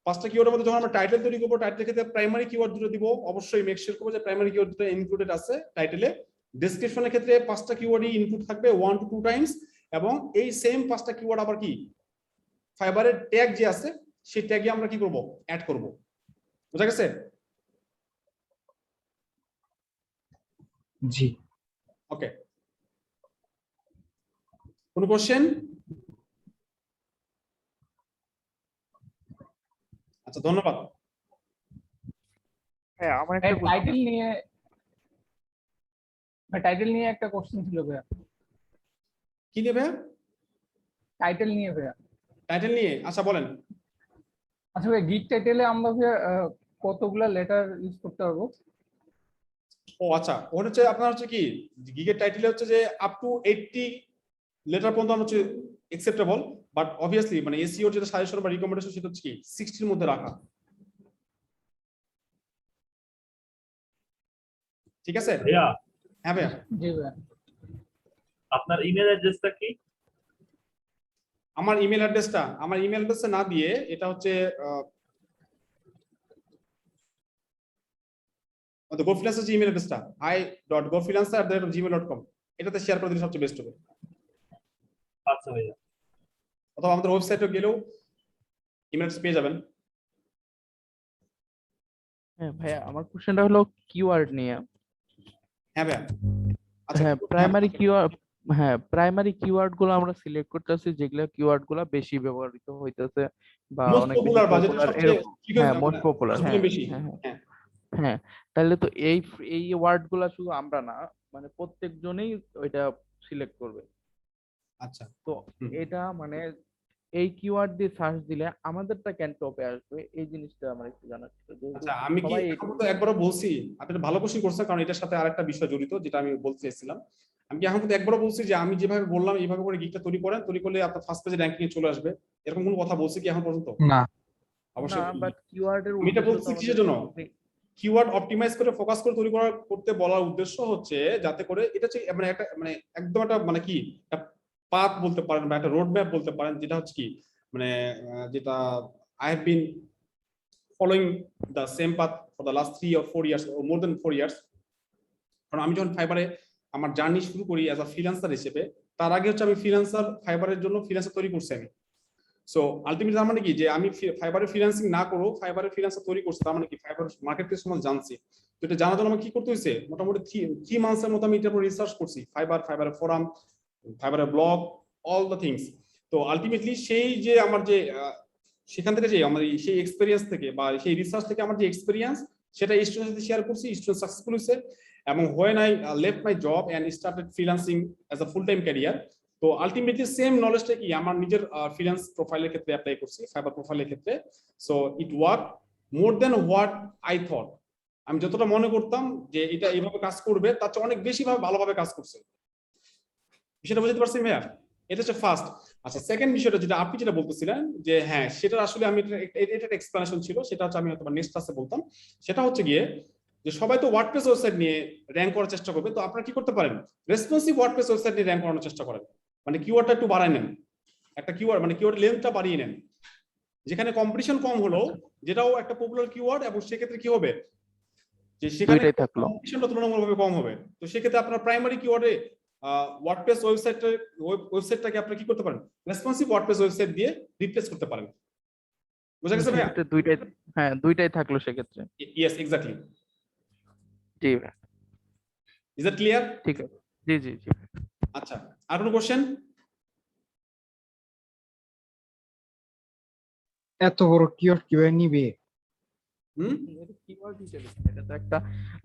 5টা কিওয়ার্ডের মধ্যে যখন আমরা টাইটেল তৈরি করব, টাইটেলের ক্ষেত্রে প্রাইমারি কিওয়ার্ড দুটো দিব, অবশ্যই মেক শিওর করব যে প্রাইমারি কিওয়ার্ড দুটো ইনক্লুডেড আছে টাইটেলে, ডেসক্রিপশনের ক্ষেত্রে 5টা কিওয়ার্ডই ইনপুট থাকবে 1 to 2 টাইমস, এবং এই সেম 5টা কিওয়ার্ড আবার কি ফাইবারের ট্যাগ যে আছে সেই ট্যাগে আমরা কি করব, অ্যাড করব। বুঝা গেছে? জি। ওকে, কোনো কোশ্চেন? আচ্ছা, ধন্যবাদ। হ্যাঁ, আমার একটা টাইটেল নিয়ে একটা কোশ্চেন ছিল ভাইয়া। কি নিয়ে ভাইয়া? টাইটেল নিয়ে ভাইয়া। টাইটেল নিয়ে, আচ্ছা বলেন। আচ্ছা ভাই, গিগ টাইটেলে আমরা ভাইয়া কতগুলা লেটার ইউজ করতে পারবো? ও আচ্ছা, ওটা হচ্ছে আপনার হচ্ছে কি গিগের টাইটেলে হচ্ছে যে আপ টু 80 লেটার পর্যন্ত হচ্ছে অ্যাকসেপ্টেবল, বাট অবভিয়াসলি মানে এসইও যেটা সাজেশন বা রিকমেন্ডেশন সেটা হচ্ছে কি 60 এর মধ্যে রাখা। ঠিক আছে ভাইয়া? হ্যাঁ ভাইয়া। জি ভাইয়া। আপনার ইমেল অ্যাড্রেসটা কি? আমার ইমেল অ্যাড্রেসটা না দিয়ে এটা হচ্ছে গোফ্রিল্যান্সার যে ইমেল অ্যাড্রেসটা hi.gofreelancer@gmail.com এটাতে শেয়ার করে দিলে সবচেয়ে বেস্ট হবে। আচ্ছা ভাইয়া। অথবা আমাদের ওয়েবসাইটে গেলেও ইমেল অ্যাড্রেস পেয়ে যাবেন। হ্যাঁ ভাইয়া, আমার কোশ্চেনটা হলো কিওয়ার্ড নিয়ে। হ্যাঁ ভাইয়া। আচ্ছা, হ্যাঁ, প্রাইমারি কিওয়ার্ড গুলো আমরা সিলেক্ট করতেছি যেগুলো কিওয়ার্ড গুলো বেশি ব্যবহৃত হইতেছে বা মোস্ট অনেক বেশি পপুলার বা যেটা পপুলার, সবচেয়ে এরকম। কি করে হ্যাঁ, মোস্ট পপুলার। সবচেয়ে হ্যাঁ বেশি। হ্যাঁ হ্যাঁ হ্যাঁ, তাহলে তো এই ওয়ার্ড গুলা শুধু আমরা না, মানে প্রত্যেকজনেই ওইটা সিলেক্ট করবে। আচ্ছা, তো এটা মানে এই কিওয়ার্ড দিয়ে সার্চ দিলে আমাদেরটা কেন টপে আসবে, এই জিনিসটা আমার একটু জানার ছিল। যেহেতু আচ্ছা, আমি কি সবাই এখন তো একবারও বলছি, আপনি ভালো কোশ্চেন করছেন, কারণ এটার সাথে আরেকটা বিষয় জড়িত যেটা আমি বলতে চাইছিলাম। আমি কি এখন কিন্তু একবারও বলছি যে আমি যেভাবে বললাম এইভাবে করে গিগটা তৈরি করলে আপনার ফার্স্ট পেজে র্যাঙ্কিং এ চলে আসবে, এরকম কোনো কথা বলছি কি এখন পর্যন্ত? না। অবশ্যই না, বাট কিওয়ার্ডের আমি এটা বলছি কিসের জন্য, কিওয়ার্ড অপটিমাইজ করে ফোকাস করে তৈরি করতে বলার উদ্দেশ্য হচ্ছে যাতে করে এটা হচ্ছে মানে একটা মানে একদম একটা মানে কি একটা পাথ বলতে পারেন বা একটা রোড ম্যাপ বলতে পারেন, যেটা হচ্ছে কি মানে যেটা I have been following the same path for the last 3 or 4 years or more than 4 years। কারণ আমি যখন ফাইবারে আমার জার্নি শুরু করি অ্যাজ আ ফ্রিল্যান্সার হিসেবে, তার আগে হচ্ছে আমি ফাইবারের জন্য ফ্রিল্যান্সার তৈরি করছি আমি। সো আলটিমেটলি তার মানে কি যে আমি ফাইবারে ফ্রিল্যান্সিং না করো ফাইবারে ফ্রিল্যান্সার তৈরি করছি, তার মানে কি ফাইবার মার্কেট প্লেস সম্বন্ধে জানছি। তো এটা জানার জন্য আমার কি করতে হয়েছে, মোটামুটি 3 মান্থসের মতো আমি এটার উপর রিসার্চ করছি, ফাইবারের ফোরাম, ফাইবারের ব্লগ, অল দ্য থিংস। তো আলটিমেটলি সেই যে আমার যে সেখান থেকে যে আমার সেই এক্সপেরিয়েন্স থেকে বা সেই রিসার্চ থেকে আমার যে এক্সপেরিয়েন্স সেটা স্টুডেন্টের সাথে শেয়ার করছি, স্টুডেন্ট সাকসেসফুল হয়েছে। এবং when I left my job and started freelancing as a full time career, তো আলটিমেটলি সেম নলেজটা কি আমার নিজের ফ্রিল্যান্স প্রোফাইলের ক্ষেত্রে অ্যাপ্লাই করছি, ফাইবার প্রোফাইলের ক্ষেত্রে। So it work more than what I thought. আমি যতটা মনে করতাম যে এটা এইভাবে কাজ করবে তার চেয়ে অনেক বেশি ভালোভাবে কাজ করছে। বিষয়টা বুঝতে পারছেন ভাইয়া? এটা হচ্ছে ফার্স্ট। আচ্ছা, সেকেন্ড বিষয়টা যেটা আপনি যেটা বলতেছিলেন যে হ্যাঁ সেটা আসলে আমি এটা এক্সপ্লেনেশন ছিল, সেটা হচ্ছে আমি হয়তো নেক্সট ক্লাসে বলতাম। সেটা হচ্ছে গিয়ে যে সবাই তো ওয়ার্ডপ্রেস ওয়েবসাইট নিয়ে র‍্যাঙ্ক করার চেষ্টা করবে, তো আপনারা কি করতে পারেন, রেসপন্সিভ ওয়ার্ডপ্রেস ওয়েবসাইট নিয়ে র‍্যাঙ্ক করানোর চেষ্টা করেন। মানে কিওয়ার্ডটা একটু বাড়ায় নেন, একটা কিওয়ার্ড মানে কিওয়ার্ড লেন্থটা বাড়িয়ে নেন, যেখানে কম্পিটিশন কম হলো, যেটাও একটা পপুলার কিওয়ার্ড, এবং সেক্ষেত্রে কি হবে যে সেখানে কম্পিটিশনটা তুলনামূলকভাবে কম হবে। তো সেক্ষেত্রে আপনার প্রাইমারি কিওয়ার্ডে ওয়ার্ডপ্রেস ওয়েবসাইটটাকে আপনি কি করতে পারেন, রেসপন্সিভ ওয়ার্ডপ্রেস ওয়েবসাইট দিয়ে রিপ্লেস করতে পারেন। বুঝা গেছে ভাইয়া? দুইটাই থাকলো সেক্ষেত্রে। Yes, exactly. G, is that clear? ঠিক আছে। জি জি জি। আচ্ছা, আর কোনো কোশ্চেন? এত বড় কিওয়ার্ড কিভাবে নিবে? কিওয়ার্ড হিসেবে এটা তো একটা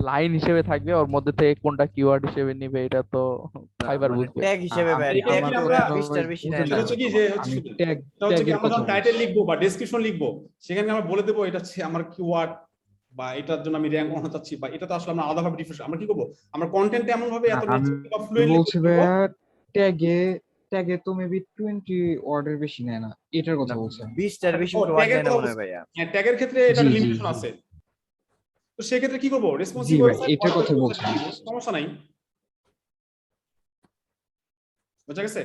লাইন হিসেবে থাকবে, ওর মধ্যে থেকে কোনটা কিওয়ার্ড হিসেবে নিবে এটা তো ফাইবার বুঝবে। ট্যাগ হিসেবে হচ্ছে কি যে হচ্ছে কি আমরা টাইটেল লিখবো বা ডেসক্রিপশন লিখবো, সেখানে আমরা বলে দেবো এটা হচ্ছে আমার কিওয়ার্ড বা এটার জন্য আমি র‍্যাঙ্ক বানাতে চাচ্ছি, বা এটা তো আসলে আমরা আলাদাভাবে ডিফারেন্ট আমরা কি করবো, আমরা কন্টেন্ট এমন ভাবে এত বা ফ্লুয়েন্টলি বলছি ভাইয়া ট্যাগে তো মেবি 20 ওয়ার্ডের বেশি নেয় না, এটার কথা বলছি। 20টার বেশি ওয়ার্ড নেয় না মনে হয় ভাইয়া। হ্যাঁ, ট্যাগের ক্ষেত্রে এটা লিমিটেশন আছে। তো সেই ক্ষেত্রে কি করবো, রেসপন্সিভ ওয়েবসাইট, এটার কথা বলছি, সমস্যা নাই। বুঝা গেছে?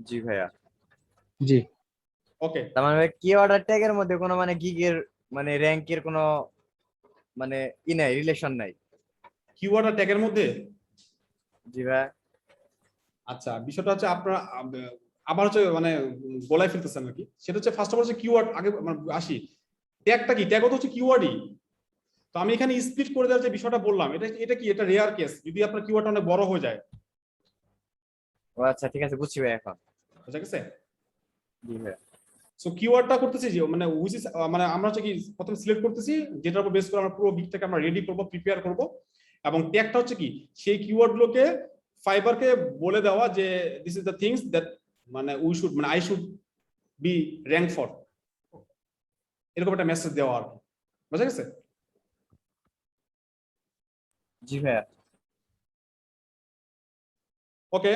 জি ভাইয়া। জি, ওকে। তার মানে কিওয়ার্ড আর ট্যাগের মধ্যে কোনো মানে গিগের মানে র‍্যাঙ্কের কোনো মানে নাই, রিলেশন নাই। কিওয়ার্ড আর ট্যাগের মধ্যে? জি ভাই। আচ্ছা, বিষয়টা হচ্ছে আপনারা আবার হচ্ছে মানে গোলায় ফেলতেছেন আর কি। সেটা হচ্ছে ফার্স্ট অফ অল হচ্ছে কিওয়ার্ড আগে মানে আসি। ট্যাগটা কি? ট্যাগও তো হচ্ছে কিওয়ার্ডই। তো আমি এখানে স্প্লিট করে দেওয়ার যে বিষয়টা বললাম, এটা কি? এটা রেয়ার কেস যদি আপনার কিওয়ার্ডটা অনেক বড় হয়ে যায়। ও আচ্ছা, ঠিক আছে, বুঝছি ভাই এখন। বুঝা গেছে? জি ভাই। সো কিওয়ার্ডটা করতেছি যে মানে উইচ ইজ মানে আমরা হচ্ছে কি প্রথমে সিলেক্ট করতেছি, যেটার উপর বেস করে আমরা পুরো গিগটাকে আমরা রেডি করব, প্রিপেয়ার করব। এবং ট্যাগটা হচ্ছে কি সেই কিওয়ার্ডগুলোকে ফাইবারকে বলে দেওয়া যে this is the things that মানে উই শুড মানে I should be rank for, এরকম একটা মেসেজ দেওয়া আর কি। বুঝা গেছে? জি ভাই। ওকে।